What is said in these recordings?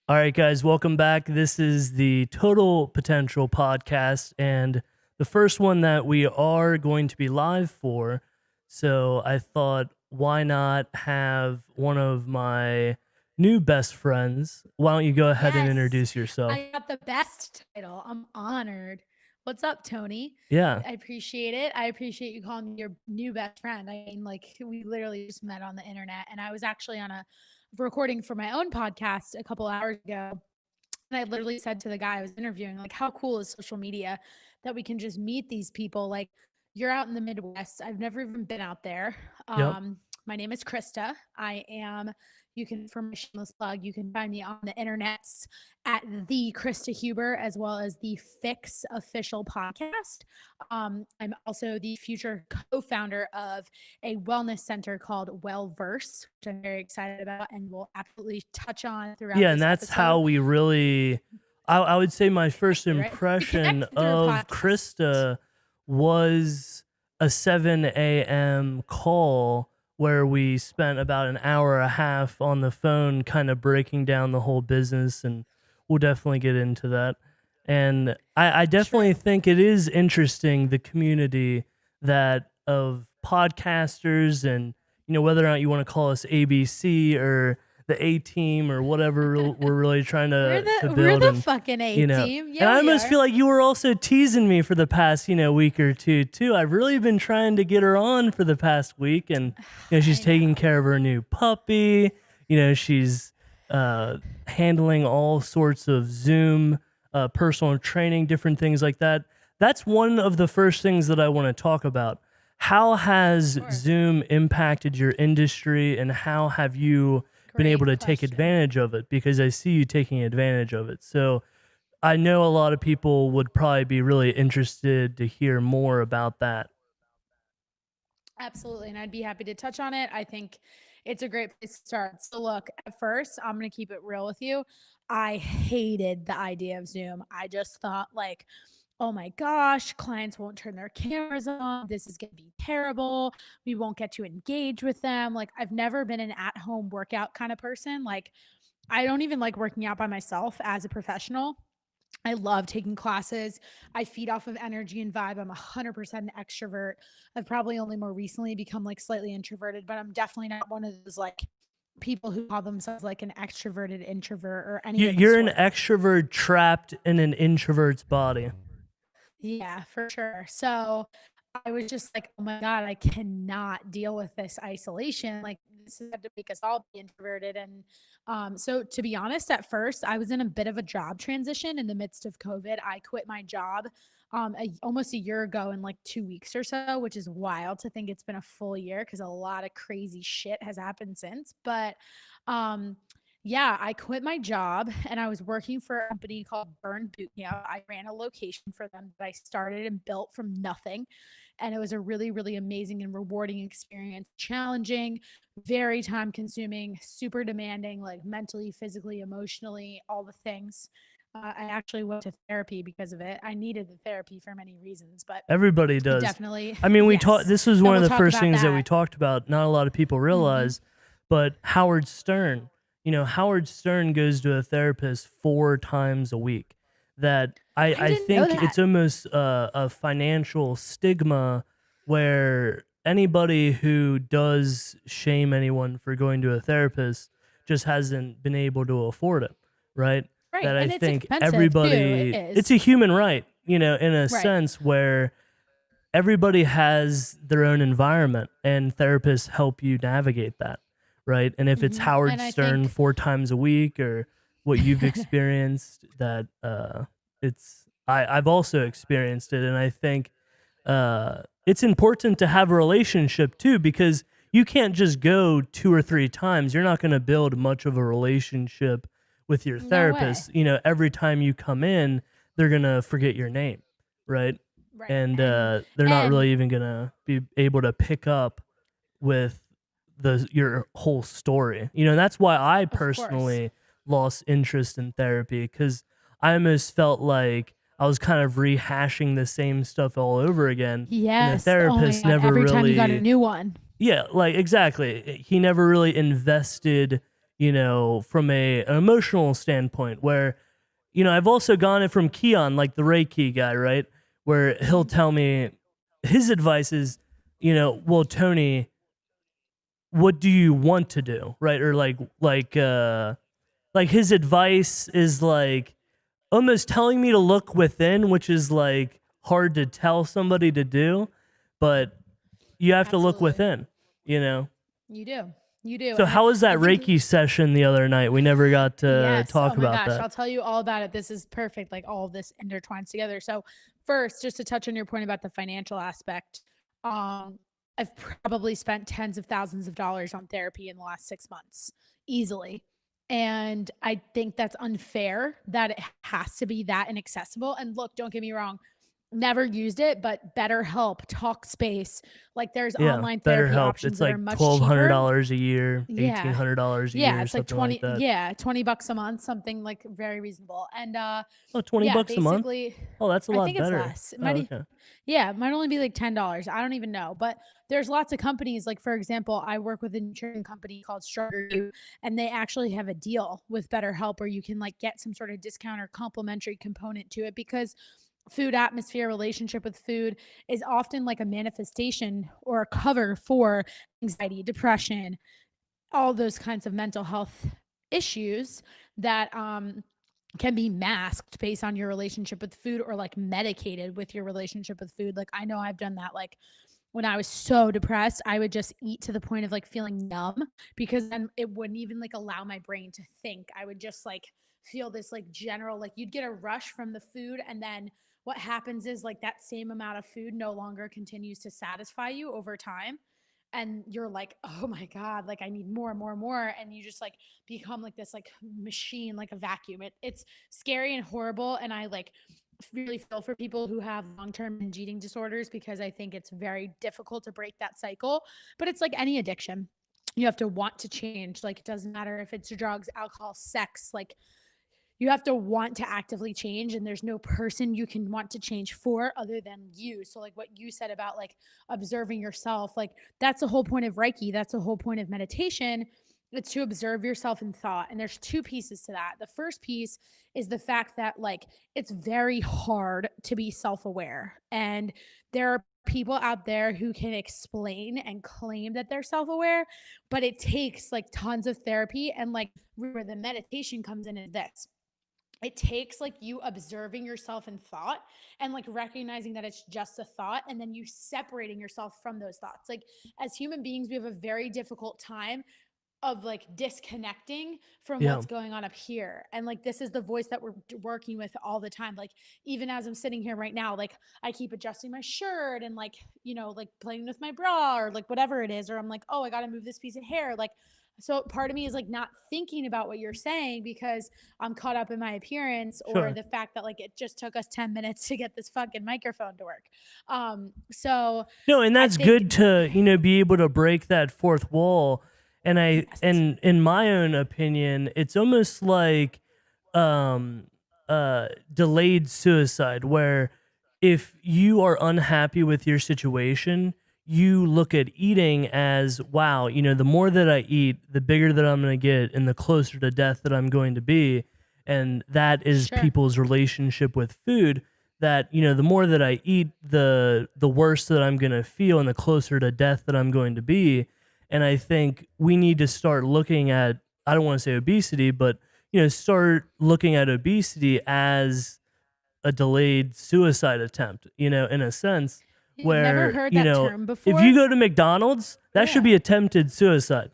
All right, guys, welcome back. This is the Total Potential podcast and the first one that we are going to be live for. So I thought, why not have one of my new best friends? Why don't you go ahead and Yes, introduce yourself? I got the best title. I'm honored. What's up, Tony? Yeah. I appreciate it. I appreciate you calling me your new best friend. I mean, like, we literally just met on the internet, and I was actually on a recording for my own podcast a couple hours ago. And I literally said to the guy I was interviewing, like, how cool is social media that we can just meet these people? Like, you're out in the Midwest. I've never even been out there. Yep. My name is Krysta. You can, for my shameless plug, you can find me on the internets at the Krysta Huber, as well as the Fix Official podcast. I'm also the future co-founder of a wellness center called Wellverse, which I'm very excited about and will absolutely touch on throughout Yeah, this and that's episode. how we really, I would say my first impression of Krysta was a 7 a.m. call where we spent about an hour and a half on the phone kind of breaking down the whole business, and we'll definitely get into that. And I definitely think it is interesting, the community that of podcasters and, you know, whether or not you want to call us ABC or the A team or whatever we're really trying to build. We're the fucking A team. Yeah, and I almost feel like you were also teasing me for the past, week or two too. I've really been trying to get her on for the past week, and she's taking care of her new puppy. She's handling all sorts of Zoom personal training, different things like that. That's one of the first things that I want to talk about. How has Zoom impacted your industry, and how have you been able to take advantage of it? Because I see you taking advantage of it. So I know a lot of people would probably be really interested to hear more about that. Absolutely. And I'd be happy to touch on it. I think it's a great place to start. So look, at first, I'm going to keep it real with you. I hated the idea of Zoom. I just thought, like, oh my gosh, clients won't turn their cameras on. This is going to be terrible. We won't get to engage with them. Like, I've never been an at-home workout kind of person. Like, I don't even like working out by myself as a professional. I love taking classes. I feed off of energy and vibe. I'm 100% an extrovert. I've probably only more recently become like slightly introverted, but I'm definitely not one of those like people who call themselves like an extroverted introvert or any of the You're an sort. extrovert trapped in an introvert's body. Yeah, for sure. So I was just like, oh my God, I cannot deal with this isolation. Like, this is had to make us all be introverted. And so to be honest, at first I was in a bit of a job transition in the midst of COVID. I quit my job almost a year ago in like 2 weeks or so, which is wild to think it's been a full year because a lot of crazy shit has happened since. But yeah, I quit my job and I was working for a company called Burn Boot Camp. I ran a location for them that I started and built from nothing. And it was a really, really amazing and rewarding experience. Challenging, very time consuming, super demanding, like mentally, physically, emotionally, all the things. I actually went to therapy because of it. I needed the therapy for many reasons, but everybody does. Definitely. I mean, this was one of the first things that we talked about. Not a lot of people realize, but Howard Stern. Howard Stern goes to a therapist 4 times a week. That I think it's almost a financial stigma where anybody who does shame anyone for going to a therapist just hasn't been able to afford it, right? Right. That And I it's think expensive, too. it's a human right, in a sense where everybody has their own environment and therapists help you navigate that, right? And if it's Howard Stern 4 times a week or what you've experienced, that I've also experienced it, and I think it's important to have a relationship too, because you can't just go 2 or 3 times. You're not going to build much of a relationship with your therapist. Every time you come in, they're going to forget your name, right? And they're not really even going to be able to pick up with your whole story. That's why I personally lost interest in therapy, because I almost felt like I was kind of rehashing the same stuff all over again. Yes. And the therapist never every really... time you got a new one. Yeah, like exactly. He never really invested from an emotional standpoint, where, I've also gone it from Keon, like the Reiki guy, right? Where he'll tell me his advice is, well, Tony, what do you want to do? Right. Or like his advice is like almost telling me to look within, which is like hard to tell somebody to do, but you have to look within, You do. You do. So And how was that I think Reiki session the other night? We never got to yes. talk Oh my about gosh. that. I'll tell you all about it. This is perfect. Like all of this intertwines together. So first, just to touch on your point about the financial aspect, I've probably spent tens of thousands of dollars on therapy in the last 6 months, easily. And I think that's unfair that it has to be that inaccessible. And look, don't get me wrong, never used it, but BetterHelp, Talkspace, like there's Yeah, online therapy BetterHelp. options It's that are like much cheaper. $1,200 a year, Yeah. $1,800 a Yeah, year, it's like something like 20, that. yeah, $20 a month, something like very reasonable. And Oh, 20 yeah, bucks a month? basically Oh, that's a I lot think it's better. less. Oh, okay. Yeah, it might only be like $10. I don't even know. But there's lots of companies, like for example, I work with a nutrition company called Stronger You, and they actually have a deal with BetterHelp where you can like get some sort of discount or complimentary component to it, because food atmosphere, relationship with food is often like a manifestation or a cover for anxiety, depression, all those kinds of mental health issues that can be masked based on your relationship with food, or like medicated with your relationship with food. Like I know I've done that. Like when I was so depressed, I would just eat to the point of like feeling numb, because then it wouldn't even like allow my brain to think. I would just like feel this like general, like you'd get a rush from the food, and then what happens is like that same amount of food no longer continues to satisfy you over time, and you're like, oh my god, like I need more and more and more, and you just like become like this like machine, like a vacuum. It's scary and horrible, and I like really feel for people who have long-term binge eating disorders, because I think it's very difficult to break that cycle. But it's like any addiction, you have to want to change. Like it doesn't matter if it's drugs, alcohol, sex, like you have to want to actively change, and there's no person you can want to change for other than you. So like what you said about like observing yourself, like that's the whole point of Reiki, that's the whole point of meditation. It's to observe yourself in thought. And there's two pieces to that. The first piece is the fact that like it's very hard to be self-aware, and there are people out there who can explain and claim that they're self-aware, but it takes like tons of therapy. And like where the meditation comes in is this: it takes like you observing yourself in thought, and like recognizing that it's just a thought, and then you separating yourself from those thoughts. Like as human beings, we have a very difficult time of like disconnecting from Yeah. what's going on up here. And like this is the voice that we're working with all the time. Like even as I'm sitting here right now, like I keep adjusting my shirt and like, like playing with my bra or like whatever it is, or I'm like, oh, I got to move this piece of hair. Like so part of me is like not thinking about what you're saying, because I'm caught up in my appearance, or Sure. the fact that like it just took us 10 minutes to get this fucking microphone to work. So No, and I that's good think to, be able to break that fourth wall. And yes. and in my own opinion, it's almost like um delayed suicide, where if you are unhappy with your situation, you look at eating as, wow, the more that I eat, the bigger that I'm going to get and the closer to death that I'm going to be. And that is Sure. people's relationship with food, that, the more that I eat, the worse that I'm going to feel and the closer to death that I'm going to be. And I think we need to start looking at, I don't want to say obesity, but, start looking at obesity as a delayed suicide attempt, in a sense You've never where, heard that term if you before? go to McDonald's, that should be Yeah. attempted suicide.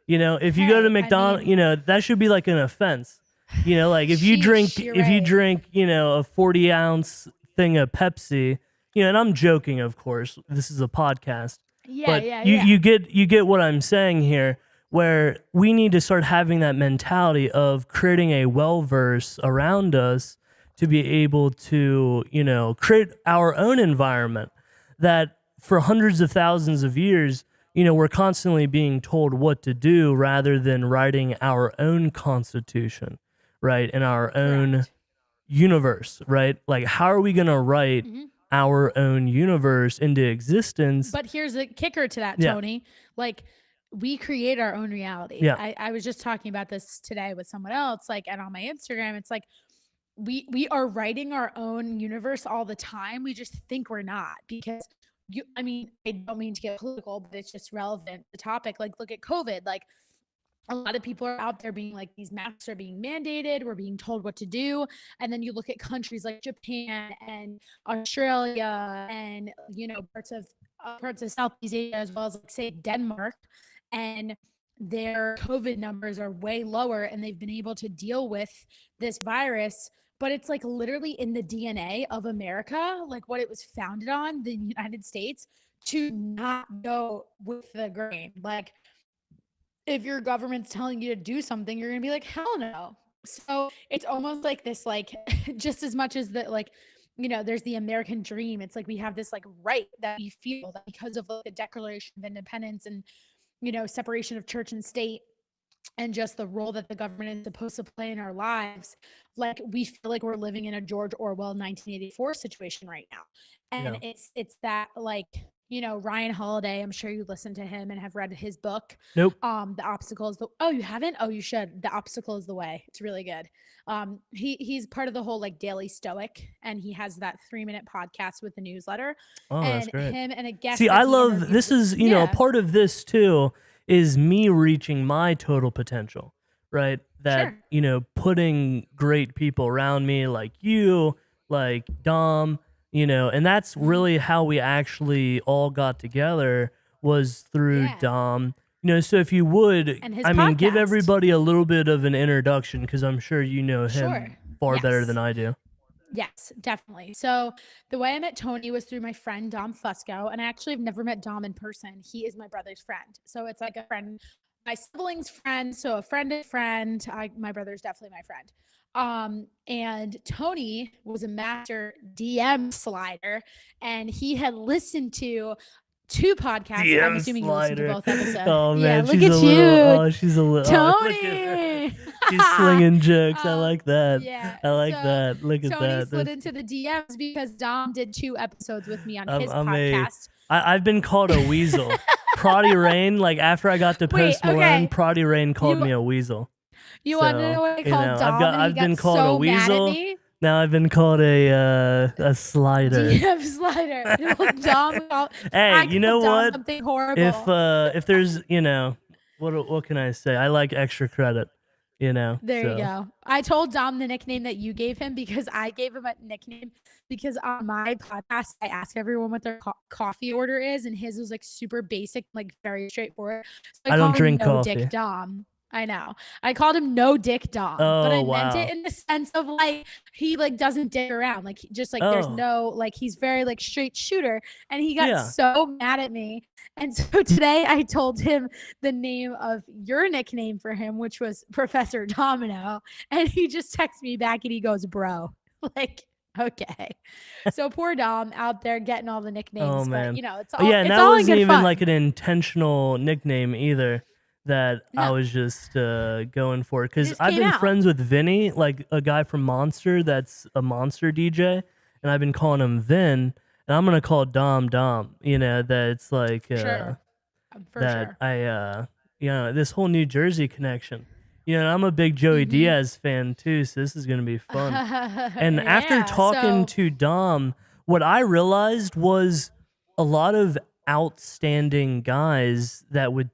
If you go to Hey, I McDonald's, mean, that should be like an offense. Like if you sheesh, drink, you're if you right. drink, a 40-ounce thing of Pepsi, and I'm joking, of course, this is a podcast, Yeah, but yeah, you, yeah. you get what I'm saying here, where we need to start having that mentality of creating a well verse around us to be able to, create our own environment, that for hundreds of thousands of years, we're constantly being told what to do rather than writing our own constitution, right? In our own Correct. universe, right? Like, how are we going to write Mhm. our own universe into existence? But here's the kicker to that, Yeah. Tony. Like we create our own reality. Yeah. I was just talking about this today with someone else, like, and on my Instagram, it's like we are writing our own universe all the time. We just think we're not, because I mean, I don't mean to get political, but it's just relevant, the topic. Like, look at COVID. Like, a lot of people are out there being like, these masks are being mandated, we're being told what to do. And then you look at countries like Japan and Australia and, you know, parts of Southeast Asia, as well as, like, say, Denmark, and their COVID numbers are way lower, and they've been able to deal with this virus. But it's like literally in the DNA of America, like what it was founded on, the United States, to not go with the grain. Like, if your government's telling you to do something, you're gonna be like, hell no. So it's almost like this, like, just as much as that, like, you know, there's the American dream. It's like we have this, like, right that we feel that because of, like, the Declaration of Independence and, you know, separation of church and state, and just the role that the government is supposed to play in our lives, like, we feel like we're living in a George Orwell 1984 situation right now. And Yeah. it's that, like, you know, Ryan Holiday, I'm sure you listened to him and have read his book. Nope. The Obstacle is the Oh, you haven't? Oh, you should. The Obstacle is the Way. It's really good. He's part of the whole, like, Daily Stoic, and he has that 3-minute podcast with the newsletter. Oh, that's And great. him and a guest See, that I he love interviews this with- is, you know, a Yeah. part of this too is me reaching my total potential, right? That, Sure. you know, putting great people around me like you, like Dom, you know, and that's really how we actually all got together, was through Yeah. Dom. You know, so if you would, And his I mean, give podcast. everybody a little bit of an introduction, because I'm sure you know him Sure. far better Yes. than I do. Yes, definitely. So the way I met Tony was through my friend Dom Fusco, and I actually have never met Dom in person. He is my brother's friend, so it's like a friend, my sibling's friend. So a friend is friend. My brother's definitely my friend. And Tony was a master DM slider, and he had listened to 2 podcasts. I'm DM assuming you listened to slider. both episodes. Oh Yeah, man, look she's at a you, little. Oh, she's a little. Oh, look at her. Tony. She's slinging jokes. I like that. Yeah. I like So that. Look at Tony that. slid That's- into the DMs because Dom did 2 episodes with me on his I'm podcast. I've been called a weasel. Proddy Rain, like after I got to Wait, Post Malone, okay. Proddy Rain called You- me a weasel. You So, want to know what I you called know, Dom? I've been called a so weasel. Mad at me? Now I've been called a slider. DM slider. Well, Dom called, Hey, I you know called Dom what? something horrible. If there's, you know, what can I say? I like extra credit, you know. There so. you go. I told Dom the nickname that you gave him because I gave him a nickname because on my podcast, I ask everyone what their coffee order is, and his was like super basic, like very straightforward. So I don't called him drink No coffee. Dick Dom. I know. I called him No Dick Dom, but I Oh, meant wow. it in the sense of like he like doesn't dick around, like just like there's Oh. no like he's very like straight shooter, and he got Yeah. so mad at me. And so today I told him the name of your nickname for him, which was Professor Domino, and he just texts me back and he goes, "Bro," like. Okay, so poor Dom out there getting all the nicknames, Oh man, but you know it's But all. yeah, it's and that all in wasn't good even fun. like an intentional nickname either. That I No. was just going for, because just I've came been out. friends with Vinny, like a guy from Monster that's a Monster DJ, and I've been calling him Vin, and I'm gonna call Dom Dom. You know, that it's like Sure. For that sure. you know, this whole New Jersey connection. You know, I'm a big Joey Mhm. Diaz fan too, so this is gonna be fun. And after Yeah, talking so- to Dom, what I realized was a lot of outstanding guys that would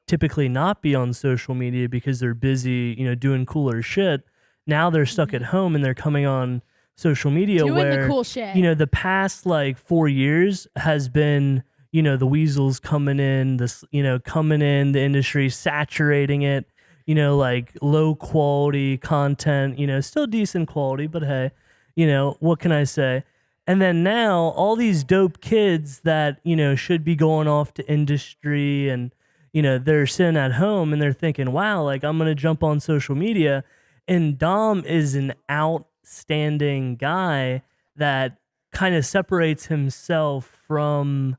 typically not be on social media because they're busy, you know, doing cooler shit. Now they're stuck at home and they're coming on social media doing where, the cool shit. you know, the past like 4 years has been, you know, the weasels coming in, the industry, saturating it, you know, like low quality content, you know, still decent quality, but hey, you know, what can I say? And then now all these dope kids that, you know, should be going off to industry, and, you know, they're sitting at home and they're thinking, wow, like I'm going to jump on social media. And Dom is an outstanding guy that kind of separates himself from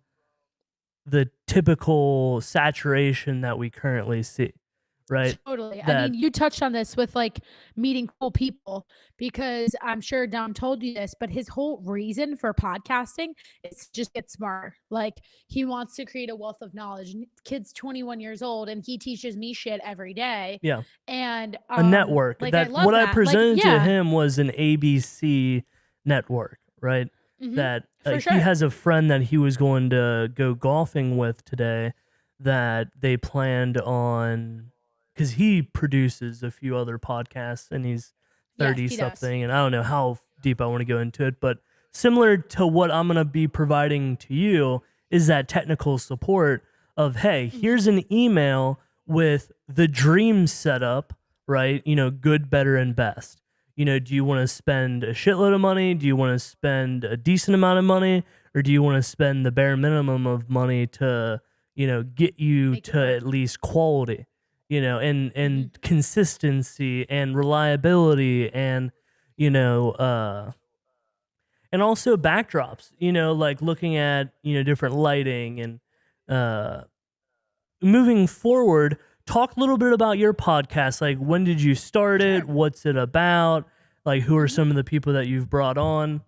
the typical saturation that we currently see. right? Totally. I That mean, you touched on this with like meeting cool people, because I'm sure Dom told you this, but his whole reason for podcasting is just get smarter. Like he wants to create a wealth of knowledge. Kid's 21 years old and he teaches me shit every day. yeah, And a network. like I That love what I that. Like, presented to yeah. him was an ABC network, right? Mm-hmm. That For he sure. has a friend that he was going to go golfing with today that they planned on, because he produces a few other podcasts and he's Yes, 30 he does. something, and I don't know how deep I want to go into it, but similar to what I'm going to be providing to you is that technical support of, hey, Mm-hmm. here's an email with the dream setup, right? Good, better, and best. Do you want to spend a shitload of money? Do you want to spend a decent amount of money? Or do you want to spend the bare minimum of money to, get you Make it to work. at least quality, and Mm-hmm. consistency and reliability and, you know, and also backdrops, like looking at, different lighting and, moving forward, talk a little bit about your podcast. Like, when did you start it? Sure. What's it about? Like, who are Mm-hmm. some of the people that you've brought on?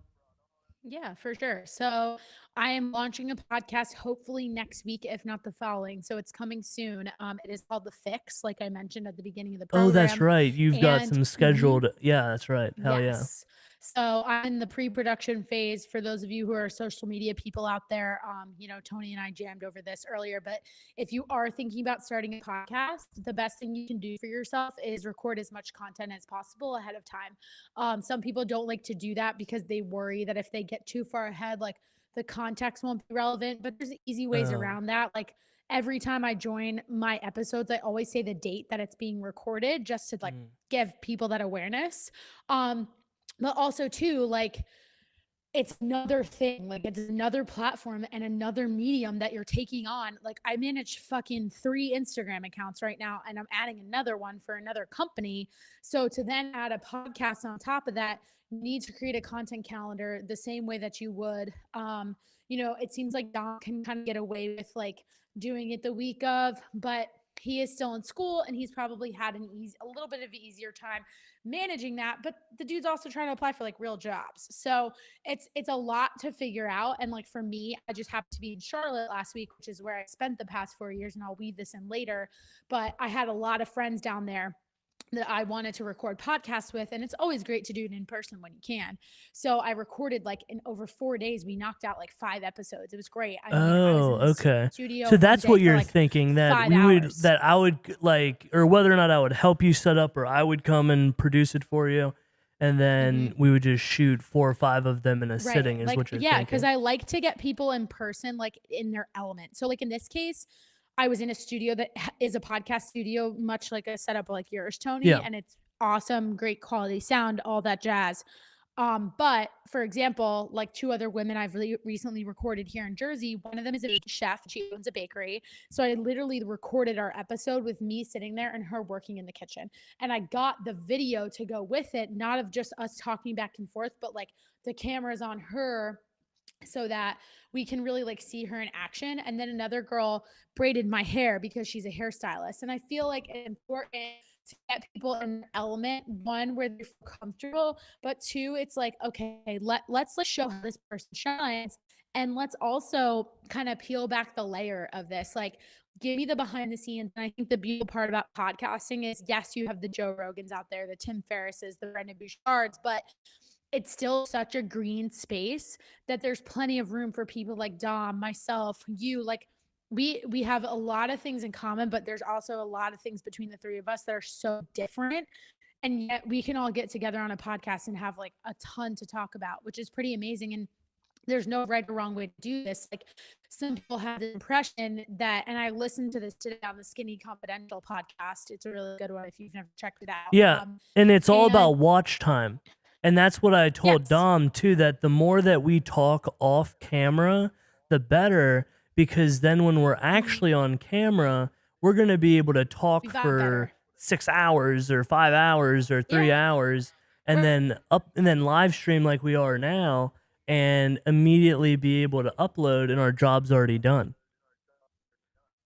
Yeah, for sure. So I am launching a podcast hopefully next week, if not the following. So it's coming soon. It is called The Fix, like I mentioned at the beginning of the Oh, that's program. right. You've got And some mhm, scheduled. Yeah, that's right. Hell yeah. yes. So I'm in the pre-production phase. For those of you who are social media people out there, Tony and I jammed over this earlier, but if you are thinking about starting a podcast, the best thing you can do for yourself is record as much content as possible ahead of time. Some people don't like to do that because they worry that if they get too far ahead, like the context won't be relevant, but there's easy ways Oh, around that. Like every time I join my episodes, I always say the date that it's being recorded just to like mm, give people that awareness. Um, but also too, like it's another thing, like it's another platform and another medium that you're taking on. Like I manage fucking 3 Instagram accounts right now and I'm adding another one for another company. So to then add a podcast on top of that, you need to create a content calendar the same way that you would. It seems like Dom can kind of get away with like doing it the week of, but he is still in school and he's probably had a little bit of an easier time managing that. But the dude's also trying to apply for like real jobs. So it's a lot to figure out. And like for me, I just happened to be in Charlotte last week, which is where I spent the past 4 years, and I'll weave this in later. But I had a lot of friends down there that I wanted to record podcasts with, and it's always great to do it in person when you can. So I recorded like in over 4 days. We knocked out like 5 episodes. It was great. I mean, I was oh, in the okay. studio So one that's day what for you're like thinking, that 5 hours. I would like, or whether or not I would help you set up, or I would come and produce it for you, and Mm-hmm. then we would just shoot 4 or 5 of them in a Right. sitting, is Like, what you're yeah, because thinking. I like to get people in person, like in their element. So, like in this case, I was in a studio that is a podcast studio, much like a setup like yours, Tony, Yeah. and it's awesome, great quality sound, all that jazz. But for example, like 2 other women I've recently recorded here in Jersey, one of them is a chef. She owns a bakery. So I literally recorded our episode with me sitting there and her working in the kitchen. And I got the video to go with it, not of just us talking back and forth, but like the cameras on her so that we can really like see her in action. And then another girl braided my hair because she's a hairstylist. And I feel like it's important to get people in the element, one where they feel comfortable, but two, it's like, okay, let's show how this person shines. And let's also kind of peel back the layer of this. Like, give me the behind the scenes. And I think the beautiful part about podcasting is, yes, you have the Joe Rogans out there, the Tim Ferrisses, the Brendon Bouchards, but it's still such a green space that there's plenty of room for people like Dom, myself, you. Like we have a lot of things in common, but there's also a lot of things between the three of us that are so different. And yet we can all get together on a podcast and have like a ton to talk about, which is pretty amazing. And there's no right or wrong way to do this. Like some people have the impression that, and I listened to this today on the Skinny Confidential podcast. It's a really good one if you've never checked it out. Yeah, and it's all And about watch time. And that's what I told yes. Dom too, that the more that we talk off camera, the better, because then when we're Mhm. actually on camera, we're going to be able to We talk vibe for better. 6 hours or 5 hours or 3 Yeah. hours, and Right. then live stream like we are now, and immediately be able to upload, and our job's already done.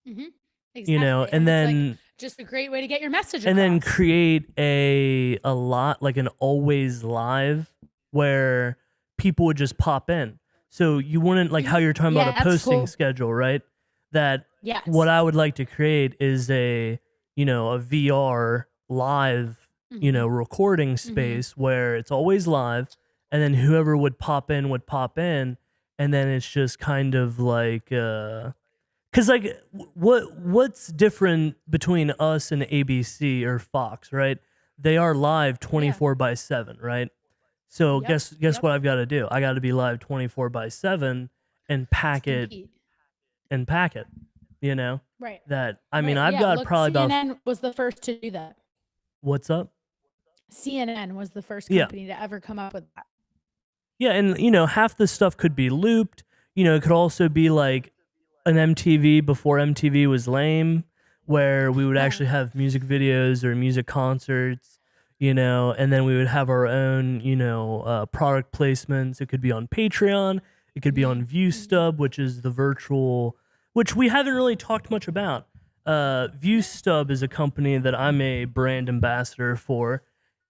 Mhm. Exactly. And And it's like then just a great way to get your message and across. then create a lot like an always live where people would just pop in. So you wouldn't like how you're talking about a posting schedule, right? That what I would like to create is a a VR live recording space where it's always live, and then whoever would pop in, and then it's just kind of like because like what's different between us and ABC or Fox, right? They are live 24/7, right? So guess what I've got to do? I got to be live 24/7 and pack it. You know, right? That I mean, I've got probably CNN about. was the first to do that. What's up? CNN was the first company to ever come up with that. Yeah, and half the stuff could be looped. It could also be like an MTV before MTV was lame, where we would actually have music videos or music concerts, and then we would have our own, product placements. It could be on Patreon. It could be on ViewStub, which is the virtual, which we haven't really talked much about. ViewStub is a company that I'm a brand ambassador for,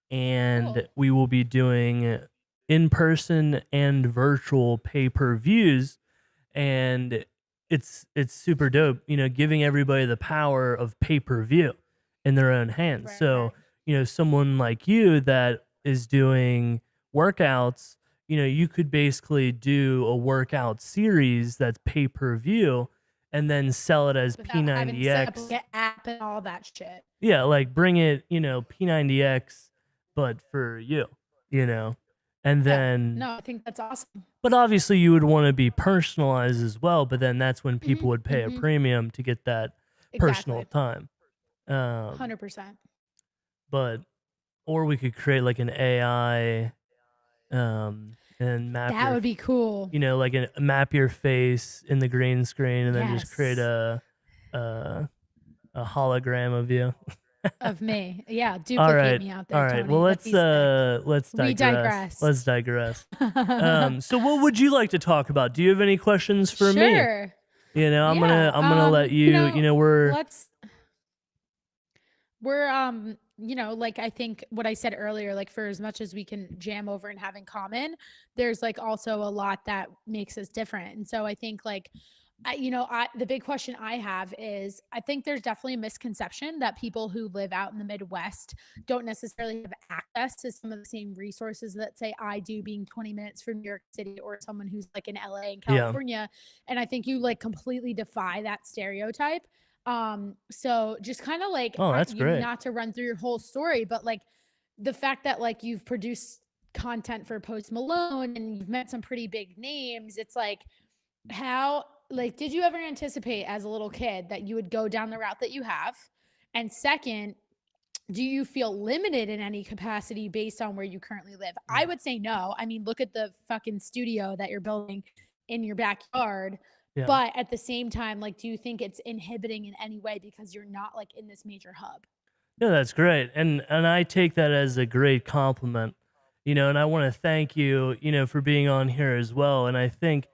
and we will be doing in-person and virtual pay-per-views, and it's super dope, giving everybody the power of pay-per-view in their own hands. So, someone like you that is doing workouts, you could basically do a workout series that's pay-per-view and then sell it as P90X. Get app and all that shit. Yeah, like bring it, P90X, but for you, and then. No, I think that's awesome. But obviously, you would want to be personalized as well. But then that's when people would pay a premium to get that personal time. 100%. But, or we could create like an AI, and map. That would be cool. Like map your face in the green screen, and then just create a hologram of you. Of me. Yeah, duplicate me out there. All right. Tony. Well, let's digress. We digress. Let's digress. So what would you like to talk about? Do you have any questions for me? Sure. I'm gonna let you. We're like I think what I said earlier, like for as much as we can jam over and have in common, there's like also a lot that makes us different. And so I think like the big question I have is I think there's definitely a misconception that people who live out in the Midwest don't necessarily have access to some of the same resources that say I do, being 20 minutes from New York City, or someone who's like in LA and California. And I think you like completely defy that stereotype. So just kind of like, that's great. Not to run through your whole story, but like the fact that like you've produced content for Post Malone and you've met some pretty big names. It's like, how, like, did you ever anticipate as a little kid that you would go down the route that you have? And second, do you feel limited in any capacity based on where you currently live? I would say no. I mean, look at the fucking studio that you're building in your backyard. Yeah. But at the same time, like, do you think it's inhibiting in any way because you're not like in this major hub? No, that's great. And I take that as a great compliment, and I want to thank you, for being on here as well. And I think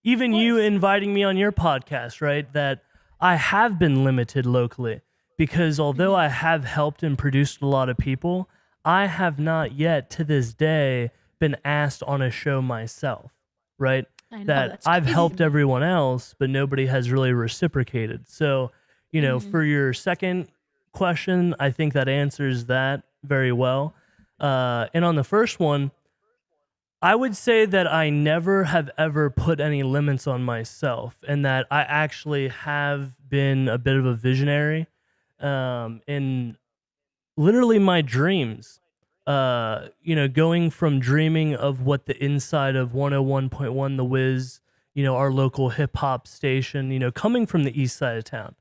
even you inviting me on your podcast, right, that I have been limited locally, because although I have helped and produced a lot of people, I have not yet to this day been asked on a show myself, right? I know, that I've helped everyone else, but nobody has really reciprocated. So, for your second question, I think that answers that very well. And on the first one, I would say that I never have ever put any limits on myself, and that I actually have been a bit of a visionary in literally my dreams. Going from dreaming of what the inside of 101.1 The Wiz, our local hip hop station, coming from the east side of town,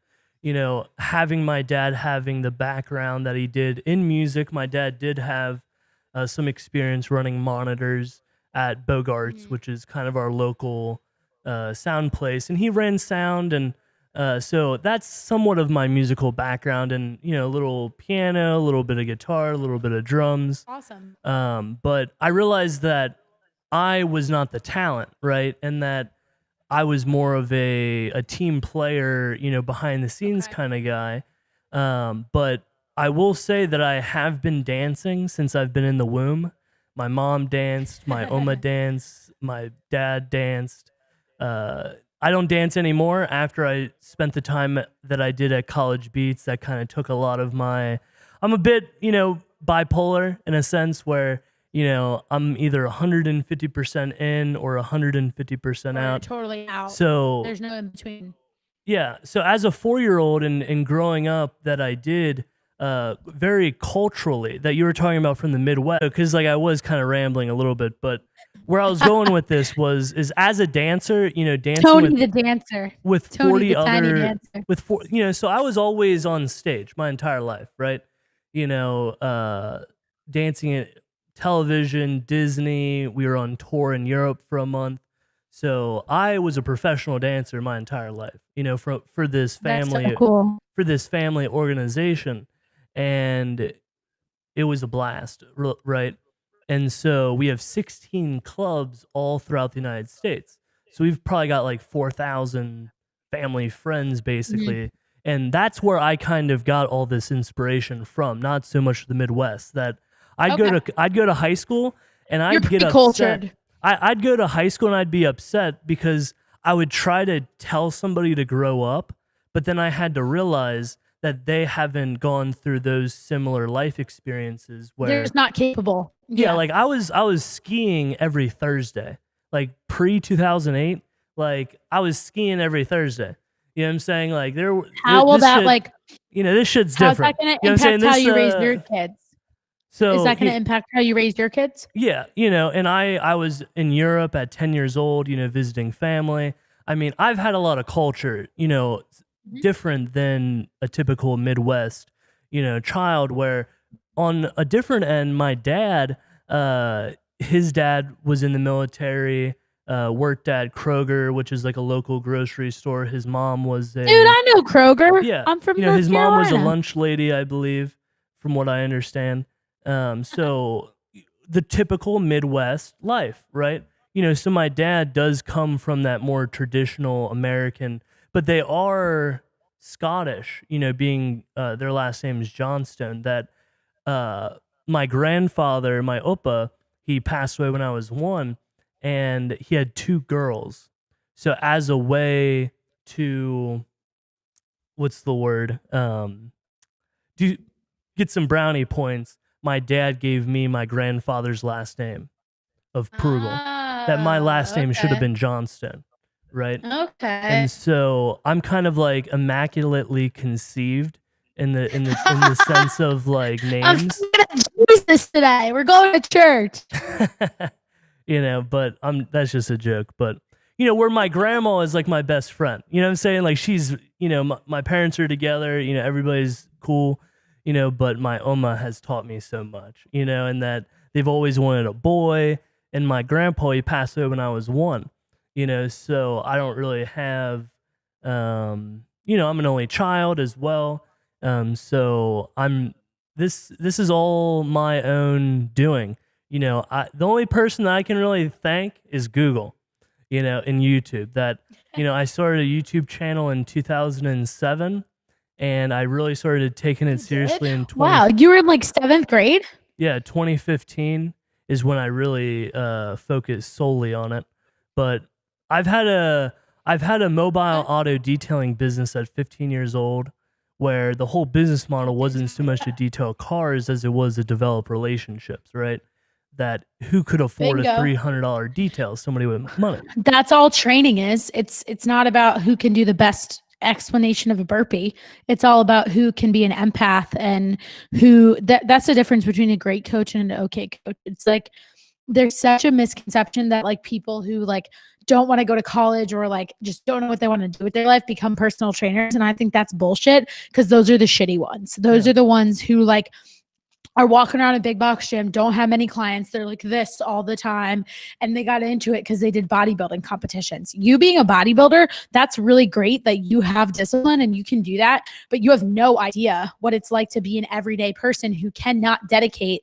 having my dad having the background that he did in music. My dad did have some experience running monitors at Bogart's, which is kind of our local sound place, and he ran sound, and so that's somewhat of my musical background, and a little piano, a little bit of guitar, a little bit of drums. Awesome. But I realized that I was not the talent, right, and that I was more of a team player, behind the scenes kind of guy. But I will say that I have been dancing since I've been in the womb. My mom danced, my oma danced, my dad danced. I don't dance anymore after I spent the time that I did at College Beats. That kind of took a lot of my. I'm a bit, bipolar in a sense where, I'm either 150% in or 150% out. Totally out. So there's no in between. Yeah. So as a 4-year-old and growing up that I did very culturally that you were talking about from the Midwest, because like I was kind of rambling a little bit, but where I was going with this is as a dancer, dancing Tony the dancer. with Tony 40 the tiny other dancer. with four, so I was always on stage my entire life, right? Dancing at television, Disney. We were on tour in Europe for a month. So I was a professional dancer my entire life, for this family, That's so cool. for this family organization, and it was a blast, right? And so we have 16 clubs all throughout the United States. So we've probably got like 4,000 family friends basically. And that's where I kind of got all this inspiration from, not so much the Midwest. That I'd go to high school and I'd get upset. Cultured. I'd go to high school and I'd be upset because I would try to tell somebody to grow up, but then I had to realize that they haven't gone through those similar life experiences where they're just not capable. Yeah, like I was skiing every Thursday. Like pre-2008, like I was skiing every Thursday. You know what I'm saying? Like how will that this shit's different. How's that going to impact how you raise your kids? So is that going to impact how you raise your kids? Yeah, and I was in Europe at 10 years old, visiting family. I mean, I've had a lot of culture, different than a typical Midwest, child, where on a different end, my dad, his dad was in the military, worked at Kroger, which is like a local grocery store. His mom was Dude, I know Kroger. Yeah. I'm from North his Carolina. mom was a lunch lady, I believe, from what I understand. So the typical Midwest life, right? So my dad does come from that more traditional American, but they are Scottish, being their last name is Johnstone. That my grandfather, my Opa, he passed away when I was 1, and he had 2 girls. So as a way to, what's the word? Get some brownie points, my dad gave me my grandfather's last name of Prugel. That my last name should have been Johnstone, right? Okay. And so I'm kind of like immaculately conceived in the sense of like names. I'm gonna Jesus today. We're going to church. But that's just a joke. But where my grandma is like my best friend. You know what I'm saying? Like she's, my parents are together. Everybody's cool. But my oma has taught me so much. And that they've always wanted a boy. And my grandpa, he passed away when I was 1. So I don't really have. I'm an only child as well. So this is all my own doing. The only person that I can really thank is Google, and YouTube. That, I started a YouTube channel in 2007, and I really started taking it seriously in Wow, you were in like 7th grade? Yeah, 2015 is when I really focused solely on it. But I've had a mobile auto detailing business at 15 years old, where the whole business model wasn't so much to detail cars as it was to develop relationships, right? That who could afford a $300 detail? Somebody with money. That's all training is. It's not about who can do the best explanation of a burpee. It's all about who can be an empath and that's the difference between a great coach and an okay coach. It's like there's such a misconception that like people who like don't want to go to college or like just don't know what they want to do with their life become personal trainers. And I think that's bullshit, because those are the shitty ones. Those are the ones who like are walking around a big box gym, don't have many clients. They're like this all the time. And they got into it because they did bodybuilding competitions. You being a bodybuilder, that's really great that you have discipline and you can do that. But you have no idea what it's like to be an everyday person who cannot dedicate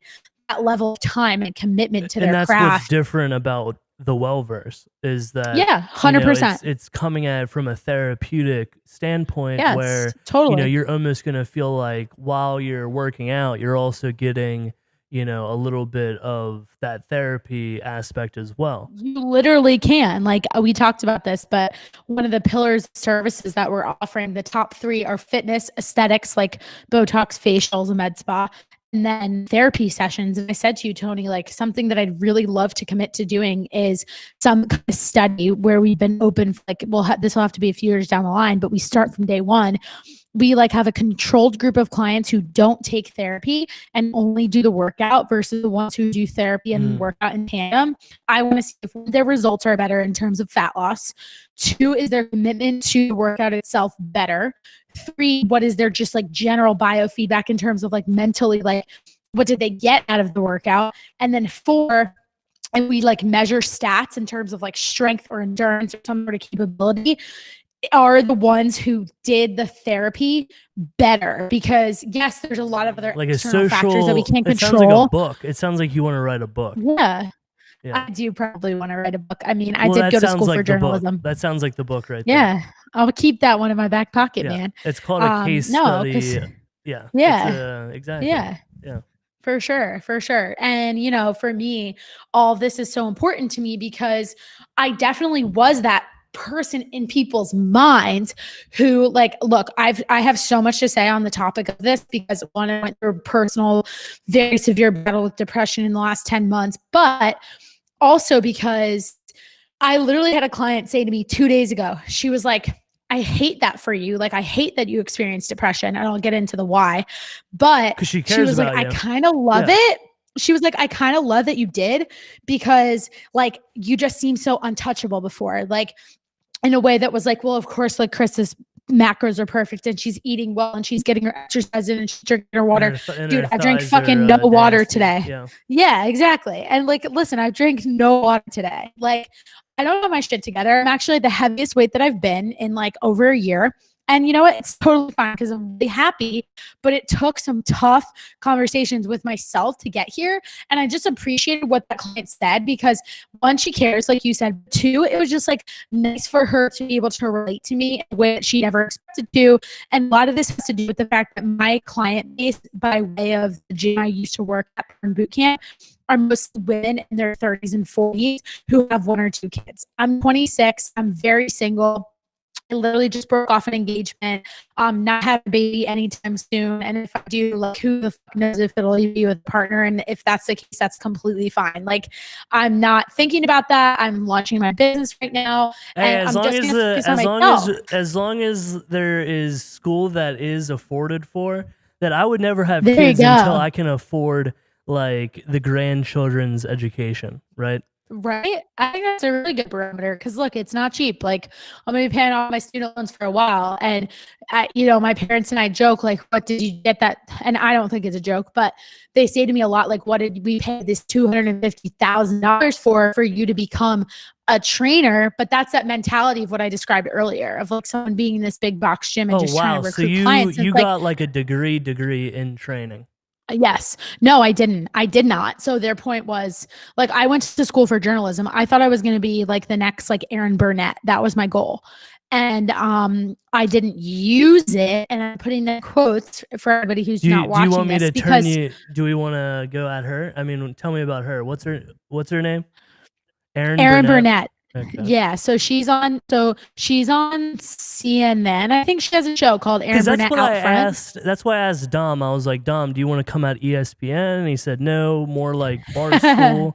that level of time and commitment to their craft. And that's what's different about the well-verse, is that, Yeah, 100%. it's coming at it from a therapeutic standpoint Yes, where, totally. you're almost going to feel like while you're working out, you're also getting, a little bit of that therapy aspect as well. You literally can. Like we talked about this, but one of the pillars of services that we're offering, the top 3 are fitness, aesthetics, like Botox, facials, and med spa, and then therapy sessions. And I said to you, Tony, like something that I'd really love to commit to doing is some kind of study where we've been open for like, this will have to be a few years down the line, but we start from day one. We like have a controlled group of clients who don't take therapy and only do the workout versus the ones who do therapy and workout in tandem. I want to see if their results are better in terms of fat loss. 2, is their commitment to the workout itself better? 3, what is their just like general biofeedback in terms of like mentally, like what did they get out of the workout? And then 4, and we like measure stats in terms of like strength or endurance or some sort of capability, are the ones who did the therapy better. Because yes, there's a lot of other like external factors that we can't it control. sounds like a book. It sounds like you want to write a book. Yeah. Yeah. I do probably want to write a book. I mean, I did go to school for journalism. That sounds like the book right there. Yeah. I'll keep that one in my back pocket, man. It's called a case study. Yeah. Yeah. Exactly. Yeah. Yeah. For sure. For sure. And, for me, all of this is so important to me because I definitely was that person in people's minds who like, look, I have so much to say on the topic of this because one, I went through a personal, very severe battle with depression in the last 10 months, but also because I literally had a client say to me 2 days ago, she was like, I hate that for you. Like, I hate that you experienced depression. And I'll get into the why, but she was like, I kind of love it. She was like, I kind of love that you did because like, you just seemed so untouchable before. Like, in a way that was like, well, of course, like Krysta's macros are perfect and she's eating well and she's getting her exercise in and she's drinking her water. Dude, I drank fucking no water today. Yeah, exactly. And like, listen, I drank no water today. Like, I don't have my shit together. I'm actually the heaviest weight that I've been in like over a year. And you know what? It's totally fine because I'm really happy, but it took some tough conversations with myself to get here. And I just appreciated what that client said because 1, she cares, like you said. 2, it was just like nice for her to be able to relate to me in a way that she never expected to. And a lot of this has to do with the fact that my client base, by way of the gym I used to work at in boot camp, are mostly women in their 30s and 40s who have 1 or 2 kids. I'm 26. I'm very single. I literally just broke off an engagement, not have a baby anytime soon. And if I do, like, who the fuck knows if it'll be with a partner? And if that's the case, that's completely fine. Like, I'm not thinking about that. I'm launching my business right now. Hey, and as I'm long just as gonna focus on as long as there is school that is afforded for, that I would never have There kids you go. until I can afford like the grandchildren's education, right? Right? I think that's a really good barometer because look, it's not cheap. Like, I'm going to be paying off my student loans for a while. And, my parents and I joke, like, what did you get that? And I don't think it's a joke, but they say to me a lot, like, what did we pay this $250,000 for you to become a trainer? But that's that mentality of what I described earlier of like someone being in this big box gym and just trying to recruit clients. So you got like a degree in training. Yes. No, I didn't. I did not. So their point was like, I went to school for journalism. I thought I was going to be like the next like Aaron Burnett. That was my goal. And I didn't use it. And I'm putting the quotes for everybody who's not watching. Do you want me to turn you? Do we want to go at her? I mean, tell me about her. What's her name? Aaron Burnett. Okay. Yeah, so she's on CNN. I think she has a show called Aaron Burnett Out Front. That's why I asked Dom. I was like, Dom, do you want to come at ESPN? And he said no, more like Barstool.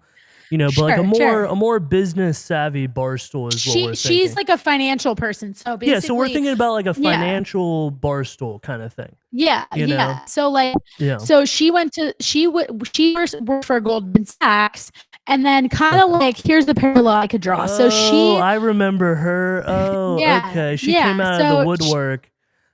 But like a more business savvy Barstool is what we're thinking. She's like a financial person, so basically, so we're thinking about like a financial Barstool kind of thing. Yeah, yeah. So like, so she worked for Goldman Sachs, and then kind of like, here's the parallel I could draw. I remember her. Oh, okay. She came out of the woodwork.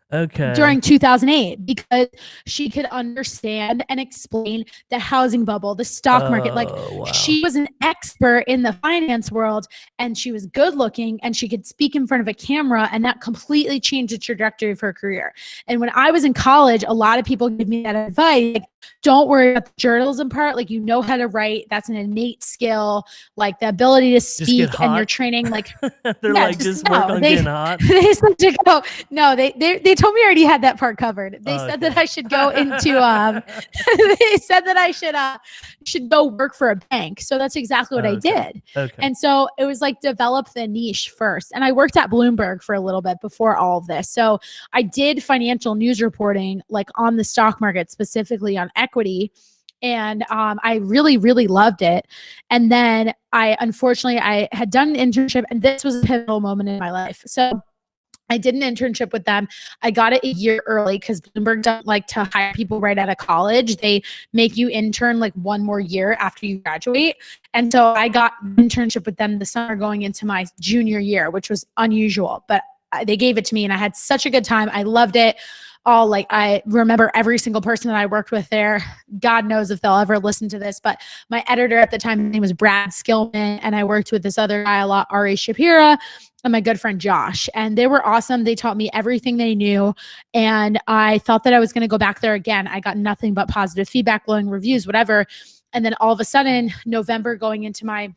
During 2008, because she could understand and explain the housing bubble, the stock market. Like, she was an expert in the finance world, and she was good looking, and she could speak in front of a camera, and that completely changed the trajectory of her career. And when I was in college, a lot of people gave me that advice, like, don't worry about the journalism part. Like, you know how to write. That's an innate skill. Like the ability to speak and your training. Like, they're like, just work on getting hot. They said to go. No, they told me I already had that part covered. They said that I should go into, they said that I should go work for a bank. So that's exactly what I did. Okay. And so it was like, develop the niche first. And I worked at Bloomberg for a little bit before all of this. So I did financial news reporting, like on the stock market, specifically on equity. And I really, really loved it. And then unfortunately, I had done an internship, and this was a pivotal moment in my life. So I did an internship with them. I got it a year early because Bloomberg doesn't like to hire people right out of college. They make you intern like one more year after you graduate. And so I got an internship with them the summer going into my junior year, which was unusual, but they gave it to me and I had such a good time. I loved it. I remember every single person that I worked with there. God knows if they'll ever listen to this, but my editor at the time, his name was Brad Skillman, and I worked with this other guy a lot, Ari Shapira, and my good friend Josh. And they were awesome. They taught me everything they knew. And I thought that I was going to go back there again. I got nothing but positive feedback, glowing reviews, whatever. And then all of a sudden, November going into my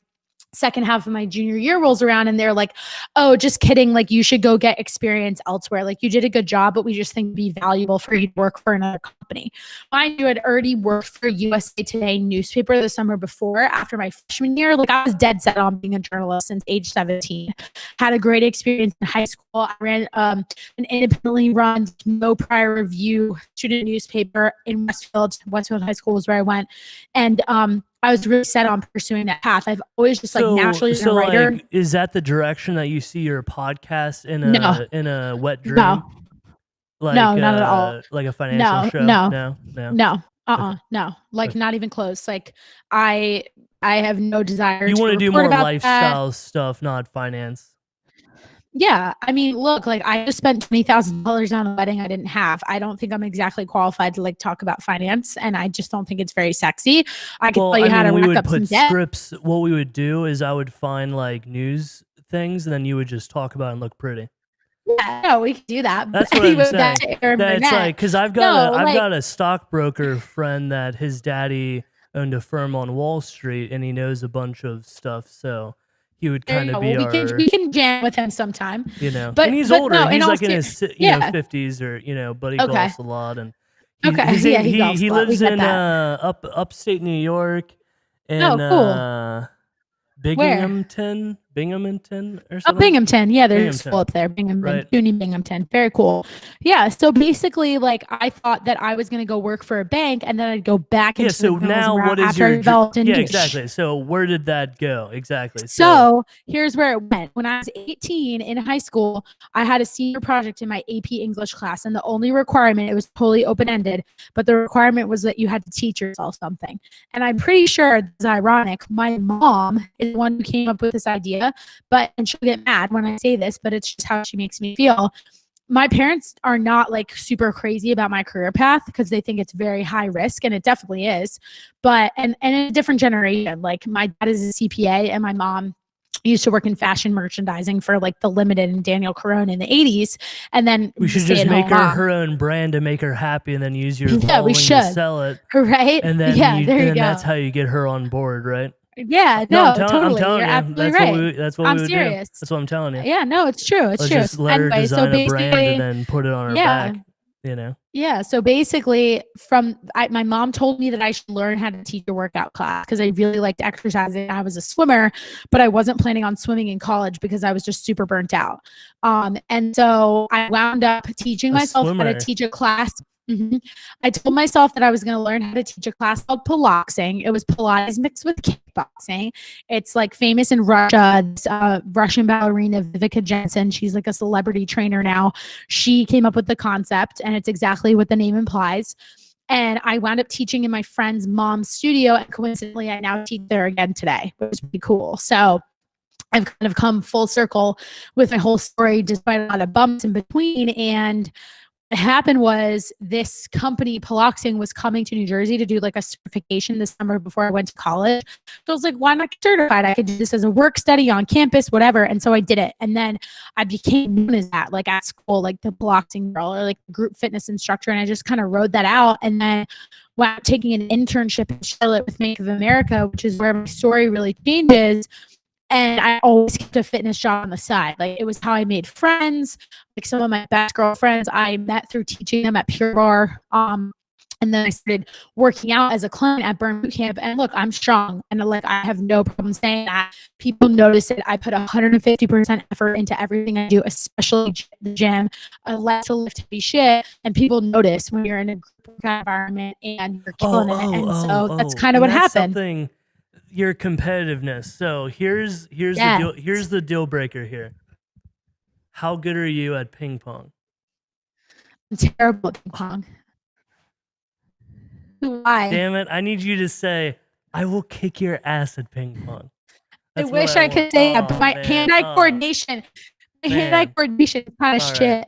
second half of my junior year rolls around and they're like, oh, just kidding. Like, you should go get experience elsewhere. Like, you did a good job, but we just think it'd be valuable for you to work for another company. Mind you, I'd already worked for USA Today newspaper the summer before, after my freshman year. Like, I was dead set on being a journalist since age 17. Had a great experience in high school. I ran an independently run, no prior review student newspaper in Westfield. Westfield High School was where I went. And I was really set on pursuing that path. I've always just naturally been a writer. Like, is that the direction that you see your podcast in a wet dream? No. Like, no, not at all. Like a financial show? No. Okay. No. Like, not even close. Like, I have no desire. You want to do more lifestyle that stuff, not finance. Yeah. I mean, look, like, I just spent $20,000 on a wedding I didn't have. I don't think I'm exactly qualified to like talk about finance, and I just don't think it's very sexy. I can tell you how to rack up some debt. Scripts. What we would do is I would find like news things, and then you would just talk about it and look pretty. Yeah, no, we could do that. That's what I'm saying. That's like, because I've got a stockbroker friend that his daddy owned a firm on Wall Street, and he knows a bunch of stuff. So he would kind of be we can jam with him sometime. You know, but, and he's older. No, he's like in his 50s, or but he golfs a lot. And he lives in upstate New York, in Binghamton or something. Oh, Binghamton. Yeah, there's a school up there. Binghamton. Very cool. Yeah. So basically, like, I thought that I was going to go work for a bank, and then I'd go back into so now what is your exactly. So where did that go exactly? So here's where it went. When I was 18 in high school, I had a senior project in my AP English class, and the only requirement, it was totally open-ended, but the requirement was that you had to teach yourself something. And I'm pretty sure it's ironic. My mom is the one who came up with this idea. And she'll get mad when I say this, but it's just how she makes me feel. My parents are not like super crazy about my career path because they think it's very high risk, and it definitely is. But and in a different generation, like, my dad is a CPA and my mom used to work in fashion merchandising for like the Limited and Daniel Corone in the 80s. And then we should just make her own brand to make her happy, and then use your following to sell it. Right. And then that's how you get her on board, right? Yeah, no, totally. I'm telling You're you, absolutely right. That's what we would do. That's what I'm telling you. Yeah, no, it's true. It's true. Just let her design a brand and then put it on her back. You know. Yeah. So basically, my mom told me that I should learn how to teach a workout class because I really liked exercising. I was a swimmer, but I wasn't planning on swimming in college because I was just super burnt out. And so I wound up teaching myself how to teach a class. I told myself that I was going to learn how to teach a class called Pilates. It was Pilates mixed with kickboxing. It's like famous in Russia. This, Russian ballerina Vivica Jensen. She's like a celebrity trainer now. She came up with the concept, and it's exactly what the name implies. And I wound up teaching in my friend's mom's studio, and coincidentally, I now teach there again today, which is pretty cool. So I've kind of come full circle with my whole story, despite a lot of bumps in between. And happened was this company, Paloxing, was coming to New Jersey to do like a certification this summer before I went to college. So I was like, why not get certified? I could do this as a work study on campus, whatever. And so I did it. And then I became known as that, like at school, like the Paloxing girl or like group fitness instructor. And I just kind of rode that out. And then while taking an internship in Charlotte with Make of America, which is where my story really changes. And I always kept a fitness job on the side. Like, it was how I made friends. Like, some of my best girlfriends I met through teaching them at Pure Barre. And then I started working out as a client at Burn Boot Camp. And look, I'm strong. And like, I have no problem saying that. People notice it. I put 150% effort into everything I do, especially the gym. I like to lift heavy shit. And people notice when you're in a group workout environment and you're killing it. And so that's kind of what happened. Your competitiveness. So here's the deal breaker here. How good are you at ping pong? I'm terrible at ping pong. Why? Damn it! I need you to say, "I will kick your ass at ping pong." I wish I could say that, but my hand-eye coordination, is kind of shit.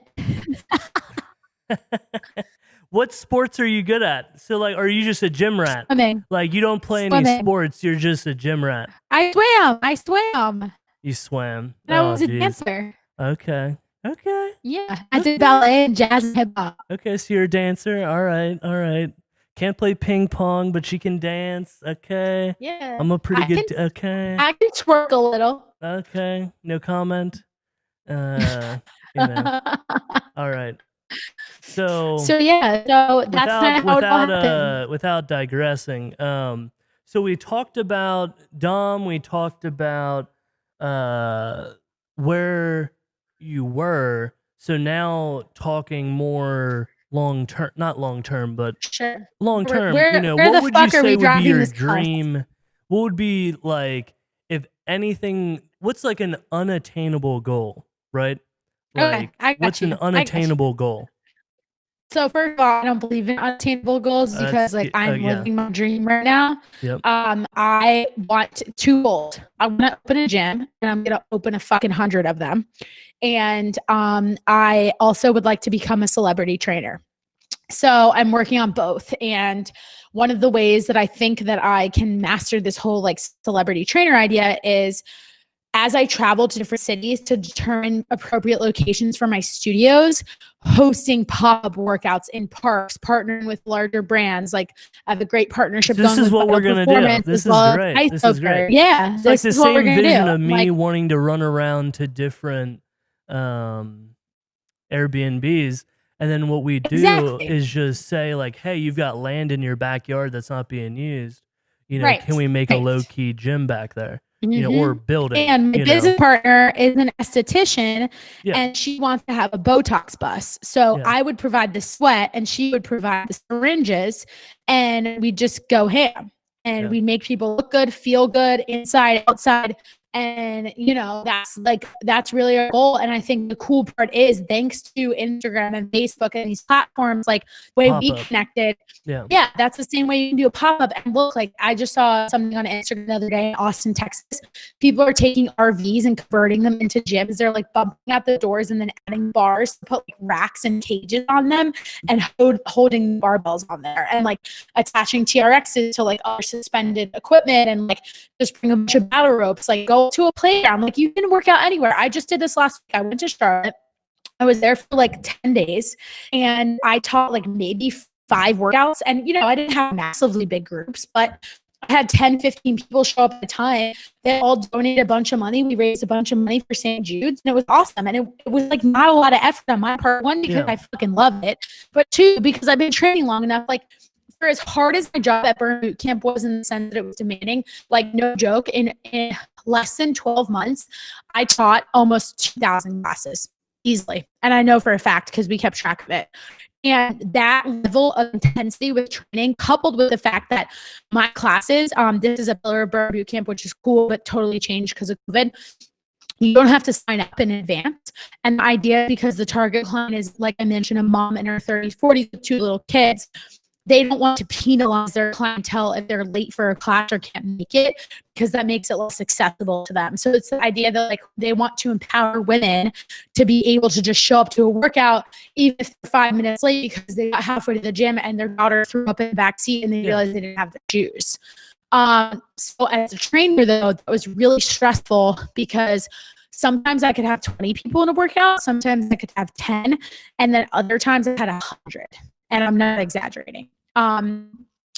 What sports are you good at? So, like, are you just a gym rat? Swimming. Like, you don't play any sports. You're just a gym rat. I swam. You swam. And I was a dancer. Okay. Yeah. I did ballet and jazz and hip hop. Okay, so you're a dancer. All right. Can't play ping pong, but you can dance. Okay. Yeah. I'm a pretty good. Okay. I can twerk a little. Okay. No comment. All right. So yeah. So that's kind of how it all happened. Without digressing, so we talked about Dom. We talked about where you were. So now talking more long term, not long term, but sure. long term. Where what would you say would be your dream? Class? What would be like, if anything? What's like an unattainable goal, right? Like, okay, what's an unattainable goal? So first of all, I don't believe in unattainable goals because I'm living my dream right now. Yep. I want 2 goals. I want to open a gym and I'm going to open a fucking 100 of them. And I also would like to become a celebrity trainer. So I'm working on both. And one of the ways that I think that I can master this whole like celebrity trainer idea is, as I travel to different cities to determine appropriate locations for my studios, hosting pop-up workouts in parks, partnering with larger brands. Like, I have a great partnership going with This is what we're going to do. This is great. This is great. Yeah. It's like the same vision of me wanting to run around to different Airbnbs. And then what we do is just say, like, hey, you've got land in your backyard that's not being used. Can we make a low-key gym back there? Or building. And my business partner is an esthetician, and she wants to have a Botox bus. So I would provide the sweat, and she would provide the syringes, and we just go ham. And we make people look good, feel good, inside, outside. And, that's really our goal. And I think the cool part is, thanks to Instagram and Facebook and these platforms, like, the way we connected. Yeah, that's the same way you can do a pop-up. And look, like, I just saw something on Instagram the other day in Austin, Texas. People are taking RVs and converting them into gyms. They're like bumping out the doors and then adding bars to put like racks and cages on them and holding barbells on there and like attaching TRXs to like other suspended equipment and like just bring a bunch of battle ropes, like go to a playground. Like, you can work out anywhere. I just did this last week. I went to Charlotte. I was there for like 10 days and I taught like maybe 5 workouts. And, I didn't have massively big groups, but I had 10, 15 people show up at a time. They all donated a bunch of money. We raised a bunch of money for St. Jude's, and it was awesome. And it was like not a lot of effort on my part. 1, because I fucking love it, but 2, because I've been training long enough. Like, for as hard as my job at Burn Boot Camp was in the sense that it was demanding, like, no joke, in less than 12 months, I taught almost 2,000 classes easily. And I know for a fact because we kept track of it. And that level of intensity with training, coupled with the fact that my classes, this is a pillar of Burn Boot Camp, which is cool, but totally changed because of COVID. You don't have to sign up in advance. And the idea, because the target client is, like I mentioned, a mom in her 30s, 40s with 2 little kids, they don't want to penalize their clientele if they're late for a class or can't make it, because that makes it less accessible to them. So it's the idea that like they want to empower women to be able to just show up to a workout even if they're 5 minutes late because they got halfway to the gym and their daughter threw up in the back seat and they realized they didn't have the shoes. So as a trainer though, that was really stressful because sometimes I could have 20 people in a workout, sometimes I could have 10, and then other times I had 100. And I'm not exaggerating.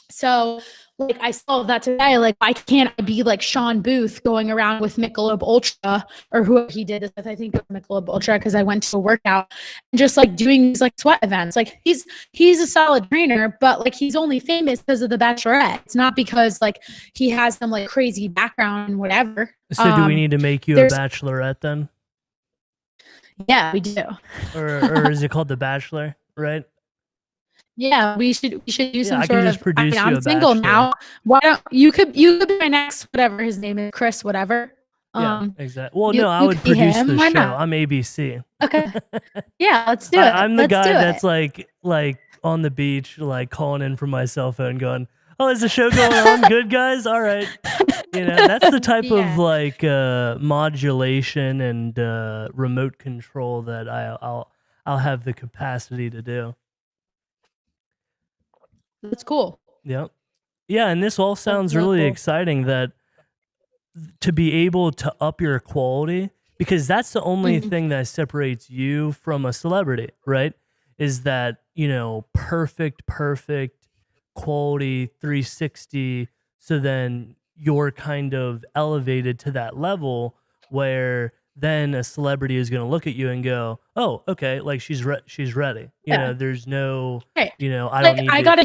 So like I saw that today, like why can't I be like Sean Booth going around with Michelob Ultra or whoever he did this with, I think it was Michelob Ultra, because I went to a workout and just like doing these like sweat events. Like he's a solid trainer, but like he's only famous because of The Bachelorette. It's not because like he has some like crazy background and whatever. So do we need to make you a Bachelorette then? Yeah, we do. Or is it called The Bachelor, right? Yeah, we should do some sort of. I'm single now. Why don't you could be my next whatever his name is, Chris whatever. Yeah, exactly. Well, no, I would produce the show. Not? I'm ABC. Okay. Yeah, let's do it. I'm the guy that's like on the beach, like calling in from my cell phone, going, "Oh, is the show going on? Good guys, all right." You know, that's the type of like modulation and remote control that I'll have the capacity to do. That's cool. Yep. Yeah, and this all sounds really exciting, that to be able to up your quality, because that's the only thing that separates you from a celebrity, right? Is that, you know, perfect quality 360, so then you're kind of elevated to that level where then a celebrity is going to look at you and go, "Oh, okay, like she's ready." You know, there's no, you know, I got a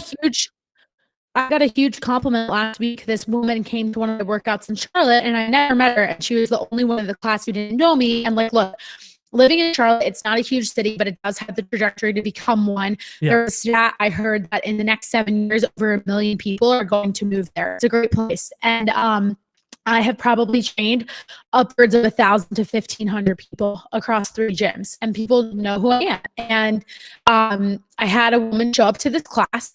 huge compliment last week. This woman came to one of the workouts in Charlotte and I never met her, and she was the only one in the class who didn't know me. And like, look, living in Charlotte, it's not a huge city, but it does have the trajectory to become one. There's a stat I heard that in the next 7 years, over 1 million people are going to move there. It's a great place. And I have probably trained upwards of 1,000 to 1,500 people across 3 gyms, and people know who I am. And I had a woman show up to this class,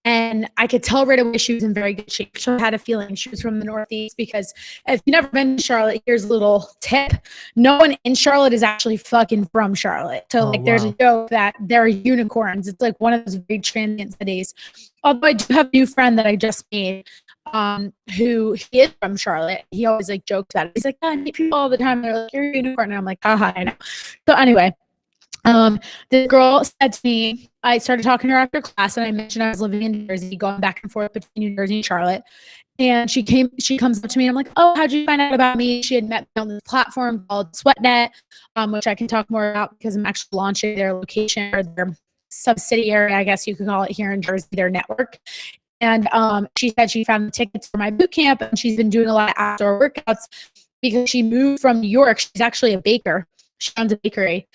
and I could tell right away she was in very good shape. So I had a feeling she was from the Northeast, because if you've never been to Charlotte, here's a little tip. No one in Charlotte is actually fucking from Charlotte. So there's a joke that there are unicorns. It's like one of those big transient cities. Although I do have a new friend that I just made, who he is from Charlotte. He always like jokes about it. He's like, I meet people all the time. They're like, "You're a unicorn." And I'm like, haha, I know. So anyway, the girl said to me, I started talking to her after class, and I mentioned I was living in New Jersey, going back and forth between New Jersey and Charlotte. And she comes up to me, and I'm like, "Oh, how'd you find out about me?" She had met me on this platform called SweatNet, which I can talk more about because I'm actually launching their location, or their subsidiary, I guess you could call it, here in Jersey, their network. And she said she found the tickets for my boot camp, and she's been doing a lot of outdoor workouts because she moved from New York. She's actually a baker. She owns a bakery.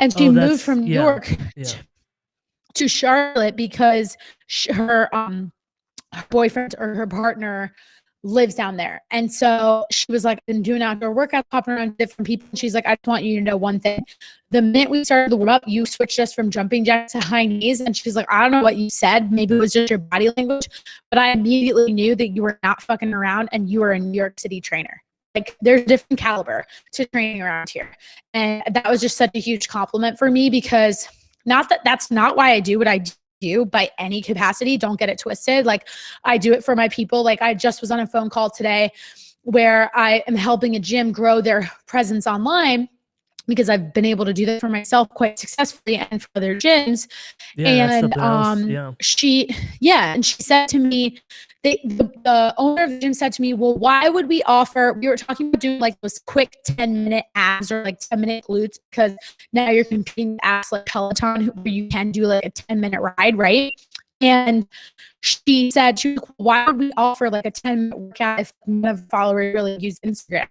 And she moved from New York to Charlotte because her boyfriend or her partner lives down there. And so she was like, been doing outdoor workouts, popping around different people. And she's like, "I just want you to know one thing. The minute we started the warm up, you switched us from jumping jacks to high knees." And she's like, "I don't know what you said. Maybe it was just your body language, but I immediately knew that you were not fucking around and you were a New York City trainer. Like, there's a different caliber to training around here." And that was just such a huge compliment for me, because not that that's not why I do what I do by any capacity. Don't get it twisted. Like, I do it for my people. Like, I just was on a phone call today where I am helping a gym grow their presence online, because I've been able to do that for myself quite successfully and for other gyms. And she said to me, the owner of the gym said to me, "Well, why would we offer," we were talking about doing like those quick 10-minute abs or like 10-minute glutes, because now you're competing with apps like Peloton where you can do like a 10-minute ride, right? And she said, "Why would we offer like a 10-minute workout if none of the followers really use Instagram?"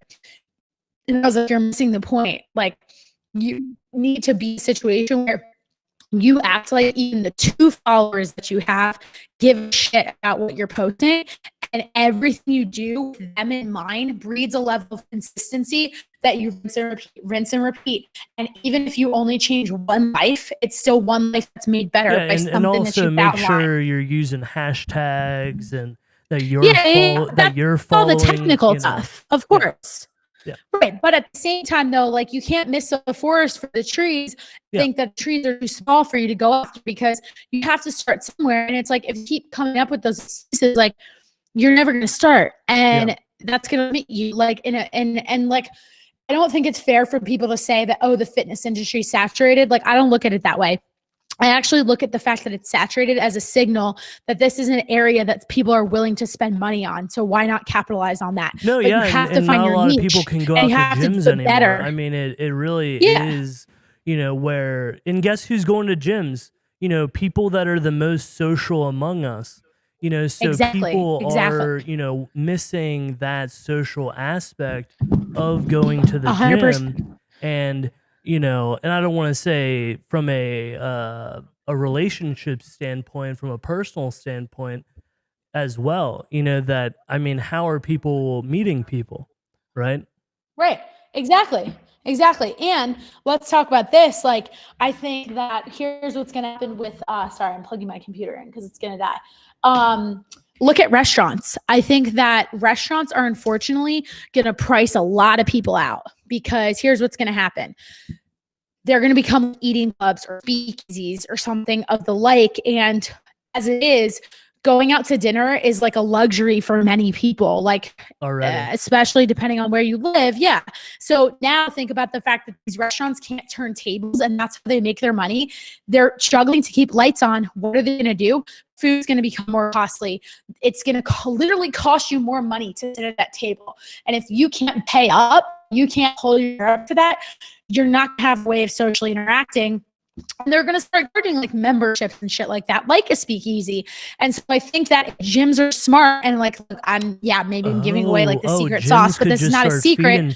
And I was like, "You're missing the point. Like, you need to be in a situation where you act like even the 2 followers that you have give a shit about what you're posting, and everything you do with them in mind breeds a level of consistency that you rinse and repeat. And even if you only change one life, it's still one life that's made better by something and also that you make sure you're using hashtags and that you're that you're following all the technical stuff, of course. Yeah. Right. But at the same time, though, like you can't miss the forest for the trees. Think that trees are too small for you to go after, because you have to start somewhere. And it's like, if you keep coming up with those excuses, like you're never going to start. And that's going to meet you like and like, I don't think it's fair for people to say that, oh, the fitness industry is saturated. Like, I don't look at it that way. I actually look at the fact that it's saturated as a signal that this is an area that people are willing to spend money on. So why not capitalize on that? No, like, you have and to find not your a lot niche, of people can go out to gyms anymore. Better. I mean, it really is, where, and guess who's going to gyms? People that are the most social among us. So people are, missing that social aspect of going to the 100%. Gym. And and I don't want to say from a relationship standpoint, from a personal standpoint as well, that, I mean, how are people meeting people, right? Right. Exactly. And let's talk about this. Like, I think that here's what's going to happen with, sorry, I'm plugging my computer in because it's going to die. Look at restaurants. I think that restaurants are unfortunately going to price a lot of people out, because here's what's going to happen. They're going to become eating clubs or speakeasies or something of the like. And as it is, going out to dinner is like a luxury for many people, like especially depending on where you live. Yeah. So now think about the fact that these restaurants can't turn tables, and that's how they make their money. They're struggling to keep lights on. What are they going to do? Food's going to become more costly. It's going to literally cost you more money to sit at that table. And if you can't pay up, you can't hold your up to that, you're not going to have a way of socially interacting. And they're going to start charging like memberships and shit like that, like a speakeasy. And so I think that gyms are smart, and like, look, maybe I'm giving away like the secret sauce, but this is not a secret.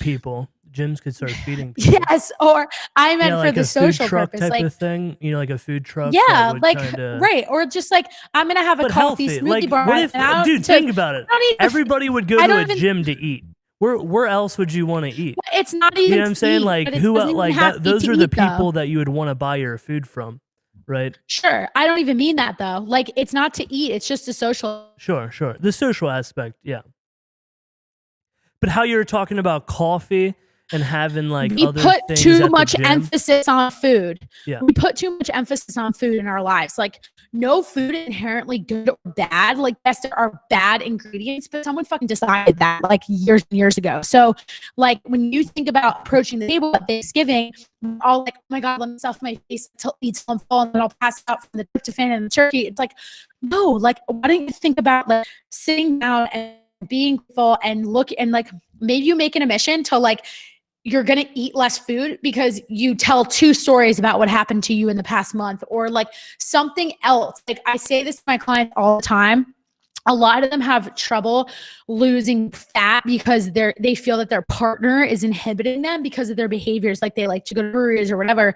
Gyms could start feeding people. Yes, or I meant like for the social purpose, type like of thing. Like a food truck. Yeah, like right, or just like I'm gonna have a coffee smoothie bar. What if, dude, think about it. Everybody would go to a gym to eat. Where else would you want to eat? It's not even. You know what I'm saying? Like who? Like that, those are the people that you would want to buy your food from, right? Sure. I don't even mean that though. Like it's not to eat. It's just a social. Sure. The social aspect, yeah. But how you're talking about coffee and having like we other put things too much emphasis on food. Yeah. We put too much emphasis on food in our lives. Like no food inherently good or bad. Like yes, there are bad ingredients, but someone fucking decided that like years and years ago. So like when you think about approaching the table at Thanksgiving, we're all like, oh my God, let me stuff my face till eat some full, and then I'll pass out from the tryptophan and the turkey. It's like, no, like why don't you think about like sitting down and being full and look, and like maybe you make an admission to like you're going to eat less food because you tell 2 stories about what happened to you in the past month, or like something else. Like I say this to my clients all the time. A lot of them have trouble losing fat because they feel that their partner is inhibiting them because of their behaviors. Like they like to go to breweries or whatever.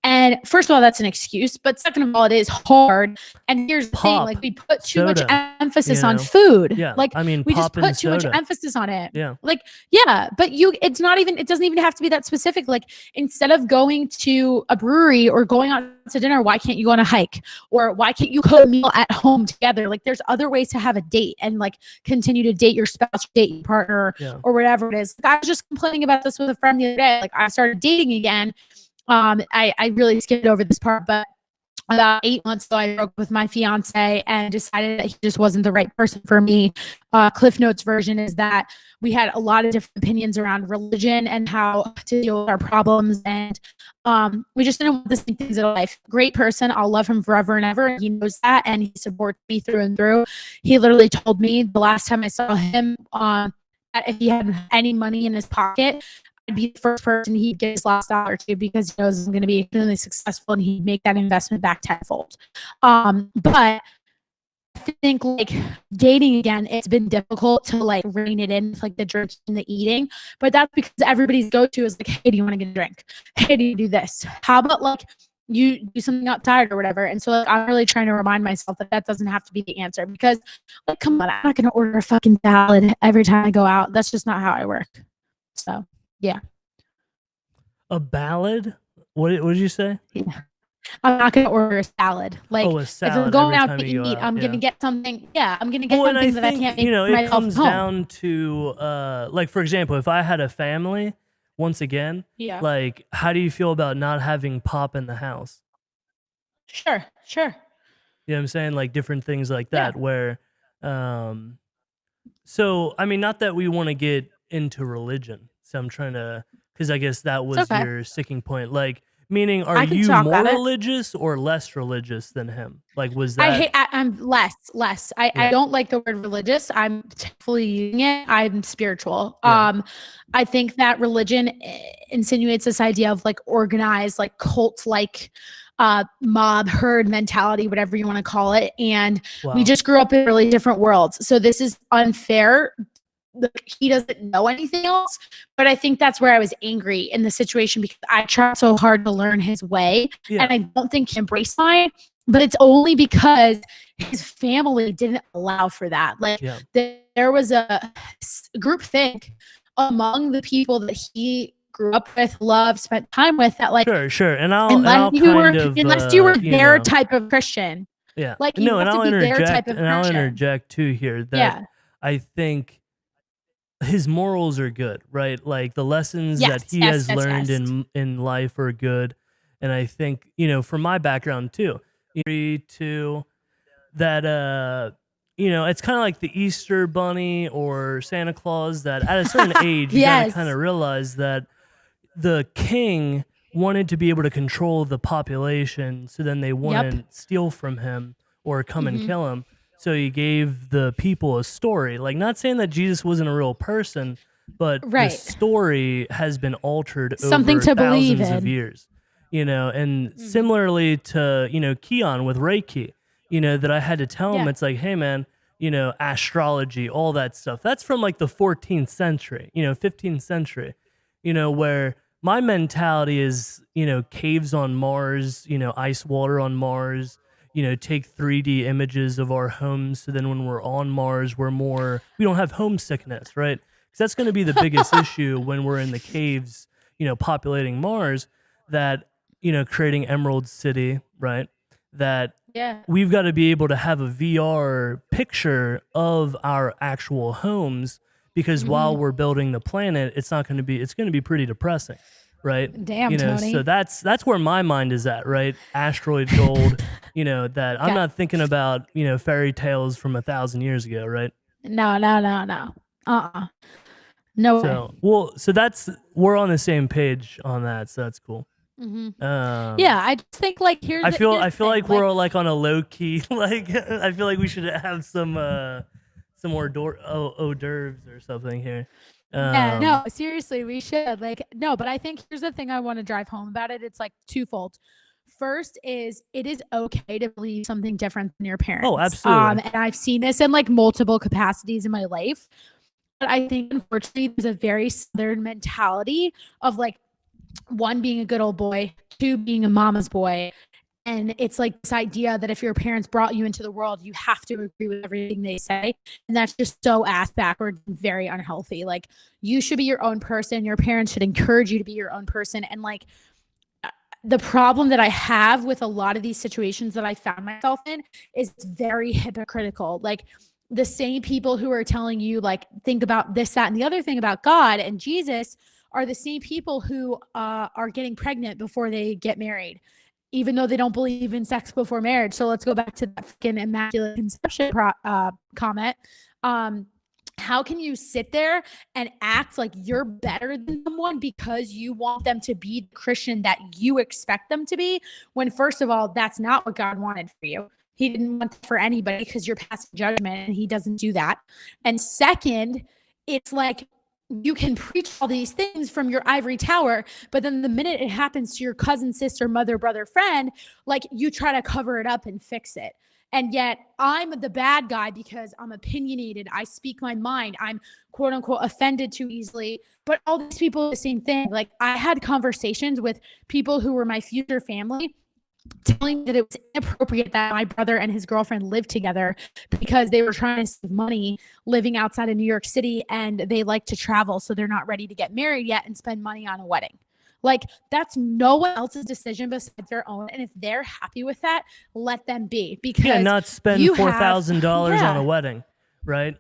And first of all, that's an excuse. But second of all, it is hard. And here's the thing: like we put too much emphasis on food. Yeah, like I mean, we just put too much emphasis on it. Yeah, like yeah, but it's not even. It doesn't even have to be that specific. Like instead of going to a brewery or going out to dinner, why can't you go on a hike? Or why can't you cook a meal at home together? Like there's other ways to have a date and like continue to date your spouse, date your partner, or whatever it is. Like, I was just complaining about this with a friend the other day. Like I started dating again. I really skipped over this part, but about 8 months ago, I broke up with my fiance and decided that he just wasn't the right person for me. Cliff Notes version is that we had a lot of different opinions around religion and how to deal with our problems. And we just didn't want the same things in life. Great person. I'll love him forever and ever. He knows that. And he supports me through and through. He literally told me the last time I saw him, that if he had any money in his pocket, I'd be the first person he'd get his last $1 to, because he knows I'm going to be really successful and he'd make that investment back tenfold. But I think like dating again, it's been difficult to like rein it in with like the drinking and the eating, but that's because everybody's go-to is like, hey, do you want to get a drink? Hey, do you do this? How about like you do something outside or whatever. And so like, I'm really trying to remind myself that that doesn't have to be the answer, because like, come on, I'm not going to order a fucking salad every time I go out. That's just not how I work. So yeah. A ballad? What did you say? Yeah. I'm not going to order a salad. Like, a if salad we're going every out time to you go eat, out. I'm going to get something. Yeah, I'm going to get Well, and something that I think, can't make it myself comes home. down to like, for example, if I had a family, once again, Yeah. like, how do you feel about not having pop in the house? Sure. You know what I'm saying? Like different things like Yeah. that where so I mean, not that we want to get into religion. So I'm trying to, because I guess that was okay. your sticking point. Like, meaning, are I can you talk more about it. religious or less religious than him? Like, was that? I'm less. I Yeah. don't like the word religious. I'm fully using it. I'm spiritual. Yeah. I think that religion insinuates this idea of like organized, like cult, like mob herd mentality, whatever you want to call it. And we Wow. just grew up in really different worlds. So this is unfair. He doesn't know anything else, but I think that's where I was angry in the situation, because I tried so hard to learn his way, Yeah. and I don't think he embraced mine. But it's only because his family didn't allow for that. Like Yeah. there was a group think among the people that he grew up with, loved, spent time with, that like Sure, and I'll unless you were their know, type of Christian, yeah, like you no, and have to I'll be their interject, type of Christian. too here that Yeah. I think his morals are good, right? Like the lessons Yes. that he Yes. has Yes. learned Yes. in life are good, and I think, you know, from my background too, to that you know, it's kind of like the Easter Bunny or Santa Claus, that at a certain age you got to Yes. kind of realize that the king wanted to be able to control the population, so then they wouldn't steal from him or come and kill him. So he gave the people a story. Like, not saying that Jesus wasn't a real person, but the Right. story has been altered Something over to believe thousands of in. years. You know, and similarly to, you know, Keon with Reiki, you know, that I had to tell him, Yeah. it's like, hey man, you know, astrology, all that stuff. That's from like the 14th century, you know, 15th century, you know, where my mentality is, you know, caves on Mars, you know, ice water on Mars, you know, take 3D images of our homes. So then when we're on Mars, we don't have homesickness, right? Because that's going to be the biggest issue when we're in the caves, you know, populating Mars, that, you know, creating Emerald City, right? That Yeah. we've got to be able to have a VR picture of our actual homes, because while we're building the planet, it's going to be pretty depressing, right? Damn, you know, Tony. so that's where my mind is at, right? Asteroid gold, you know, that I'm not thinking about, you know, fairy tales from 1,000 years ago, right? No. No way. So we're on the same page on that, so that's cool. Yeah, I just think like I feel like we're like, all like on a low key, like I feel like we should have some more hors d'oeuvres or something here. yeah, no, seriously, we should. Like, no, but I think here's the thing I want to drive home about it. It's like twofold. First is, it is okay to believe something different than your parents. Oh, absolutely. And I've seen this in like multiple capacities in my life. But I think unfortunately there's a very Southern mentality of like, one, being a good old boy, two, being a mama's boy. And it's like this idea that if your parents brought you into the world, you have to agree with everything they say. And that's just so ass backward and very unhealthy. Like, you should be your own person. Your parents should encourage you to be your own person. And like, the problem that I have with a lot of these situations that I found myself in is very hypocritical. Like, the same people who are telling you like, think about this, that, and the other thing about God and Jesus are the same people who are getting pregnant before they get married, even though they don't believe in sex before marriage. So let's go back to that freaking immaculate conception comment. How can you sit there and act like you're better than someone because you want them to be the Christian that you expect them to be, when first of all, that's not what God wanted for you. He didn't want that for anybody, because you're passing judgment and he doesn't do that. And second, it's like, you can preach all these things from your ivory tower, but then the minute it happens to your cousin, sister, mother, brother, friend, like, you try to cover it up and fix it. And yet I'm the bad guy because I'm opinionated. I speak my mind. I'm quote unquote offended too easily. But all these people are the same thing. Like, I had conversations with people who were my future family telling me that it was inappropriate that my brother and his girlfriend lived together because they were trying to save money living outside of New York City, and they like to travel, so they're not ready to get married yet and spend money on a wedding. Like, that's no one else's decision besides their own. And if they're happy with that, let them be. Because not spend $4,000 on a wedding, right?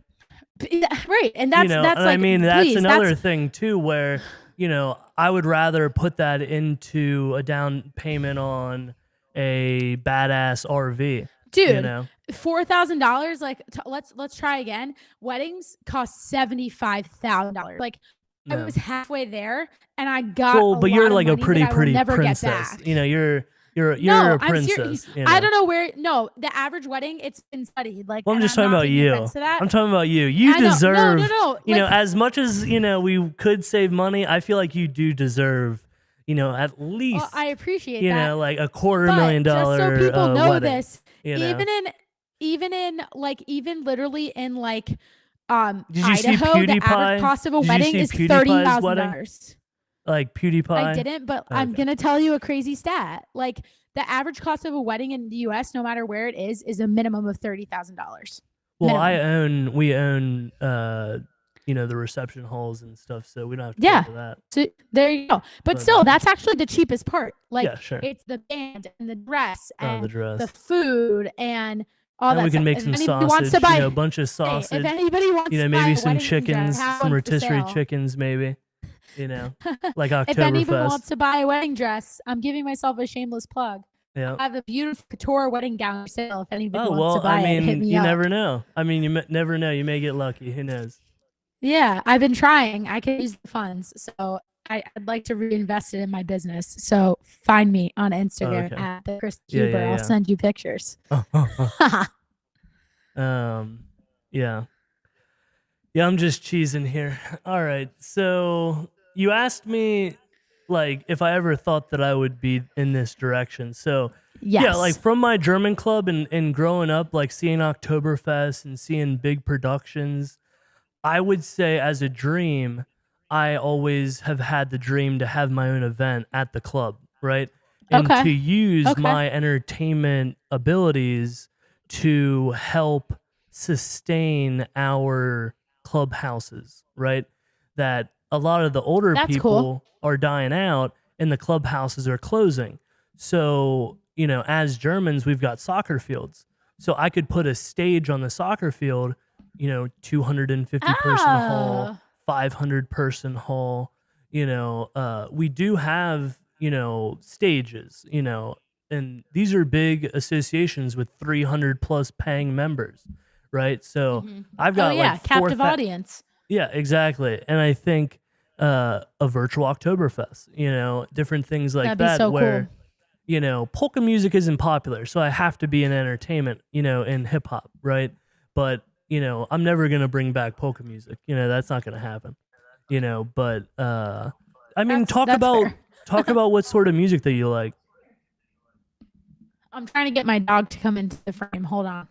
Right. And that's like, I mean, that's another thing too, where, I would rather put that into a down payment on a badass RV. Dude, $4,000. Like, let's try again. Weddings cost $75,000. Like, I was halfway there, and I got. But you're like a pretty princess. You're a princess. I don't know where. No, the average wedding, it's been studied. Like, well, I'm just talking about you. I'm talking about you. You deserve. No. Like, as much as we could save money, I feel like you do deserve. At least. Well, I appreciate that. Like $250,000. Just so people know wedding, this, even literally in like Idaho, the average cost of a wedding is $30,000. Like PewDiePie? I didn't, but I'm going to tell you a crazy stat. Like, the average cost of a wedding in the U.S., no matter where it is a minimum of $30,000. Well, we own, the reception halls and stuff, so we don't have to pay for that. So there you go. But still, that's actually the cheapest part. Like, sure. It's the band and the dress and the food and all that. We can make some sausage, a bunch of sausage. Hey, if anybody wants to maybe buy some chickens, some rotisserie chickens, maybe. Like Oktoberfest. If anyone wants to buy a wedding dress, I'm giving myself a shameless plug. Yeah. I have a beautiful couture wedding gown for sale. If anybody wants to buy it, hit me you up. never know. I mean, you never know. You may get lucky. Who knows? Yeah, I've been trying. I can use the funds, so I'd like to reinvest it in my business. So find me on Instagram at the Krysta Huber. I'll send you pictures. Yeah, I'm just cheesing here. All right, so you asked me, like, if I ever thought that I would be in this direction. So yeah, like from my German club and growing up, like seeing Oktoberfest and seeing big productions, I would say as a dream, I always have had the dream to have my own event at the club, right? And to use my entertainment abilities to help sustain our clubhouses, right? That a lot of the older people are dying out and the clubhouses are closing. So, as Germans, we've got soccer fields. So I could put a stage on the soccer field, 250 person hall, 500 person hall. We do have, stages, and these are big associations with 300 plus paying members, right? So I've got captive audience. Yeah, exactly. And I think a virtual Oktoberfest, different things like That'd that, be so where cool. Polka music isn't popular, so I have to be in entertainment, in hip hop, right? But I'm never gonna bring back polka music. That's not gonna happen. But I mean, talk about what sort of music that you like. I'm trying to get my dog to come into the frame. Hold on.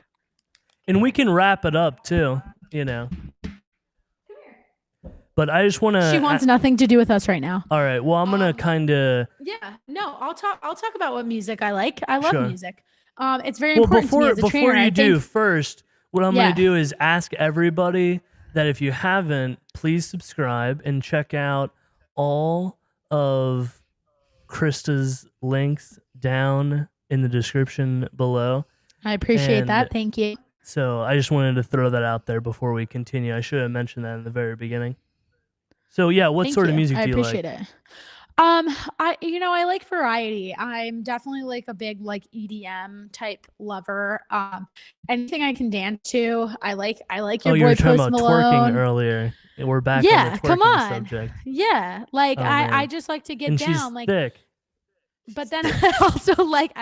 And we can wrap it up too. But I just want to. She wants nothing to do with us right now. All right. Well, I'm gonna kind of. Yeah. No, I'll talk about what music I like. I love music. It's very important to me as a trainer. Before you do, first, what I'm gonna do is ask everybody that if you haven't, please subscribe and check out all of Krysta's links down in the description below. I appreciate that. Thank you. So I just wanted to throw that out there before we continue. I should have mentioned that in the very beginning. So yeah, what sort of music do you like? I appreciate it. I like variety. I'm definitely like a big EDM type lover. Anything I can dance to. I like your you boy were talking Post about Malone. Twerking earlier. We're back on the twerking subject. Yeah, I just like to get and down. She's thick. But then I also like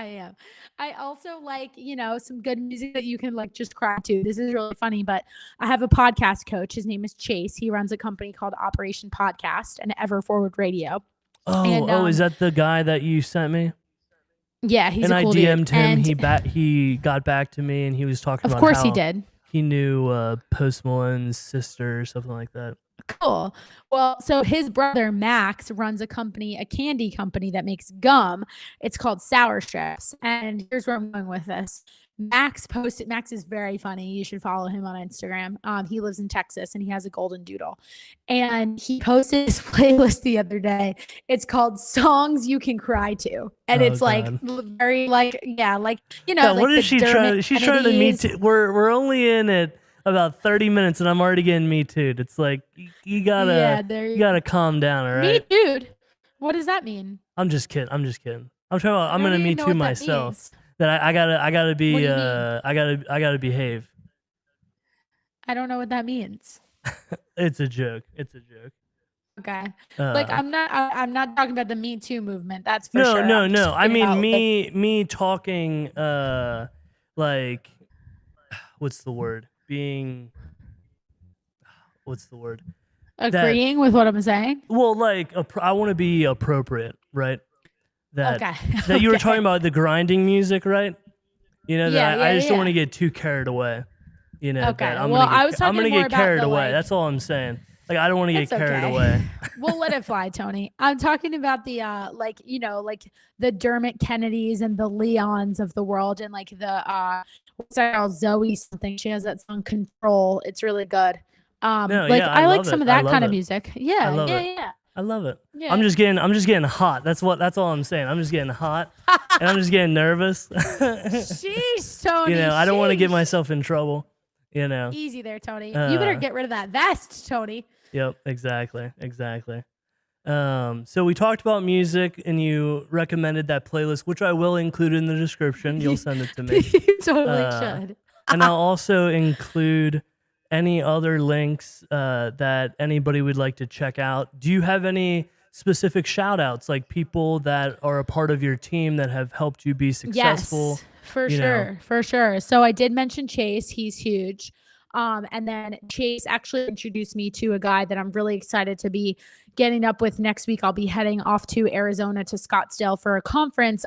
some good music that you can just cry to. This is really funny, but I have a podcast coach. His name is Chase. He runs a company called Operation Podcast and Ever Forward Radio. Is that the guy that you sent me? Yeah, he's a cool dude. And I DM'd him. And he got back to me, and he was talking about of course how he did. He knew Post Malone's sister or something like that. Cool. Well, so his brother Max runs a company, a candy company that makes gum. It's called Sour Strips. And here's where I'm going with this. Max posted. Max is very funny. You should follow him on Instagram. He lives in Texas and he has a golden doodle. And he posted his playlist the other day. It's called "Songs You Can Cry To," and it's like very like like like what is she trying? She's trying to me too. We're only in it about 30 minutes and I'm already getting me too'd. It's like you gotta calm down, all right? Me too'd. What does that mean? I'm just kidding. I'm talking about I'm gonna me too myself. That I gotta be I gotta behave. I don't know what that means. It's a joke. Okay. Like I'm not talking about the Me Too movement. That's for sure. No. I mean me talking like what's the word? Agreeing with what I'm saying? Well, like I want to be appropriate, right? That you were talking about the grinding music, right? You know, I just don't want to get too carried away. You know, I'm gonna get carried away. That's all I'm saying. Like I don't want to get carried away. We'll let it fly, Tony. I'm talking about the like the Dermot Kennedys and the Leons of the world, and like the what's that girl, Zoe something. She has that song "Control." It's really good. I like some of that kind of music. Yeah. I love it. Yeah. I'm just getting hot. That's all I'm saying. I'm just getting hot and I'm just getting nervous. Sheesh, Tony. I don't want to get myself in trouble. Easy there, Tony. You better get rid of that vest, Tony. Yep, exactly. So we talked about music and you recommended that playlist, which I will include in the description. You'll send it to me. You totally should. And I'll also include any other links that anybody would like to check out. Do you have any specific shout outs, like people that are a part of your team that have helped you be successful? Yes, for sure. So I did mention Chase. He's huge. And then Chase actually introduced me to a guy that I'm really excited to be getting up with next week. I'll be heading off to Arizona to Scottsdale for a conference.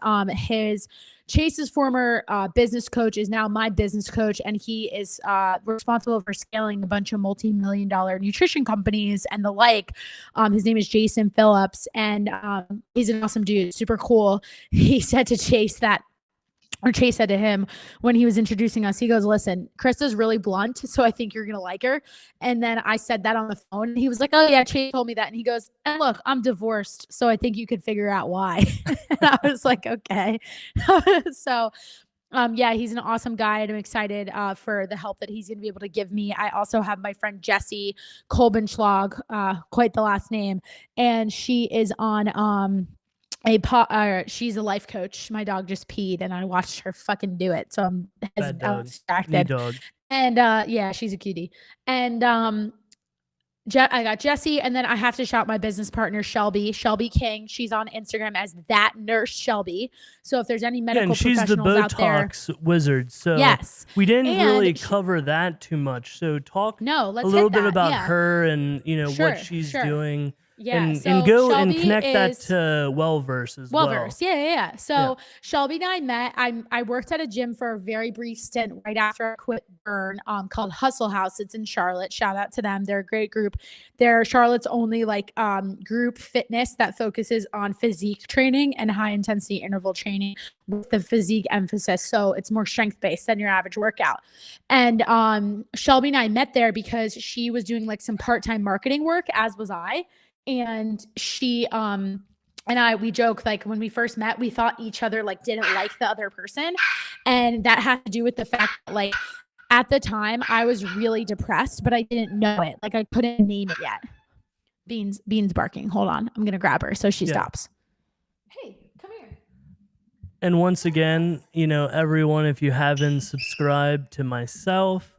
Chase's former business coach is now my business coach, and he is responsible for scaling a bunch of multi-million-dollar nutrition companies and the like. His name is Jason Phillips, and he's an awesome dude, super cool. He said to Chase Chase said to him when he was introducing us, he goes, "Listen, Krysta's really blunt, so I think you're going to like her." And then I said that on the phone, and he was like, "Oh yeah, Chase told me that." And he goes, "And look, I'm divorced, so I think you could figure out why." And I was like, okay. So he's an awesome guy, and I'm excited for the help that he's going to be able to give me. I also have my friend Jessie Kolbenschlag, quite the last name, and she is on she's a life coach. My dog just peed and I watched her fucking do it. So I'm distracted. Dog. And she's a cutie. And I got Jessie, and then I have to shout my business partner, Shelby King. She's on Instagram as that nurse Shelby. So if there's any medical professionals out there. She's the Botox wizard. So yes. We didn't really cover that too much. So talk a little bit about her and what she's doing. Yeah, and Shelby and connect that to Wellverse as well. Wellverse, yeah. So Shelby and I met. I worked at a gym for a very brief stint right after I quit Burn, called Hustle House. It's in Charlotte. Shout out to them. They're a great group. They're Charlotte's only group fitness that focuses on physique training and high intensity interval training with the physique emphasis. So it's more strength based than your average workout. And Shelby and I met there because she was doing some part-time marketing work, as was I. And she and we joke, when we first met, we thought each other didn't like the other person. And that had to do with the fact that at the time I was really depressed, but I didn't know it. I couldn't name it yet. Beans barking. Hold on. I'm going to grab her so she stops. Hey, come here. And once again, everyone, if you haven't subscribed to myself,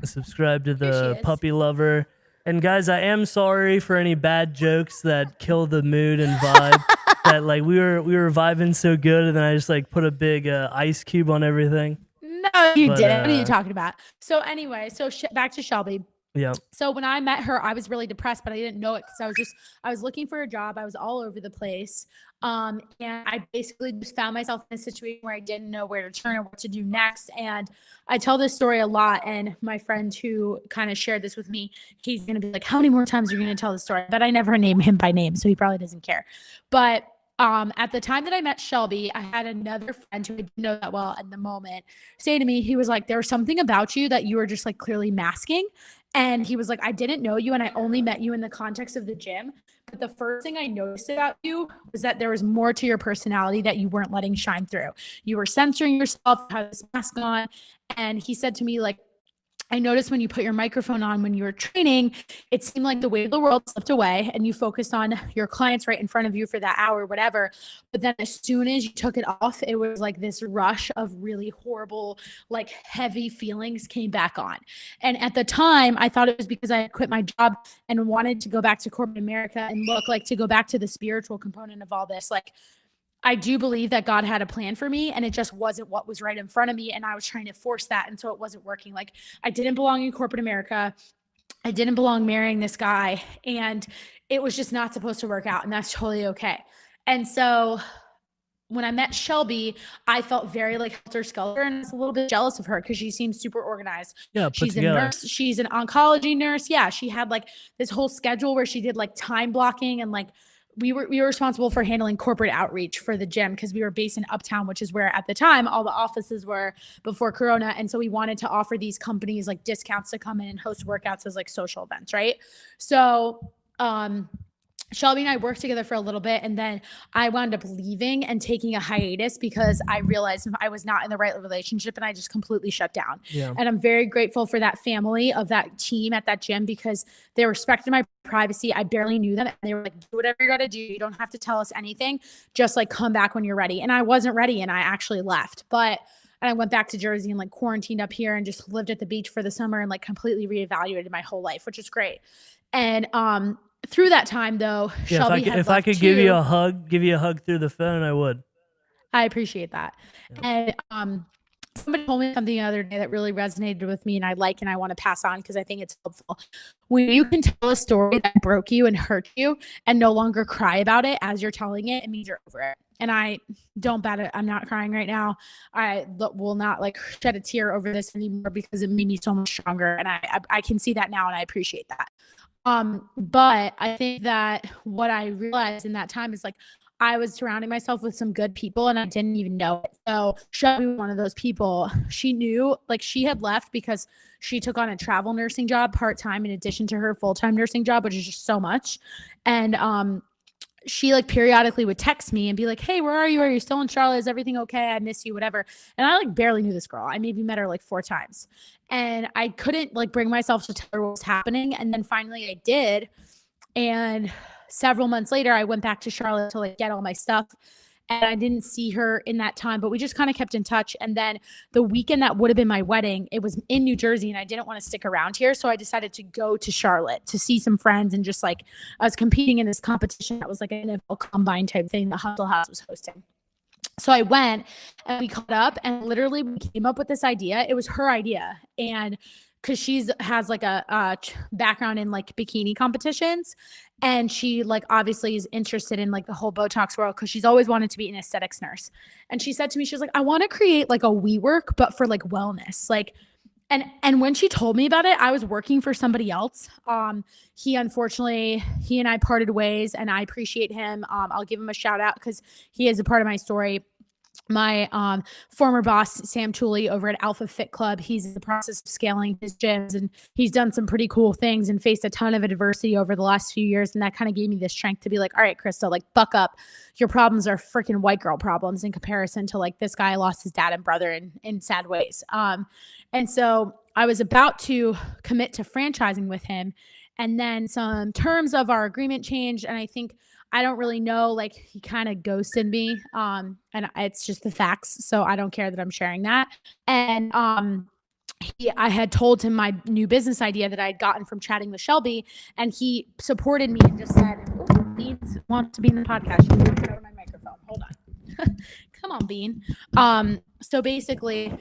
subscribe to the puppy lover. And guys, I am sorry for any bad jokes that kill the mood and vibe. That we were vibing so good, and then I just put a big ice cube on everything. No, you didn't. What are you talking about? So anyway, back to Shelby. Yeah. So when I met her, I was really depressed, but I didn't know it because I was looking for a job. I was all over the place. And I basically just found myself in a situation where I didn't know where to turn or what to do next. And I tell this story a lot. And my friend who kind of shared this with me, he's going to be like, how many more times are you going to tell the story? But I never name him by name, so he probably doesn't care. But at the time that I met Shelby, I had another friend who I didn't know that well at the moment say to me, he was like, there was something about you that you were just like clearly masking. And he was like, I didn't know you and I only met you in the context of the gym. But the first thing I noticed about you was that there was more to your personality that you weren't letting shine through. You were censoring yourself, had this mask on. And he said to me, like, I noticed when you put your microphone on when you were training, it seemed like the weight of the world slipped away and you focused on your clients right in front of you for that hour, whatever. But then as soon as you took it off, it was like this rush of really horrible, like heavy feelings came back on. And at the time, I thought it was because I had quit my job and wanted to go back to corporate America and look like to go back to the spiritual component of all this. Like, I do believe that God had a plan for me and it just wasn't what was right in front of me. And I was trying to force that. And so it wasn't working. Like, I didn't belong in corporate America. I didn't belong marrying this guy. And it was just not supposed to work out. And that's totally okay. And so when I met Shelby, I felt very like helter-skelter and I was a little bit jealous of her because she seems super organized. Yeah, she's a nurse. She's an oncology nurse. Yeah, she had like this whole schedule where she did like time blocking and like we were responsible for handling corporate outreach for the gym because we were based in Uptown, which is where at the time all the offices were before Corona. And so we wanted to offer these companies like discounts to come in and host workouts as like social events, right? So Shelby and I worked together for a little bit and then I wound up leaving and taking a hiatus because I realized I was not in the right relationship and I just completely shut down. Yeah. And I'm very grateful for that family of that team at that gym because they respected my privacy. I barely knew them. And they were like, do whatever you got to do. You don't have to tell us anything. Just like come back when you're ready. And I wasn't ready and I actually left. And I went back to Jersey and like quarantined up here and just lived at the beach for the summer and like completely reevaluated my whole life, which is great. And through that time though, yeah, Shelby if I could give you a hug through the phone, I would. I appreciate that. Yeah. And somebody told me something the other day that really resonated with me and I want to pass on because I think it's helpful. When you can tell a story that broke you and hurt you and no longer cry about it as you're telling it, it means you're over it. And I don't bat it. I'm not crying right now. I will not like shed a tear over this anymore because it made me so much stronger. And I can see that now and I appreciate that. But I think that what I realized in that time is like, I was surrounding myself with some good people and I didn't even know it. So Shelby was one of those people. She knew like she had left because she took on a travel nursing job part-time in addition to her full-time nursing job, which is just so much. And, she like periodically would text me and be like, hey, where are you? Are you still in Charlotte? Is everything okay? I miss you, whatever. And I like barely knew this girl. I maybe met her like 4 times and I couldn't like bring myself to tell her what was happening. And then finally I did. And several months later, I went back to Charlotte to like get all my stuff. And I didn't see her in that time, but we just kind of kept in touch. And then the weekend that would have been my wedding, it was in New Jersey and I didn't want to stick around here. So I decided to go to Charlotte to see some friends and just like I was competing in this competition that was like an NFL combine type thing that Hustle House was hosting. So I went and we caught up and literally we came up with this idea. It was her idea. And because she has like a background in like bikini competitions and she like obviously is interested in like the whole Botox world because she's always wanted to be an aesthetics nurse. And she said to me, she was like, I want to create like a WeWork, but for like wellness. Like, and when she told me about it, I was working for somebody else. He and I parted ways and I appreciate him. I'll give him a shout out because he is a part of my story. My former boss, Sam Tooley over at Alpha Fit Club, he's in the process of scaling his gyms and he's done some pretty cool things and faced a ton of adversity over the last few years. And that kind of gave me the strength to be like, all right, Krysta, like buck up. Your problems are freaking white girl problems in comparison to like this guy lost his dad and brother in sad ways. And so I was about to commit to franchising with him. And then some terms of our agreement changed. And I don't really know, like he kind of ghosted me. And it's just the facts. So I don't care that I'm sharing that. And I had told him my new business idea that I had gotten from chatting with Shelby. And he supported me and just said, Beans wants to be in the podcast. She wants to my microphone. Hold on. Come on, Bean. So basically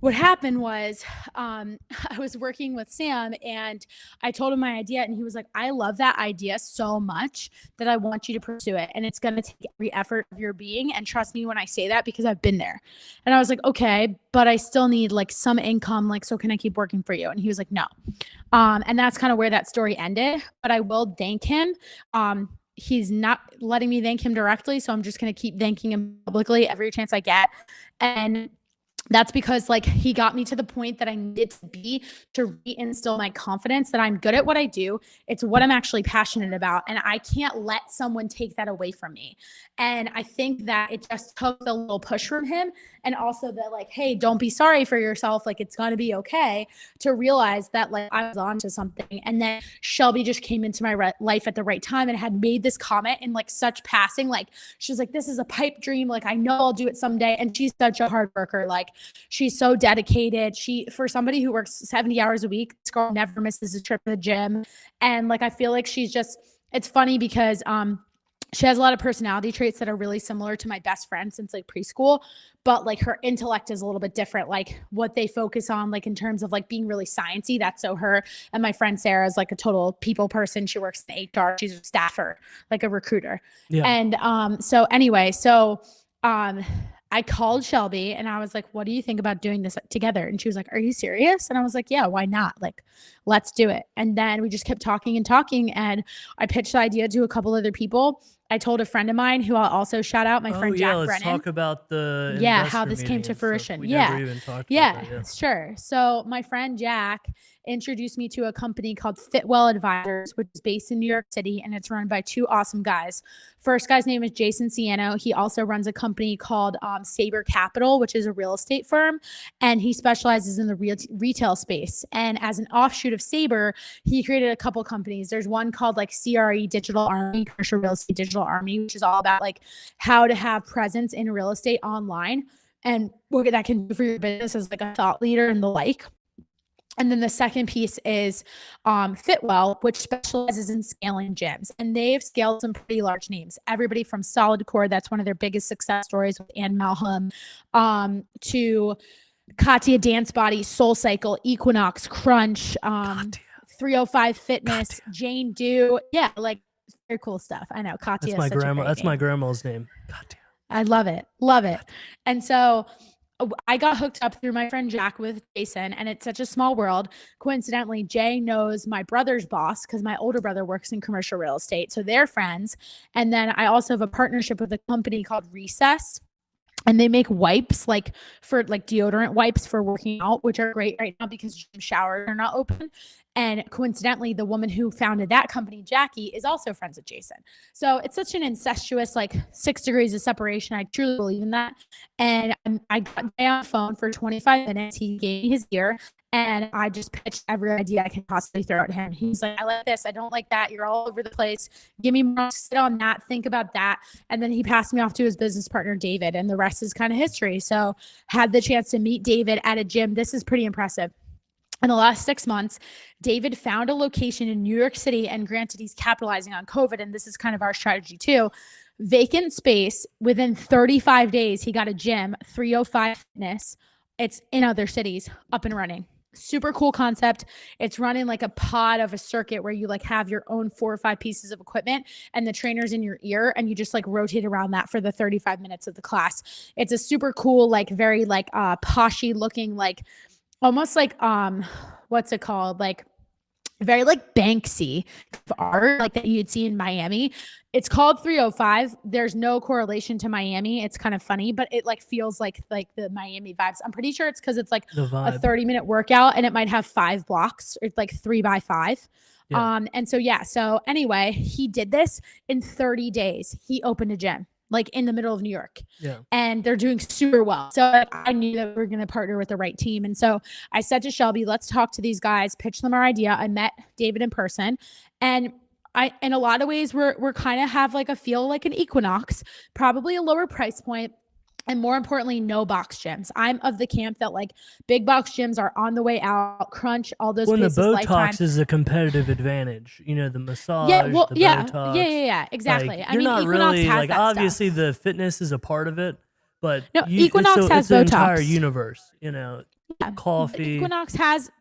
what happened was I was working with Sam and I told him my idea and he was like, I love that idea so much that I want you to pursue it. And it's going to take every effort of your being. And trust me when I say that because I've been there. And I was like, okay, but I still need like some income. Like, so can I keep working for you? And he was like, no. And that's kind of where that story ended. But I will thank him. He's not letting me thank him directly. So I'm just going to keep thanking him publicly every chance I get. And that's because like he got me to the point that I needed to be to reinstill my confidence that I'm good at what I do. It's what I'm actually passionate about. And I can't let someone take that away from me. And I think that it just took the little push from him. And also that like, hey, don't be sorry for yourself. Like it's going to be okay, to realize that like I was on to something. And then Shelby just came into my life at the right time and had made this comment in like such passing. Like she was like, this is a pipe dream. Like I know I'll do it someday. And she's such a hard worker. Like she's so dedicated. For somebody who works 70 hours a week, this girl never misses a trip to the gym. And like, I feel like it's funny because, she has a lot of personality traits that are really similar to my best friend since like preschool, but like her intellect is a little bit different. Like what they focus on, like in terms of like being really sciencey, that's so her. And my friend Sarah is like a total people person. She works in HR. She's a staffer, like a recruiter. Yeah. And I called Shelby and I was like, what do you think about doing this together? And she was like, are you serious? And I was like, yeah, why not? Like, let's do it. And then we just kept talking and talking. And I pitched the idea to a couple other people. I told a friend of mine who I'll also shout out, my friend Jack Brennan. Let's talk about the how this came to fruition. We never even talked about that. Sure. So my friend Jack introduced me to a company called Fitwell Advisors, which is based in New York City, and it's run by two awesome guys. First guy's name is Jason Ciano. He also runs a company called Saber Capital, which is a real estate firm, and he specializes in the retail space. And as an offshoot of Saber, he created a couple companies. There's one called like CRE Digital Army, Commercial Real Estate Digital Army, which is all about like how to have presence in real estate online and what that can do for your business as like a thought leader and the like. And then the second piece is Fitwell, which specializes in scaling gyms. And they've scaled some pretty large names. Everybody from Solid Core, that's one of their biggest success stories with Ann Malham, to Katya Dance Body, Soul Cycle, Equinox, Crunch, 305 Fitness, Katya. Jane Do. Yeah, like very cool stuff. I know. Katya. That's my grandma's name. Katya. I love it. Love it. And so I got hooked up through my friend Jack with Jason, and it's such a small world. Coincidentally, Jay knows my brother's boss because my older brother works in commercial real estate. So they're friends. And then I also have a partnership with a company called Recess. And they make wipes like for like deodorant wipes for working out, which are great right now because gym showers are not open. And coincidentally, the woman who founded that company, Jackie, is also friends with Jason. So it's such an incestuous, like 6 degrees of separation. I truly believe in that. And I got Jay on the phone for 25 minutes. He gave me his ear and I just pitched every idea I could possibly throw at him. He's like, I like this. I don't like that. You're all over the place. Give me more, sit on that, think about that. And then he passed me off to his business partner, David, and the rest is kind of history. So had the chance to meet David at a gym. This is pretty impressive. In the last 6 months, David found a location in New York City, and granted, he's capitalizing on COVID, and this is kind of our strategy too. Vacant space. Within 35 days, he got a gym, 305 Fitness. It's in other cities, up and running. Super cool concept. It's running like a pod of a circuit where you like have your own 4 or 5 pieces of equipment and the trainer's in your ear and you just like rotate around that for the 35 minutes of the class. It's a super cool, like very like poshy looking, like almost like what's it called, like very like Banksy art like that you'd see in Miami. It's called 305. There's no correlation to Miami. It's kind of funny, but it like feels like the Miami vibes. I'm pretty sure it's because it's like a 30-minute workout and it might have 5 blocks. It's like 3 by 5. Yeah. So anyway, he did this in 30 days. He opened a gym like in the middle of New York. Yeah. And they're doing super well. So I knew that we were going to partner with the right team. And so I said to Shelby, let's talk to these guys, pitch them our idea. I met David in person, and in a lot of ways, we're kind of have like a feel like an Equinox, probably a lower price point. And more importantly, no box gyms. I'm of the camp that like big box gyms are on the way out. Crunch, all those places. When the Botox is a competitive advantage, you know, the massage, Botox. Yeah, exactly. Like, you're not Equinox really like obviously stuff. The fitness is a part of it, But No, Equinox has it's the entire Botox. universe, Yeah. coffee.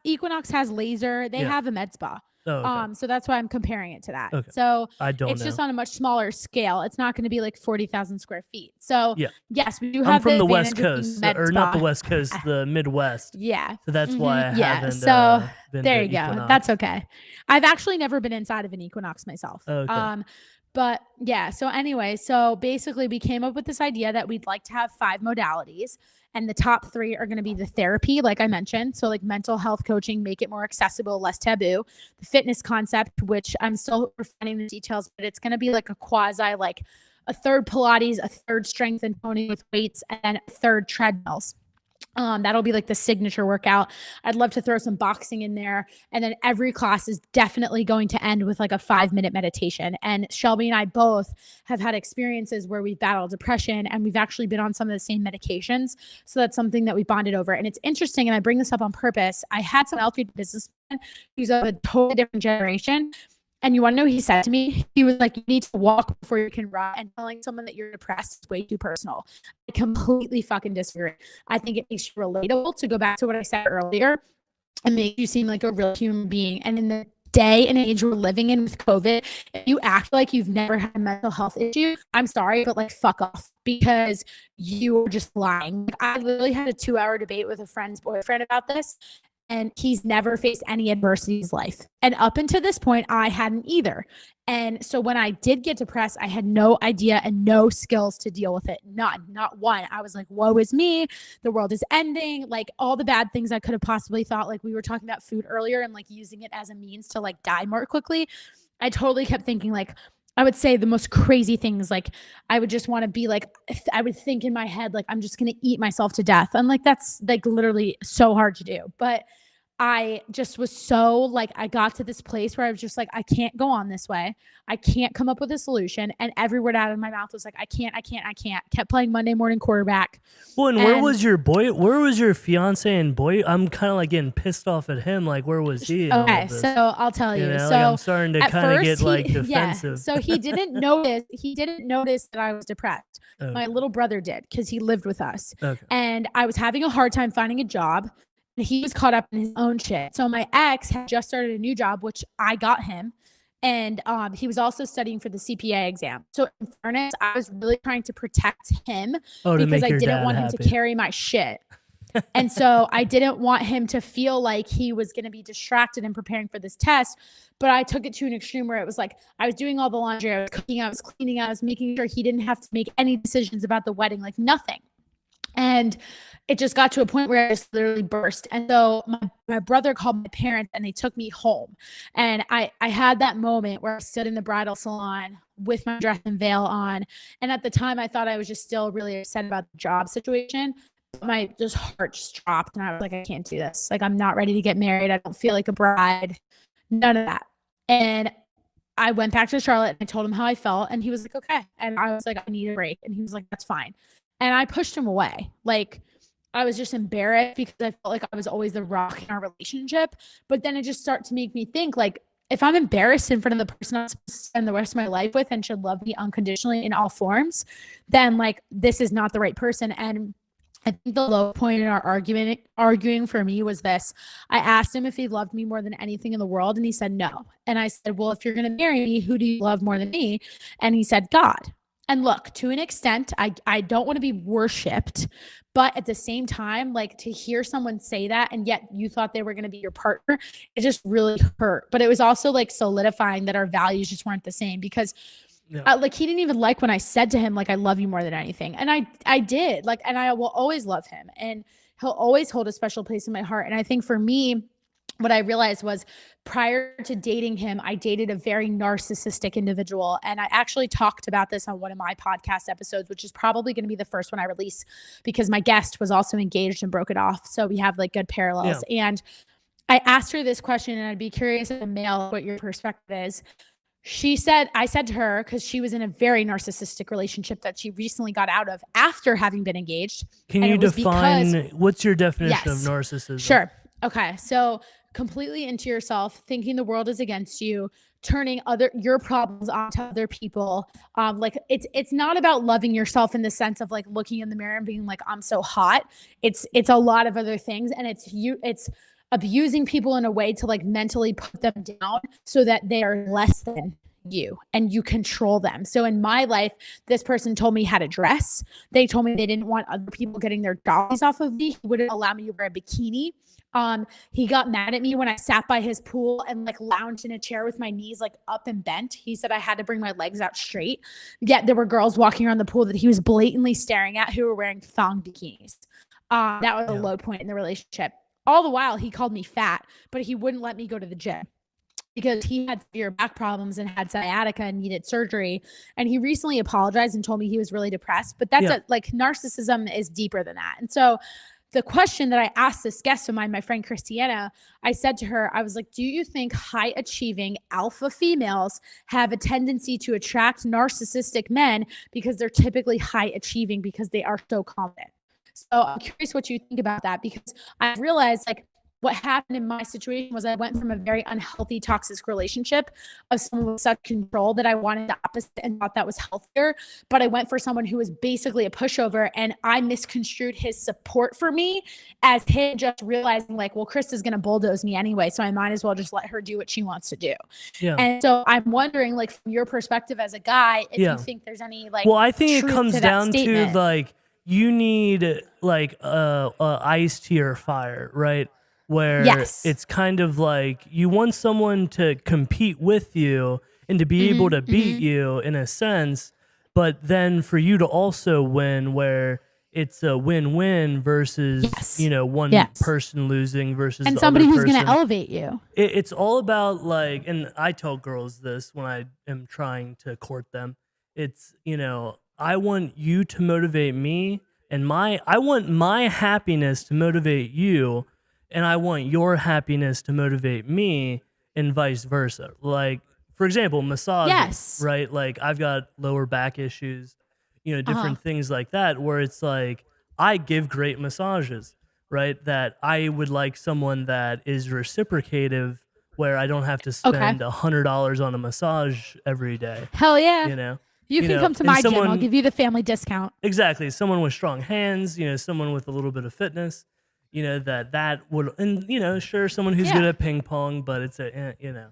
Equinox has laser. They have a med spa. Oh, okay. So that's why I'm comparing it to that. Okay. So I don't it's know. just on a much smaller scale. It's not going to be like 40,000 square feet. So yes, we do have I'm from the West advantage of being Coast, med or spa. not the West Coast, the Midwest. Yeah. So that's why I haven't So been there to you go. Equinox. That's okay. I've actually never been inside of an Equinox myself. Okay. But yeah, so anyway, so basically we came up with this idea that we'd like to have 5 modalities, and the top 3 are going to be the therapy, like I mentioned. So like mental health coaching, make it more accessible, less taboo. The fitness concept, which I'm still refining the details, but it's going to be like a quasi, like a third Pilates, a third strength and toning with weights, and a third treadmills. That'll be like the signature workout. I'd love to throw some boxing in there. And then every class is definitely going to end with like a 5-minute meditation. And Shelby and I both have had experiences where we've battled depression, and we've actually been on some of the same medications. So that's something that we bonded over. And it's interesting, and I bring this up on purpose. I had some else businessman who's of a totally different generation. And you want to know what he said to me? He was like, you need to walk before you can run. And telling someone that you're depressed is way too personal. I completely fucking disagree. I think it makes you relatable, to go back to what I said earlier, and make you seem like a real human being. And in the day and age we're living in with COVID, if you act like you've never had a mental health issue, I'm sorry, but like fuck off, because you are just lying. Like, I literally had a 2-hour debate with a friend's boyfriend about this, and he's never faced any adversity in his life. And up until this point, I hadn't either. And so when I did get depressed, I had no idea and no skills to deal with it. None, not one. I was like, woe is me. The world is ending. Like all the bad things I could have possibly thought. Like we were talking about food earlier, and like using it as a means to like die more quickly. I totally kept thinking, like, I would say the most crazy things. Like I would just want to be like, I would think in my head, like, I'm just going to eat myself to death. And like, that's like literally so hard to do. But I just was so like, I got to this place where I was just like, I can't go on this way. I can't come up with a solution. And every word out of my mouth was like, I can't. Kept playing Monday morning quarterback. Well, and where was your boy? Where was your fiance and boy? I'm kind of like getting pissed off at him. Like, where was he? Okay, so I'll tell you. So like, I'm starting to kind of get like defensive. Yeah, so he didn't notice. He didn't notice that I was depressed. Okay. My little brother did, because he lived with us. Okay. And I was having a hard time finding a job. He was caught up in his own shit. So my ex had just started a new job, which I got him. And he was also studying for the CPA exam. So in fairness, I was really trying to protect him because I didn't want him to carry my shit. And so I didn't want him to feel like he was going to be distracted in preparing for this test. But I took it to an extreme where it was like, I was doing all the laundry, I was cooking, I was cleaning, I was making sure he didn't have to make any decisions about the wedding, like nothing. And it just got to a point where I just literally burst. And so my brother called my parents, and they took me home. And I had that moment where I stood in the bridal salon with my dress and veil on. And at the time, I thought I was just still really upset about the job situation. My just heart just dropped, and I was like, I can't do this. Like, I'm not ready to get married. I don't feel like a bride. None of that. And I went back to Charlotte, and I told him how I felt. And he was like, okay. And I was like, I need a break. And he was like, that's fine. And I pushed him away. Like, I was just embarrassed because I felt like I was always the rock in our relationship. But then it just started to make me think, like, if I'm embarrassed in front of the person I'm supposed to spend the rest of my life with and should love me unconditionally in all forms, then like, this is not the right person. And I think the low point in our arguing for me was this. I asked him if he loved me more than anything in the world, and he said no. And I said, well, if you're going to marry me, who do you love more than me? And he said, God. And look, to an extent, I don't want to be worshipped, but at the same time, like, to hear someone say that, and yet you thought they were going to be your partner, it just really hurt. But it was also like solidifying that our values just weren't the same, because like, he didn't even like when I said to him, like, I love you more than anything. And I did, like, and I will always love him, and he'll always hold a special place in my heart. And I think for me, what I realized was, prior to dating him, I dated a very narcissistic individual. And I actually talked about this on one of my podcast episodes, which is probably going to be the first one I release, because my guest was also engaged and broke it off. So we have like good parallels. Yeah. And I asked her this question, and I'd be curious as a male what your perspective is. I said to her, because she was in a very narcissistic relationship that she recently got out of after having been engaged. Can you define, what's your definition of narcissism? Sure. Okay. So completely into yourself, thinking the world is against you, turning your problems onto other people. Like it's not about loving yourself in the sense of like looking in the mirror and being like, I'm so hot. It's a lot of other things, and it's abusing people in a way to like mentally put them down so that they are less than you and you control them. So in my life, this person told me how to dress. They told me they didn't want other people getting their dollies off of me. He wouldn't allow me to wear a bikini. He got mad at me when I sat by his pool and like lounged in a chair with my knees like up and bent. He said I had to bring my legs out straight. Yet there were girls walking around the pool that he was blatantly staring at who were wearing thong bikinis. That was a low point in the relationship. All the while, he called me fat, but he wouldn't let me go to the gym because he had severe back problems and had sciatica and needed surgery. And he recently apologized and told me he was really depressed. But that's like narcissism is deeper than that. And so the question that I asked this guest of mine, my friend Christiana, I said to her, I was like, do you think high achieving alpha females have a tendency to attract narcissistic men because they're typically high achieving because they are so confident? So I'm curious what you think about that, because I realized like what happened in my situation was I went from a very unhealthy, toxic relationship of someone with such control that I wanted the opposite and thought that was healthier. But I went for someone who was basically a pushover, and I misconstrued his support for me as him just realizing like, well, Krysta's going to bulldoze me anyway, so I might as well just let her do what she wants to do. Yeah. And so I'm wondering, like, from your perspective as a guy, if you think there's any like, well, I think it comes down to like, you need like ice to your fire, right? Where it's kind of like you want someone to compete with you and to be able to beat you in a sense, but then for you to also win, where it's a win-win versus, you know, one person losing versus and the somebody other who's person. going to elevate you. It's all about like, and I tell girls this when I am trying to court them. It's, you know, I want you to motivate me, and I want my happiness to motivate you, and I want your happiness to motivate me, and vice versa. Like, for example, massages, right? Like, I've got lower back issues, you know, different things like that, where it's like, I give great massages, right? That I would like someone that is reciprocative, where I don't have to spend $100 on a massage every day. Hell yeah. You know? You can come to my gym. I'll give you the family discount. Exactly. Someone with strong hands, you know, someone with a little bit of fitness, you know, that would, and, you know, sure, someone who's good at ping pong, but it's you know,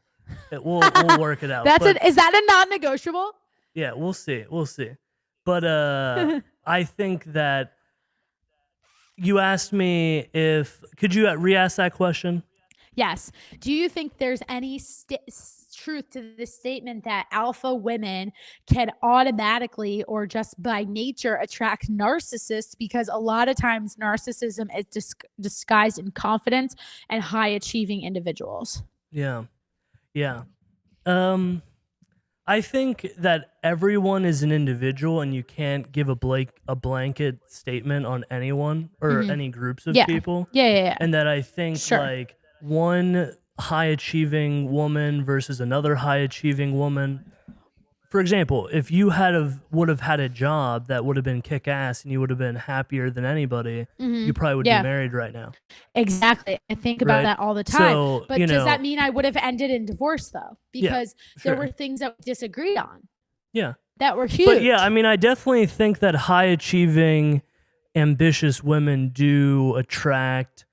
we'll work it out. Is that a non-negotiable? Yeah, we'll see. We'll see. But I think that you asked me could you re-ask that question? Yes. Do you think there's any truth to this statement that alpha women can automatically or just by nature attract narcissists, because a lot of times narcissism is disguised in confidence and high achieving individuals? Yeah. I think that everyone is an individual, and you can't give a blanket statement on anyone or any groups of people. Yeah. And that I think like one high achieving woman versus another high achieving woman. For example, if you would have had a job that would have been kick ass and you would have been happier than anybody, you probably would be married right now. Exactly. I think about that all the time. So, but does that mean I would have ended in divorce though? Because there were things that we disagreed on. Yeah. That were huge. But yeah, I mean, I definitely think that high achieving, ambitious women do attract,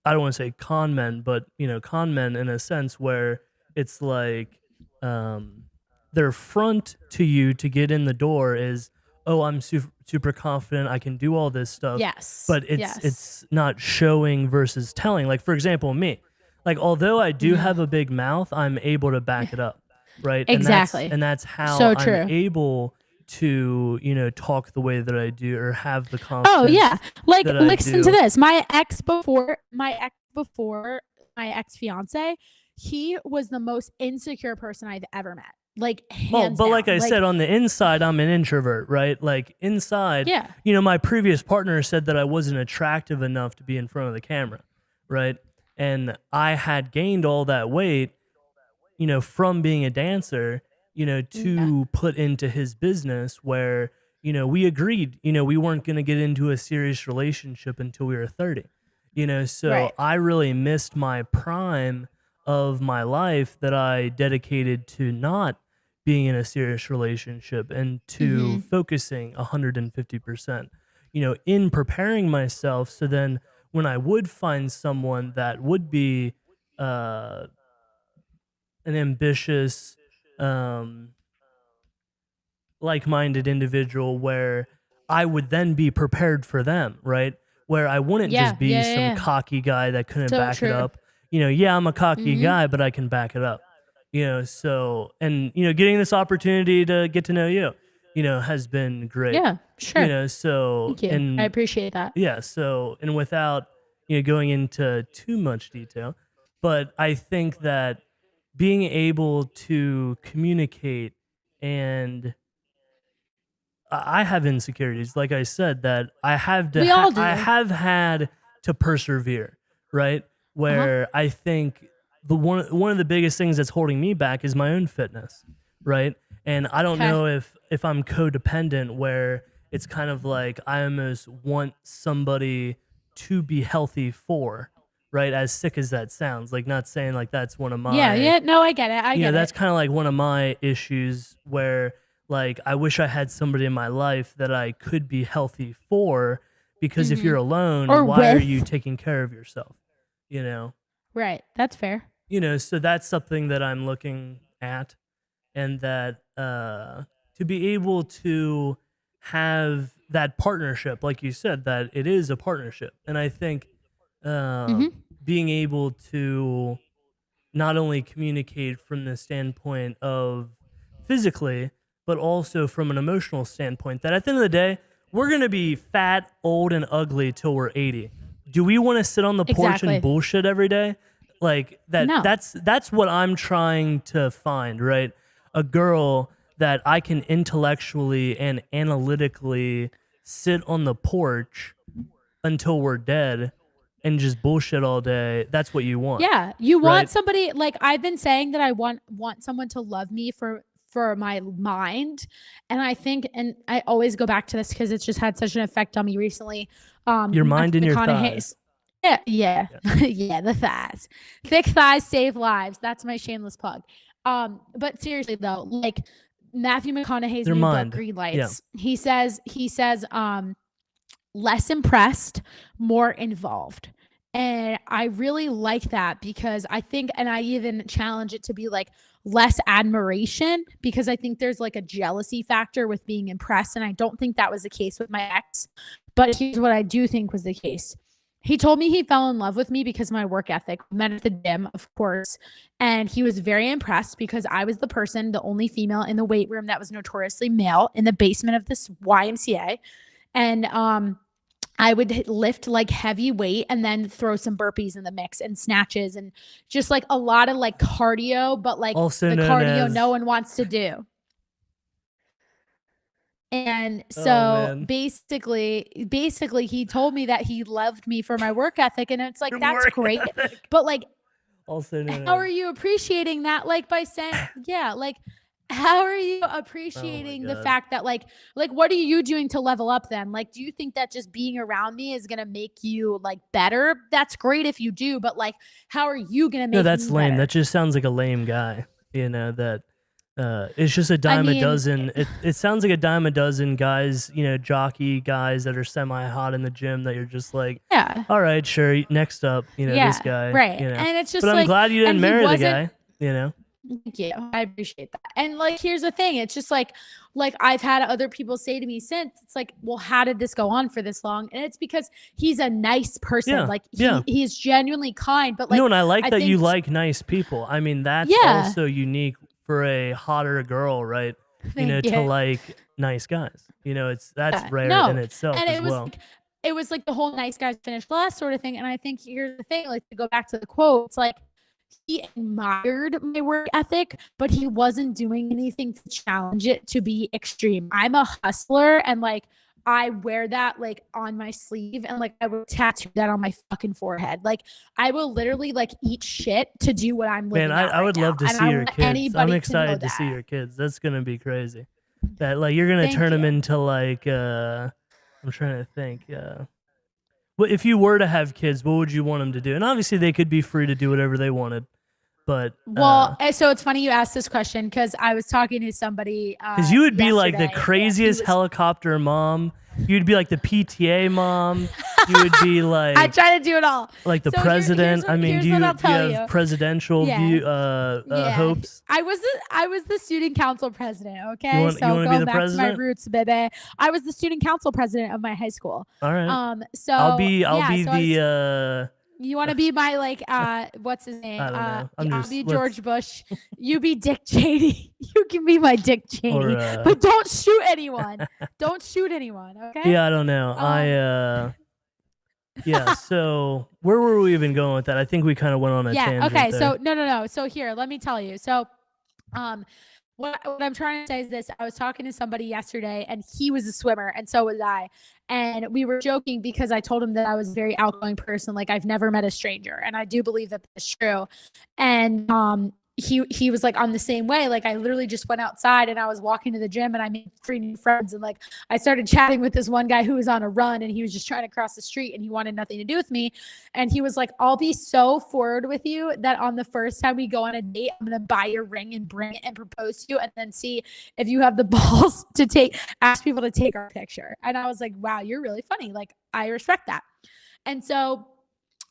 I don't want to say con men, but, you know, con men in a sense where it's like their front to you to get in the door is, oh, I'm super confident, I can do all this stuff. Yes. But it's not showing versus telling. Like, for example, me. Like, although I do have a big mouth, I'm able to back it up, right? Exactly. And that's how I'm able to, you know, talk the way that I do or have the confidence. Oh yeah. Like, listen to this. My ex fiance, he was the most insecure person I've ever met. Like, hands down. Like I said, on the inside, I'm an introvert, right? Like, inside, you know, my previous partner said that I wasn't attractive enough to be in front of the camera, right? And I had gained all that weight, you know, from being a dancer, you know, to put into his business, where, you know, we agreed, you know, we weren't going to get into a serious relationship until we were 30, you know, so I really missed my prime of my life that I dedicated to not being in a serious relationship and to focusing 150%, in preparing myself. So then when I would find someone that would be uh, an ambitious, um, like-minded individual, where I would then be prepared for them, right? Where I wouldn't Yeah, just yeah, be yeah, some yeah. cocky guy that couldn't So back it true. up. Yeah, I'm a cocky Mm-hmm. guy, but I can back it up. So, and getting this opportunity to get to know you, has been great. Yeah, sure. So Thank you. I and appreciate that. yeah, so and without going into too much detail, but I think that being able to communicate, and I have insecurities, like I said, that We all I do. have had to persevere, right? Uh-huh. Where I think the one of the biggest things that's holding me back is my own fitness, right? And I don't Okay. know if I'm codependent, where it's kind of like I almost want somebody to be healthy for, right? As sick as that sounds, like, not saying like that's one of Yeah, my, yeah. No, I get it. I get that's it. kind of like one of my issues, where like I wish I had somebody in my life that I could be healthy for, because if you're alone, Or why are you with. taking care of yourself? You know? Right. That's fair. So that's something that I'm looking at, and that to be able to have that partnership, like you said, that it is a partnership. And I think Mm-hmm. being able to not only communicate from the standpoint of physically, but also from an emotional standpoint, that at the end of the day, we're going to be fat, old, and ugly till we're 80. Do we want to sit on the porch and Exactly. bullshit every day? Like that No. that's what I'm trying to find, right? A girl that I can intellectually and analytically sit on the porch until we're dead and just bullshit all day. That's what you want, Yeah, you want right? somebody like I've been saying that I want someone to love me for my mind, and I think, and I always go back to this because it's just had such an effect on me recently. Your mind and Matthew your McConaughey's, thighs. yeah, yeah, Yeah. yeah, the thighs, thick thighs save lives. That's my shameless plug. But seriously though, like Matthew McConaughey's Their new book, mind. Green Yeah. Lights, he says, less impressed, more involved. And I really like that because I think, and I even challenge it to be like less admiration, because I think there's like a jealousy factor with being impressed. And I don't think that was the case with my ex. But here's what I do think was the case. He told me he fell in love with me because of my work ethic. We met at the gym, of course. And he was very impressed because I was the person, the only female in the weight room that was notoriously male in the basement of this YMCA. And I would lift like heavy weight and then throw some burpees in the mix and snatches and just like a lot of like cardio, but like Also the known cardio no as, one wants to do. And oh so man, basically he told me that he loved me for my work ethic, and it's like your that's work great. ethic. But like Also known how as, are you appreciating that, like by saying, yeah, like how are you oh my appreciating the god. fact that like what are you doing to level up then? Like do you think that just being around me is going to make you like better? That's great if you do, but like how are you going to No, make that's me lame. That better? just sounds like a lame guy. That it's just a I dime a mean, dozen. It sounds like a dime a dozen guys, jockey guys that are semi hot in the gym, that you're just like, yeah. all right, sure, next up, this Yeah, guy, right. And it's But just I'm like, glad you and didn't he marry the wasn't. guy, Thank you. I appreciate that. And like, here's the thing. It's just like I've had other people say to me since, it's like, well, how did this go on for this long? And it's because he's a nice person. Yeah, Like yeah. he's genuinely kind, but like, No, and I like I that you think, like nice people. I mean, that's yeah, also unique for a hotter girl, right? thank To you. like nice guys. That's Yeah, rare in no. itself And as well. it was like the whole nice guys finish last sort of thing. And I think here's the thing, like to go back to the quote, it's like, he admired my work ethic, but he wasn't doing anything to challenge it to be extreme. I'm a hustler, and like I wear that like on my sleeve, and like I would tattoo that on my fucking forehead. Like I will literally like eat shit to do what I'm Man, living out I right would now. love to And see I your want kids. I'm anybody to know excited to see that. your kids. That's gonna be crazy. That, like, you're gonna Thank turn them you. into like I'm trying to think. What if you were to have kids? What would you want them to do? And obviously, they could be free to do whatever they wanted. But well, so it's funny you asked this question because I was talking to somebody. Because you would be like the yesterday, craziest helicopter mom. You'd be like the PTA mom. You would be like I try to do it all. like the president. I mean, do you have presidential hopes? I was the student council president. Okay, you want to be the back president? To my roots, baby. I was the student council president of my high school. All right. So I'll be the. You want to be my like what's his name? I don't know. I'll be George Bush. You be Dick Cheney. You can be my Dick Cheney, but don't shoot anyone. Don't shoot anyone. Okay. Yeah, I don't know. Yeah. So where were we even going with that? I think we kind of went on a tangent. Okay. There. So no. So here, let me tell you. So, what I'm trying to say is this. I was talking to somebody yesterday and he was a swimmer and so was I. And we were joking because I told him that I was a very outgoing person. Like I've never met a stranger. And I do believe that that's true. And he was like on the same way. Like I literally just went outside and I was walking to the gym and I made 3 new friends. And like I started chatting with this one guy who was on a run and he was just trying to cross the street and he wanted nothing to do with me. And he was like, I'll be so forward with you that on the first time we go on a date, I'm going to buy your ring and bring it and propose to you and then see if you have the balls to ask people to take our picture. And I was like, wow, you're really funny. Like I respect that. And so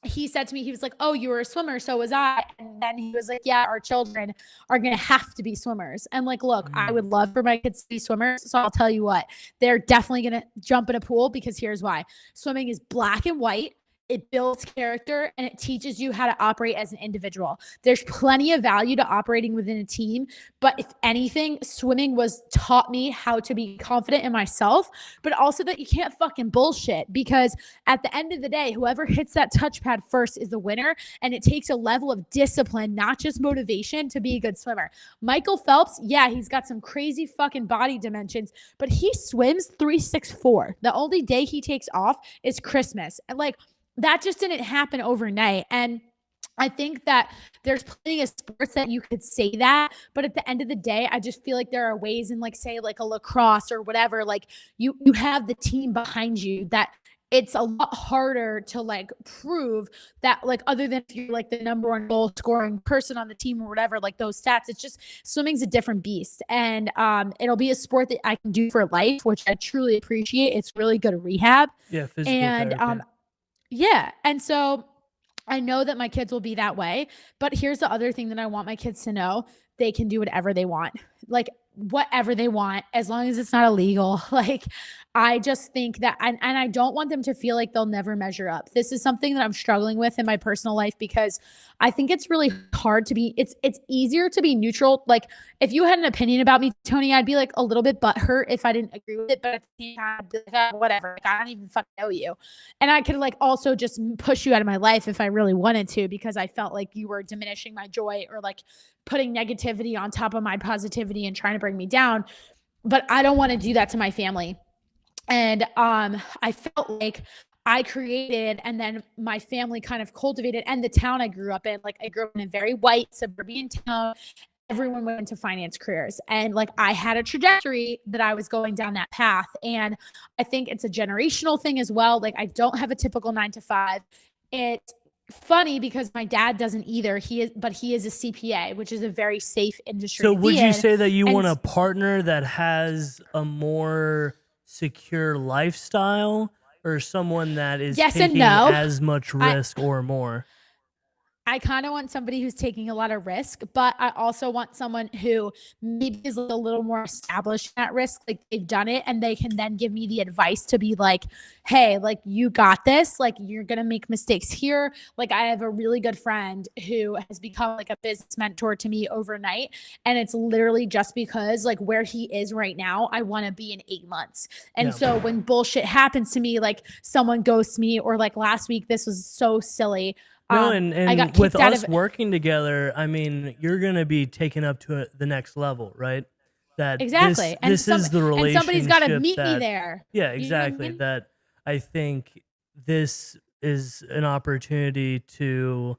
he said to me, he was like, oh, you were a swimmer. So was I. And then he was like, yeah, our children are going to have to be swimmers. And like, look, I would love for my kids to be swimmers. So I'll tell you what, they're definitely going to jump in a pool because here's why. Swimming is black and white. It builds character and it teaches you how to operate as an individual. There's plenty of value to operating within a team. But if anything, swimming taught me how to be confident in myself, but also that you can't fucking bullshit because at the end of the day, whoever hits that touchpad first is the winner. And it takes a level of discipline, not just motivation, to be a good swimmer. Michael Phelps, yeah, he's got some crazy fucking body dimensions, but he swims 364. The only day he takes off is Christmas. And like, that just didn't happen overnight. And I think that there's plenty of sports that you could say that, but at the end of the day, I just feel like there are ways in like, say like a lacrosse or whatever, like you have the team behind you that it's a lot harder to like prove that like, other than if you're like the number 1 goal scoring person on the team or whatever, like those stats, it's just swimming's a different beast. And it'll be a sport that I can do for life, which I truly appreciate. It's really good rehab. Yeah. Physical therapy. Yeah. And so I know that my kids will be that way. But here's the other thing that I want my kids to know. They can do whatever they want. Like whatever they want, as long as it's not illegal. Like, I just think that, and I don't want them to feel like they'll never measure up. This is something that I'm struggling with in my personal life because I think it's really hard to be, it's easier to be neutral. Like if you had an opinion about me, Tony, I'd be like a little bit butthurt if I didn't agree with it, but at the same time, I'd be like, oh, whatever. Like, I don't even fucking know you. And I could like also just push you out of my life if I really wanted to, because I felt like you were diminishing my joy or like putting negativity on top of my positivity and trying to bring me down. But I don't want to do that to my family. And I felt like I created, and then my family kind of cultivated, and the town I grew up in, like I grew up in a very white suburban town. Everyone went into finance careers, and like I had a trajectory that I was going down that path. And I think it's a generational thing as well. Like I don't have a typical 9-to-5. It's funny because my dad doesn't either. He is a CPA, which is a very safe industry. So would you say that you want a partner that has a more secure lifestyle, or someone that is taking as much risk or more? I kind of want somebody who's taking a lot of risk, but I also want someone who maybe is a little more established at risk. Like they've done it and they can then give me the advice to be like, hey, like you got this, like you're going to make mistakes here. Like I have a really good friend who has become like a business mentor to me overnight. And it's literally just because like where he is right now, I want to be in 8 months. And so when bullshit happens to me, like someone ghosts me, or like last week, this was so silly. No, and with us working together, I mean, you're going to be taken up to the next level, right? That exactly. This is the relationship. And somebody's got to meet me there. Yeah, exactly. You know what I mean? That I think this is an opportunity to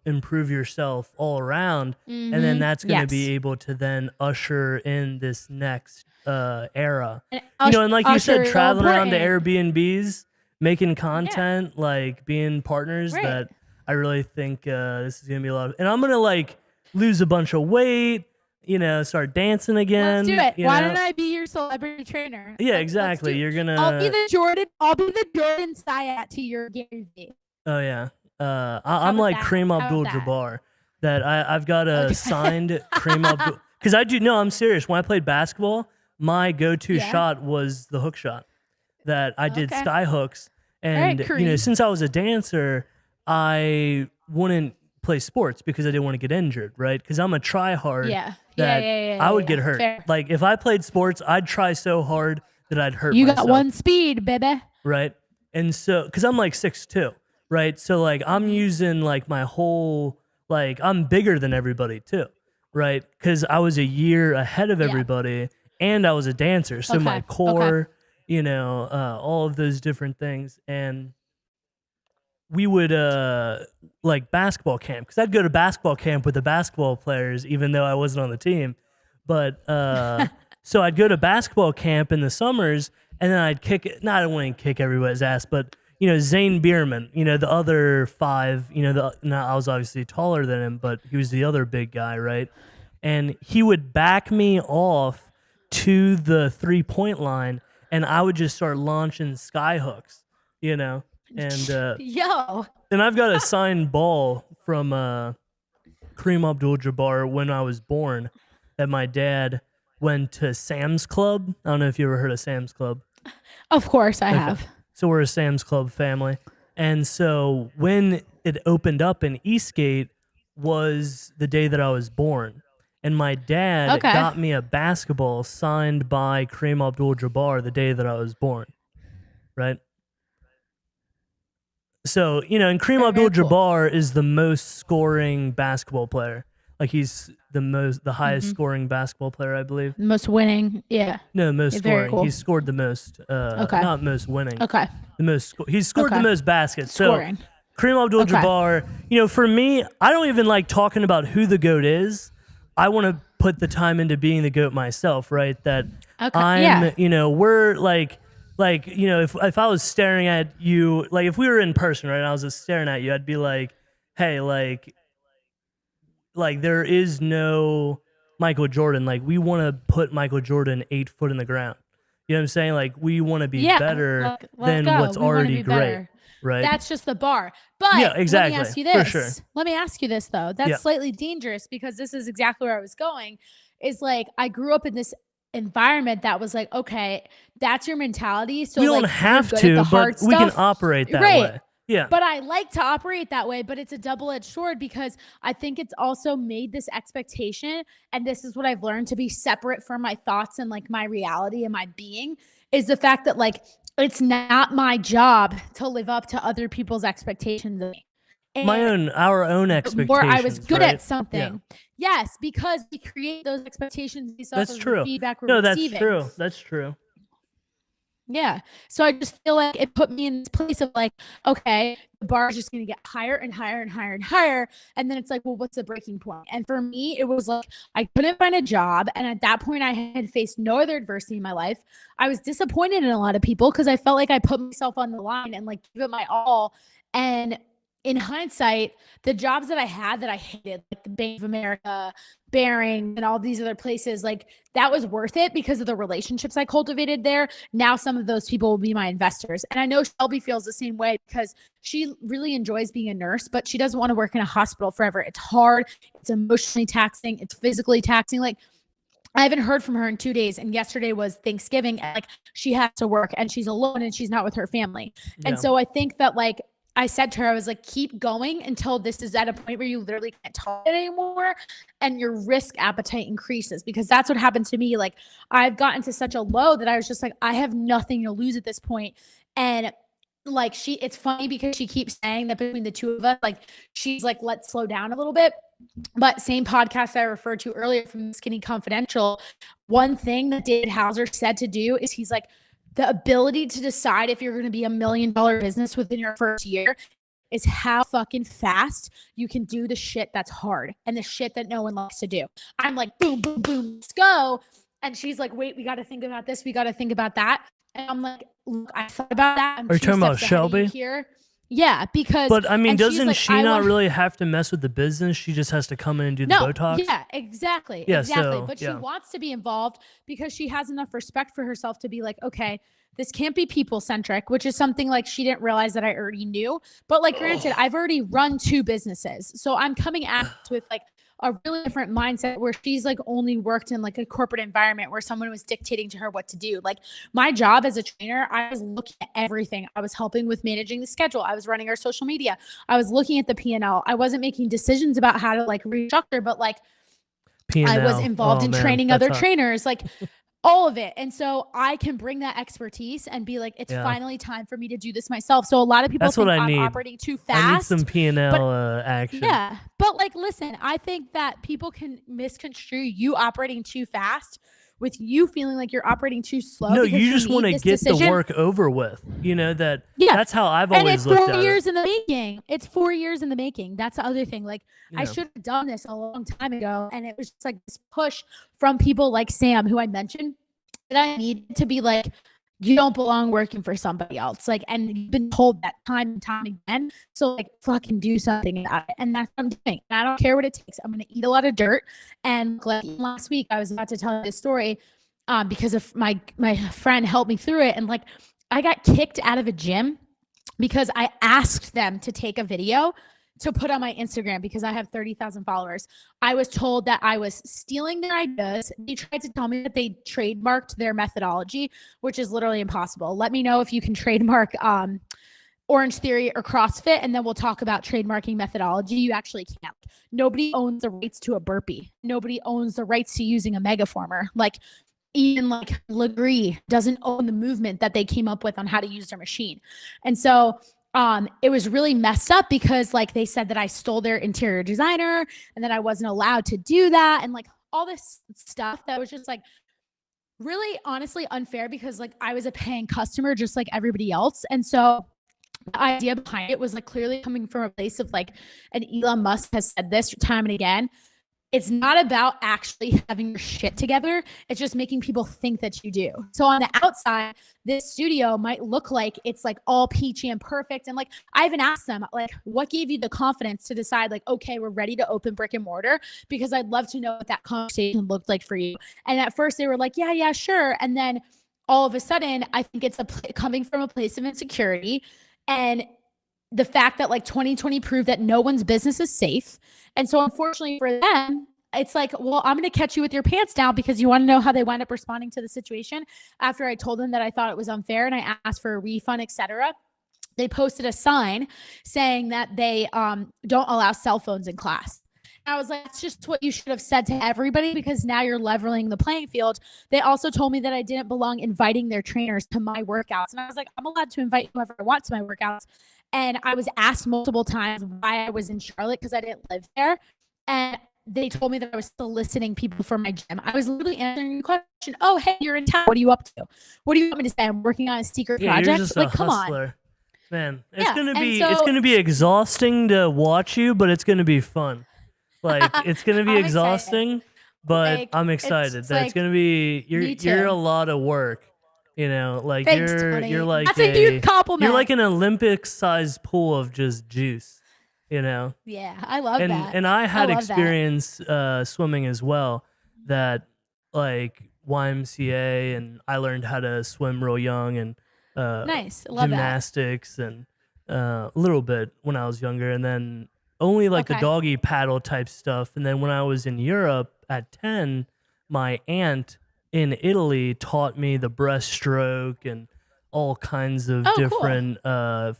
improve yourself all around. Mm-hmm. And then that's going to be able to then usher in this next era. And like you said, traveling around to Airbnbs, making content, like being partners that I really think this is going to be a lot of, and I'm going to like lose a bunch of weight, start dancing again. Let's do it. Why don't I be your celebrity trainer? Yeah, exactly. You're gonna. I'll be the Jordan Sayat to your Gary Vee. Oh yeah. I'm like Kareem Abdul-Jabbar. That I've got a signed Kareem Abdul. Because I'm serious. When I played basketball, my go-to shot was the hook shot. That I did sky hooks, and since I was a dancer, I wouldn't play sports because I didn't want to get injured, right? Because I'm a try hard. I would get hurt. Fair. Like if I played sports, I'd try so hard that I'd hurt You myself. got one speed, baby. Right. And so, because I'm like 6'2", right? So like I'm using like my whole, like I'm bigger than everybody too, right? Because I was a year ahead of everybody and I was a dancer. So my core, all of those different things. And we would like basketball camp, because I'd go to basketball camp with the basketball players even though I wasn't on the team. But so I'd go to basketball camp in the summers, and then I'd I don't want to kick everybody's ass, but Zane Bierman, the other five, I was obviously taller than him, but he was the other big guy, right? And he would back me off to the 3-point line, and I would just start launching sky hooks, and then I've got a signed ball from Kareem Abdul-Jabbar when I was born, that my dad went to Sam's Club. I don't know if you ever heard of Sam's Club. Of course I have. So we're a Sam's Club family. And so when it opened up in Eastgate was the day that I was born. And my dad got me a basketball signed by Kareem Abdul-Jabbar the day that I was born. Right? So, and Kareem Abdul-Jabbar is the most scoring basketball player. Like he's the highest scoring basketball player, I believe. Most winning, No, most scoring. Cool. He scored the most. Not most winning. The most. He's scored the most baskets. Scoring. So Kareem Abdul-Jabbar. For me, I don't even like talking about who the GOAT is. I want to put the time into being the GOAT myself, right? That I'm. We're like. If I was staring at you, like if we were in person, right, and I was just staring at you, I'd be like, hey, like there is no Michael Jordan. Like we want to put Michael Jordan 8 foot in the ground. You know what I'm saying? Like we want to be better than what's already great. Right. That's just the bar. But exactly. Let me ask you this. For sure. Let me ask you this though. That's slightly dangerous, because this is exactly where I was going. Is like I grew up in this environment that was like, okay, that's your mentality. So we don't have to, but we can operate that way. Yeah. But I like to operate that way, but it's a double-edged sword, because I think it's also made this expectation, and this is what I've learned to be separate from my thoughts and like my reality and my being, is the fact that like it's not my job to live up to other people's expectations of me. Our own expectations. Or I was good at something. Yeah. Yes, because we create those expectations based off of the feedback we're receiving. That's true. Yeah. So I just feel like it put me in this place of like, okay, the bar is just going to get higher and higher and higher and higher. And then it's like, well, what's the breaking point? And for me, it was like, I couldn't find a job. And at that point, I had faced no other adversity in my life. I was disappointed in a lot of people because I felt like I put myself on the line and like give it my all. And in hindsight, the jobs that I had that I hated, like the Bank of America, Baring, and all these other places, like that was worth it because of the relationships I cultivated there. Now some of those people will be my investors. And I know Shelby feels the same way because she really enjoys being a nurse, but she doesn't want to work in a hospital forever. It's hard. It's emotionally taxing. It's physically taxing. Like I haven't heard from her in 2 days. And yesterday was Thanksgiving. And like she has to work and she's alone and she's not with her family. Yeah. And so I think that like, I said to her, I was like, keep going until this is at a point where you literally can't tolerate it anymore and your risk appetite increases, because that's what happened to me. Like I've gotten to such a low that I was just like, I have nothing to lose at this point. And like it's funny because she keeps saying that between the two of us, like she's like, let's slow down a little bit. But same podcast I referred to earlier from Skinny Confidential, one thing that David Hauser said to do is he's like, the ability to decide if you're going to be $1 million business within your first year is how fucking fast you can do the shit that's hard and the shit that no one likes to do. I'm like, boom, boom, boom, let's go. And she's like, wait, we got to think about this. We got to think about that. And I'm like, look, I thought about that. Are you talking about Shelby? Here. Yeah, because But I mean, and she's doesn't like, she I not want really have to mess with the business? She just has to come in and do the no, Botox. yeah, exactly, Yeah. exactly. So But she yeah. wants to be involved because she has enough respect for herself to be like, okay, this can't be people centric, which is something like she didn't realize that I already knew. But like, granted, I've already run 2 businesses. So I'm coming at it with like a really different mindset where she's like only worked in like a corporate environment where someone was dictating to her what to do. Like my job as a trainer, I was looking at everything. I was helping with managing the schedule. I was running our social media. I was looking at the P&L. I wasn't making decisions about how to like restructure, but like P&L. I was involved Oh in man, training that's other hot. trainers, like all of it. And so I can bring that expertise and be like, it's Yeah. finally time for me to do this myself. So a lot of people That's what think I I'm need. operating too I need some fast, but P&L action. yeah, but like, listen, I think that people can misconstrue you operating too fast with you feeling like you're operating too slow No, because you for just want me, to this get the decision, work over with. You know that yeah. that's how I've And always it's looked 4 at it. years in the making. It's 4 years in the making. That's the other thing. Like I Yeah. should have done this a long time ago. And it was just like this push from people like Sam, who I mentioned, that I needed to be like, you don't belong working for somebody else. Like, and you've been told that time and time again. So like fucking do something about it. And that's what I'm doing. And I don't care what it takes. I'm gonna eat a lot of dirt. And like last week, I was about to tell you this story because of my friend helped me through it. And like I got kicked out of a gym because I asked them to take a video to put on my Instagram because I have 30,000 followers. I was told that I was stealing their ideas. They tried to tell me that they trademarked their methodology, which is literally impossible. Let me know if you can trademark Orange Theory or CrossFit, and then we'll talk about trademarking methodology. You actually can't. Nobody owns the rights to a burpee. Nobody owns the rights to using a megaformer. Like even like Legree doesn't own the movement that they came up with on how to use their machine. And so it was really messed up because like they said that I stole their interior designer and that I wasn't allowed to do that. And like all this stuff that was just like really honestly unfair because like I was a paying customer just like everybody else. And so the idea behind it was like clearly coming from a place of like, and Elon Musk has said this time and again, it's not about actually having your shit together. It's just making people think that you do. So on the outside, this studio might look like it's like all peachy and perfect. And like, I even asked them, like, what gave you the confidence to decide, like, okay, we're ready to open brick and mortar? Because I'd love to know what that conversation looked like for you. And at first they were like, yeah, sure. And then all of a sudden, I think it's coming from a place of insecurity. And the fact that like 2020 proved that no one's business is safe. And so unfortunately for them, it's like, well, I'm going to catch you with your pants down because you want to know how they wind up responding to the situation. After I told them that I thought it was unfair and I asked for a refund, etc., they posted a sign saying that they don't allow cell phones in class. I was like, that's just what you should have said to everybody because now you're leveling the playing field. They also told me that I didn't belong inviting their trainers to my workouts. And I was like, I'm allowed to invite whoever I want to my workouts. And I was asked multiple times why I was in Charlotte because I didn't live there. And they told me that I was soliciting people for my gym. I was literally answering your question. Oh, hey, you're in town. What are you up to? What do you want me to say? I'm working on a secret project. You're just like, a come hustler. on. Man, Yeah, it's gonna be exhausting to watch you, but it's gonna be fun. Like it's gonna be exhausting, but like, I'm excited that it's gonna be you're a lot of work. You know, like thanks, you're Tony. like That's a huge compliment. You're like an Olympic sized pool of just juice. You know. Yeah, I love that. And I had experience swimming as well. That like YMCA, and I learned how to swim real young, and nice, I love gymnastics and a little bit when I was younger, and then only like the doggy paddle type stuff. And then when I was in Europe at 10, my aunt in Italy taught me the breaststroke and all kinds of different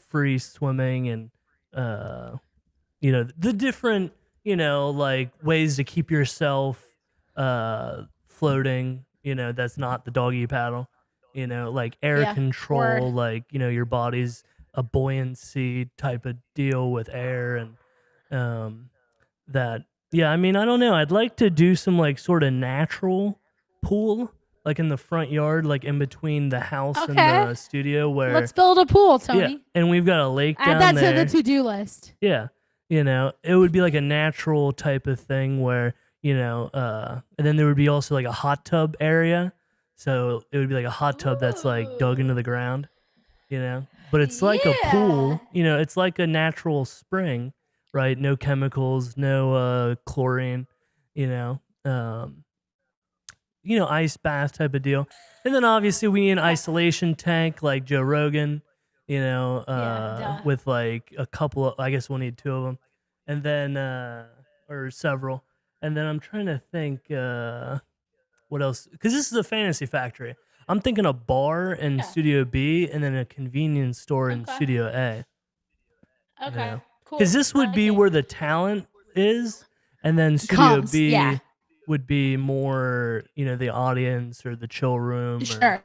free swimming and you know, the different, you know, like ways to keep yourself floating, you know, that's not the doggy paddle, you know, like air control, like, you know, your body's a buoyancy type of deal with air and that, yeah, I mean, I don't know. I'd like to do some like sort of natural pool, like in the front yard, like in between the house and the studio where let's build a pool, Tony. Yeah, and we've got a lake down there. Add that there. to the to-do list. Yeah. You know, it would be like a natural type of thing where, you know, and then there would be also like a hot tub area. So it would be like a hot tub that's like dug into the ground, you know? but it's like a Yeah. pool. You know, it's like a natural spring, right? No chemicals, no chlorine. You know, ice bath type of deal. And then obviously we need an Okay. isolation tank like Joe Rogan. Yeah. Duh. With like a couple of, I guess we'll need two of them, and then or several. And then I'm trying to think. What else? Because this is a fantasy factory. I'm thinking a bar in Yeah. Studio B and then a convenience store in Okay. Studio A. You Okay. know, because Cool. this I would like be it. where the talent is, and then Studio Comes. Yeah. B would be more, the audience or the chill room or Sure.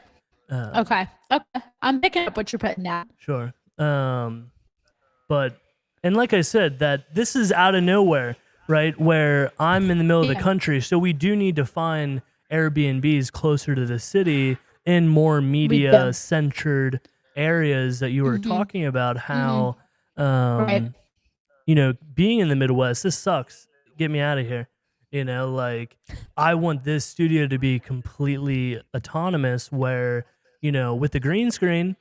Okay. Okay. I'm picking up what you're putting down. sure. But and like I said, that this is out of nowhere, right? Where I'm in the middle of the Yeah. country, so we do need to find Airbnbs closer to the city in more We media do. centered areas that you were talking about. How, Right. being in the Midwest, this sucks. Get me out of here. Like I want this studio to be completely autonomous, where with the green screen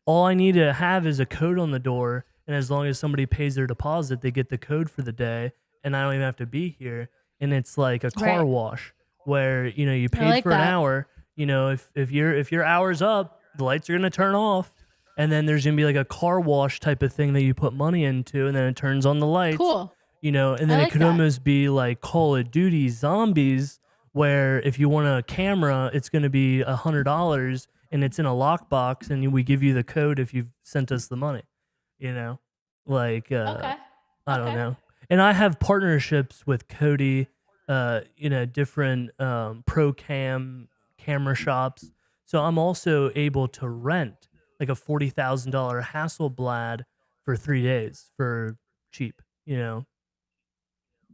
all I need to have is a code on the door, and as long as somebody pays their deposit, they get the code for the day, and I don't even have to be here. And it's like a car Right. wash where you I paid like for an that. hour. If your hour's up, the lights are gonna turn off, and then there's gonna be like a car wash type of thing that you put money into, and then it turns on the lights. Cool. And I then it like could that. almost be like Call of Duty Zombies, where if you want a camera, it's going to be $100 and it's in a lockbox, and we give you the code if you've sent us the money. You know, like Okay. I don't Okay. know. And I have partnerships with Cody, different pro camera shops. So I'm also able to rent like a $40,000 Hasselblad for 3 days for cheap.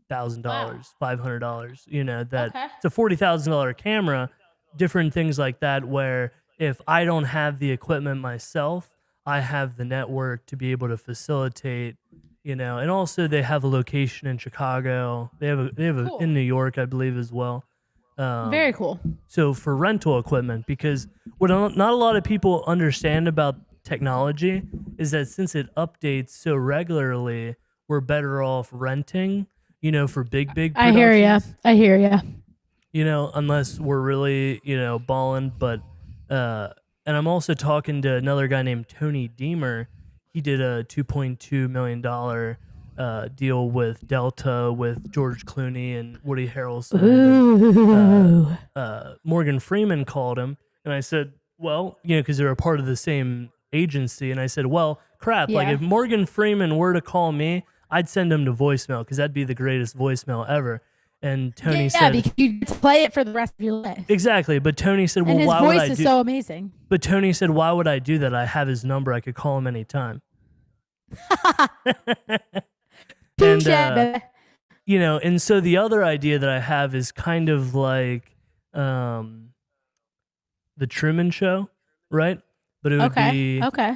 thousand Wow. dollars, $500. That Okay. it's a $40,000 camera. Different things like that, where if I don't have the equipment myself, I have the network to be able to facilitate. And also they have a location in Chicago. They have a Cool. in New York, I believe, as well. Very cool. So for rental equipment, because what not a lot of people understand about technology is that since it updates so regularly, we're better off renting, for big I hear ya. productions, I hear ya. unless we're really, balling. But, and I'm also talking to another guy named Tony Deemer. He did a $2.2 million deal with Delta with George Clooney and Woody Harrelson. Ooh. Morgan Freeman called him, and I said, well, because they're a part of the same agency. And I said, well, crap, like Yeah. if Morgan Freeman were to call me, I'd send him to voicemail because that'd be the greatest voicemail ever. And Tony Yeah, said, because you get to play it for the rest of your life. exactly. But Tony said, well, And his why would voice I is do? so amazing. But Tony said, why would I do that? I have his number. I could call him anytime. And and so the other idea that I have is kind of like the Truman Show, right? But it would be, Okay.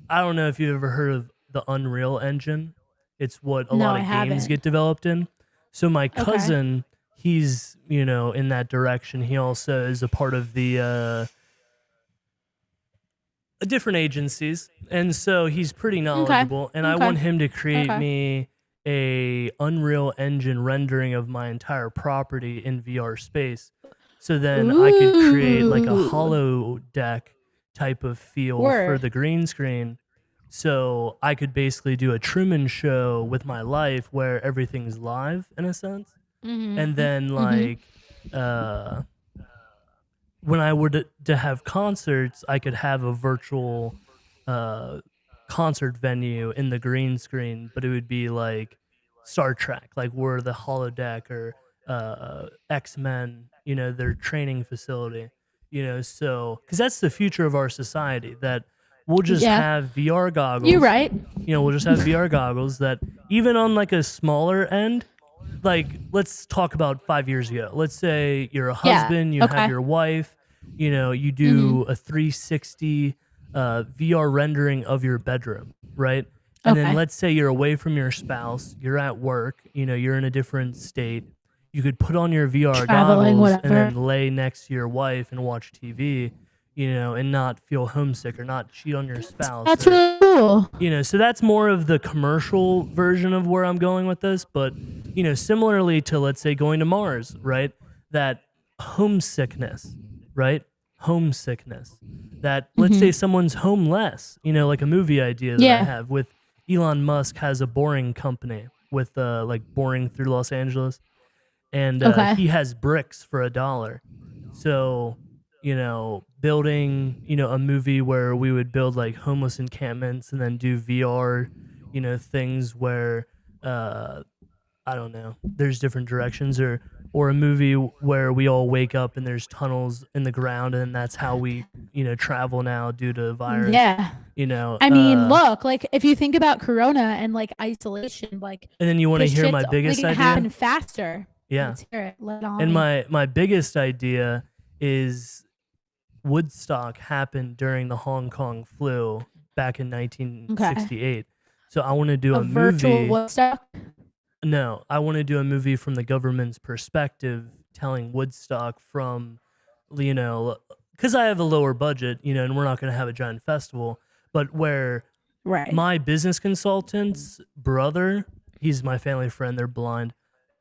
I don't know if you've ever heard of the Unreal Engine. It's what a No, lot I of games haven't. get developed in. So my Okay. cousin, he's, in that direction. He also is a part of the different agencies, and so he's pretty knowledgeable. And I Okay. want him to create Okay. me a Unreal Engine rendering of my entire property in VR space. So then I could create like a Ooh. holodeck type of feel for Word. the green screen. So I could basically do a Truman Show with my life where everything's live in a sense. Mm-hmm. And then like when I were to have concerts, I could have a virtual concert venue in the green screen, but it would be like Star Trek, like where the holodeck or X-Men, their training facility, so because that's the future of our society, that we'll just Yeah. have VR goggles. You're right. We'll just have VR goggles that even on like a smaller end, like let's talk about 5 years ago. Let's say you're a husband, you okay. have your wife, you do a 360 VR rendering of your bedroom, right? And then Okay. let's say you're away from your spouse, you're at work, you're in a different state. You could put on your VR Traveling, goggles and whatever. then lay next to your wife and watch TV. and not feel homesick or not cheat on your spouse. That's really cool. So that's more of the commercial version of where I'm going with this. But, similarly to, let's say, going to Mars, right? That homesickness, right? Homesickness. That, let's say someone's homeless, like a movie idea that I have with Elon Musk has a boring company with, like, boring through Los Angeles. And he has bricks for $1. So, building, a movie where we would build like homeless encampments and then do VR, things where, I don't know, there's different directions or a movie where we all wake up and there's tunnels in the ground and that's how we, travel now due to virus. Yeah. I mean, look, like if you think about Corona and like isolation, like, and then you want to hear my biggest idea? Happen faster. Yeah. Let's hear it. Let on. And my biggest idea is Woodstock happened during the Hong Kong flu back in 1968. So I want to do a movie. Virtual Woodstock? No, I want to do a movie from the government's perspective, telling Woodstock from, because I have a lower budget, and we're not going to have a giant festival, but where my business consultant's brother, he's my family friend, they're blind,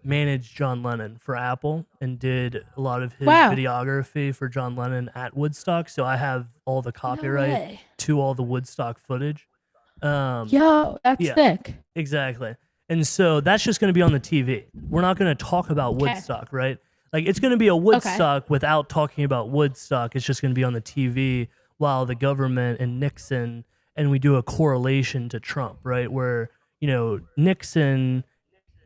managed John Lennon for Apple and did a lot of his videography for John Lennon at Woodstock. So I have all the copyright to all the Woodstock footage. Yo, that's sick. Exactly. And so that's just going to be on the TV. We're not going to talk about Woodstock, right? Like it's going to be a Woodstock without talking about Woodstock. It's just going to be on the TV while the government and Nixon, and we do a correlation to Trump, right? Where, Nixon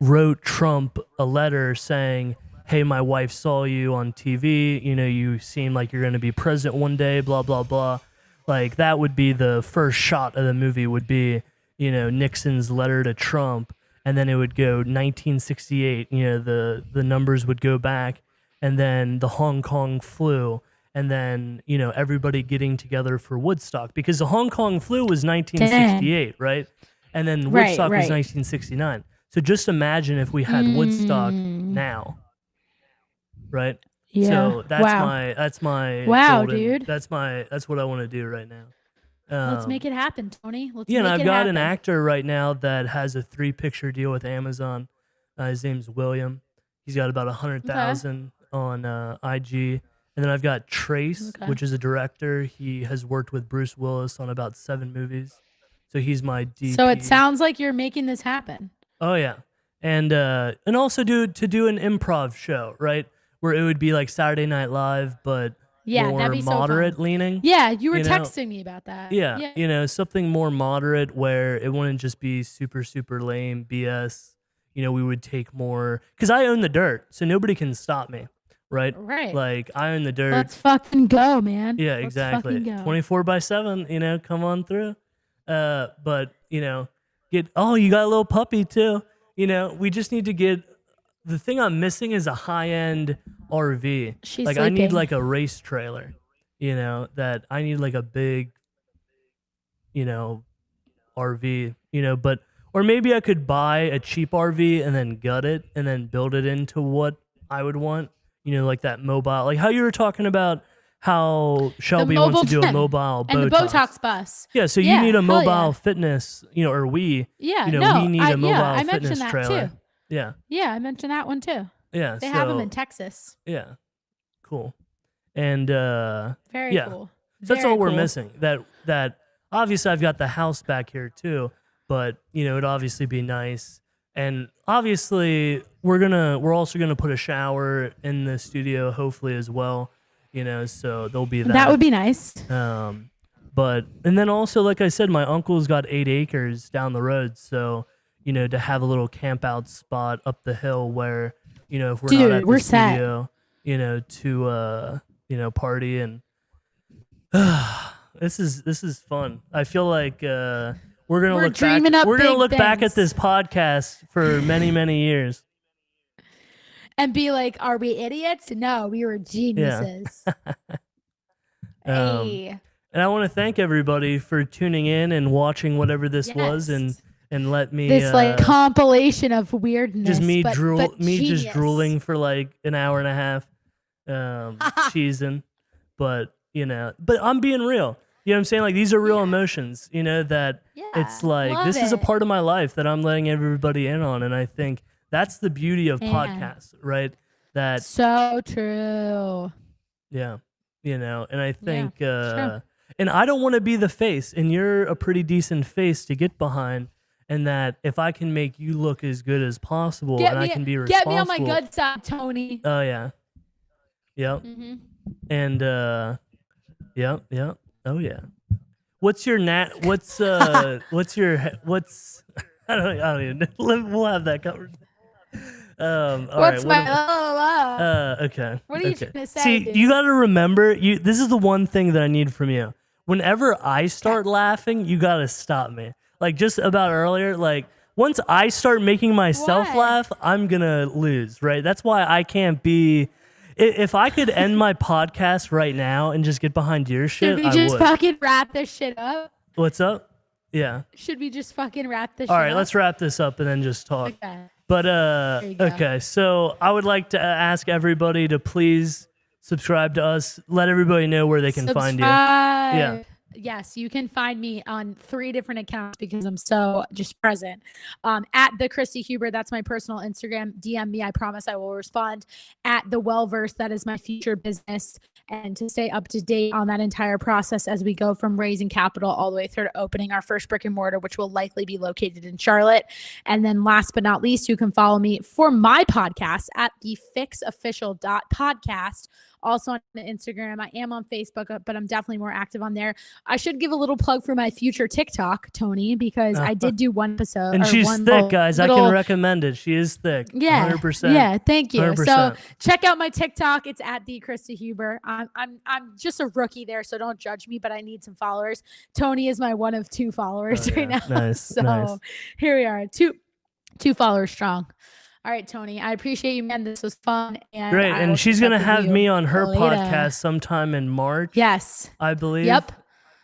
wrote Trump a letter saying, hey, my wife saw you on TV, you seem like you're going to be president one day, blah, blah, blah. Like that would be the first shot of the movie would be, Nixon's letter to Trump. And then it would go 1968, the numbers would go back and then the Hong Kong flu and then, everybody getting together for Woodstock because the Hong Kong flu was 1968, right? And then Woodstock was 1969. So just imagine if we had Woodstock now, right? Yeah. So that's my golden, dude. That's what I want to do right now. Let's make it happen, Tony. And I've got an actor right now that has a 3-picture deal with Amazon. His name's William. He's got about 100,000 on IG. And then I've got Trace, which is a director. He has worked with Bruce Willis on about 7 movies. So he's my DP. So it sounds like you're making this happen. Oh yeah, and also do an improv show, right? Where it would be like Saturday Night Live, but more moderate leaning. Yeah, you were texting me about that. Yeah, something more moderate where it wouldn't just be super super lame BS. We would take more because I own the dirt, so nobody can stop me, right? Right. Like I own the dirt. Let's fucking go, man. Yeah, exactly. 24/7. Come on through. But you got a little puppy too. We just need to get. The thing I'm missing is a high-end RV. She's like sleeping. I need like a race trailer. That I need like a big, RV. But or maybe I could buy a cheap RV and then gut it and then build it into what I would want. Like that mobile, like how you were talking about. How Shelby wants to do a mobile Botox. And the Botox bus. Yeah, so you need a mobile fitness, or we. Yeah, we need a mobile fitness that trailer. Too. Yeah. Yeah, I mentioned that one too. Yeah. They have them in Texas. Yeah. Cool. And very cool. So that's all we're missing. That obviously I've got the house back here too, but it'd obviously be nice. And obviously we're also gonna put a shower in the studio, hopefully as well. So there'll be that. That would be nice. And then also, like I said, my uncle's got 8 acres down the road. So, to have a little camp out spot up the hill where, if we're not at the studio, to, party and this is fun. I feel like, we're going to look back at this podcast for many, many years. And be like, are we idiots? No, we were geniuses. Yeah. Hey. And I want to thank everybody for tuning in and watching whatever this was and let me this compilation of weirdness. Just me but just drooling for like an hour and a half cheesing. But you know, but I'm being real. You know what I'm saying? Like, these are real emotions, you know, that it's like, this is a part of my life that I'm letting everybody in on. And I think that's the beauty of podcasts, right? That so true. Yeah. You know, and I think, and I don't want to be the face, and you're a pretty decent face to get behind. And that if I can make you look as good as possible, I can be responsible. Get me on my good side, Tony. Oh yeah. Yep. And yep. Oh yeah. What's your what's I don't even we'll have that covered. What's my okay. What are you trying to say? See, dude? you got to remember, this is the one thing that I need from you. Whenever I start laughing, you got to stop me. Like just about earlier, like once I start making myself laugh, I'm going to lose, right? That's why I can't be. If I could end my podcast right now and just get behind your shit, I would. Should we just fucking wrap this shit up? What's up? Yeah. Should we just fucking wrap this shit up? up? All right, let's wrap this up and then just talk. Okay. But okay, so I would like to ask everybody to please subscribe to us. Let everybody know where they can find you. Yeah. Yes, you can find me on 3 different accounts because I'm so just present. At the Krysta Huber, that's my personal Instagram. DM me, I promise I will respond. At the Wellverse, that is my future business. And to stay up to date on that entire process as we go from raising capital all the way through to opening our first brick and mortar, which will likely be located in Charlotte. And then last but not least, you can follow me for my podcast at the fixofficial.podcast. Also on Instagram. I am on Facebook, but I'm definitely more active on there. I should give a little plug for my future TikTok, Tony, because I did do one episode. And she's thick, guys. I can recommend it. She is thick. Yeah. 100%. Yeah. Thank you. 100%. So check out my TikTok. It's at the Krysta Huber. I'm just a rookie there, so don't judge me, but I need some followers. Tony is my one of 2 followers right now. Nice. So here we are. Two followers strong. All right, Tony, I appreciate you, man. This was fun. And great. And she's going to have me on her podcast sometime in March. Yes. I believe. Yep.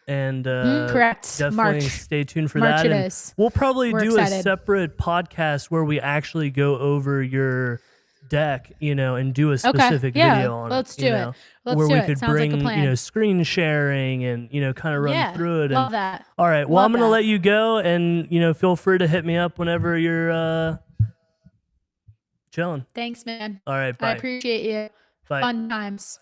And correct. Definitely March. Stay tuned for March that. It is. We'll probably We're do excited. a separate podcast where we actually go over your deck, you know, and do a specific video on let's it. do it. Let's where do we it. could Sounds bring, like a plan. you know, screen sharing and, you know, kind of run through it. Love that. All right. Well, I'm going to let you go and, you know, feel free to hit me up whenever you're chilling. Thanks, man. All right. Bye. I appreciate you. Bye. Fun times.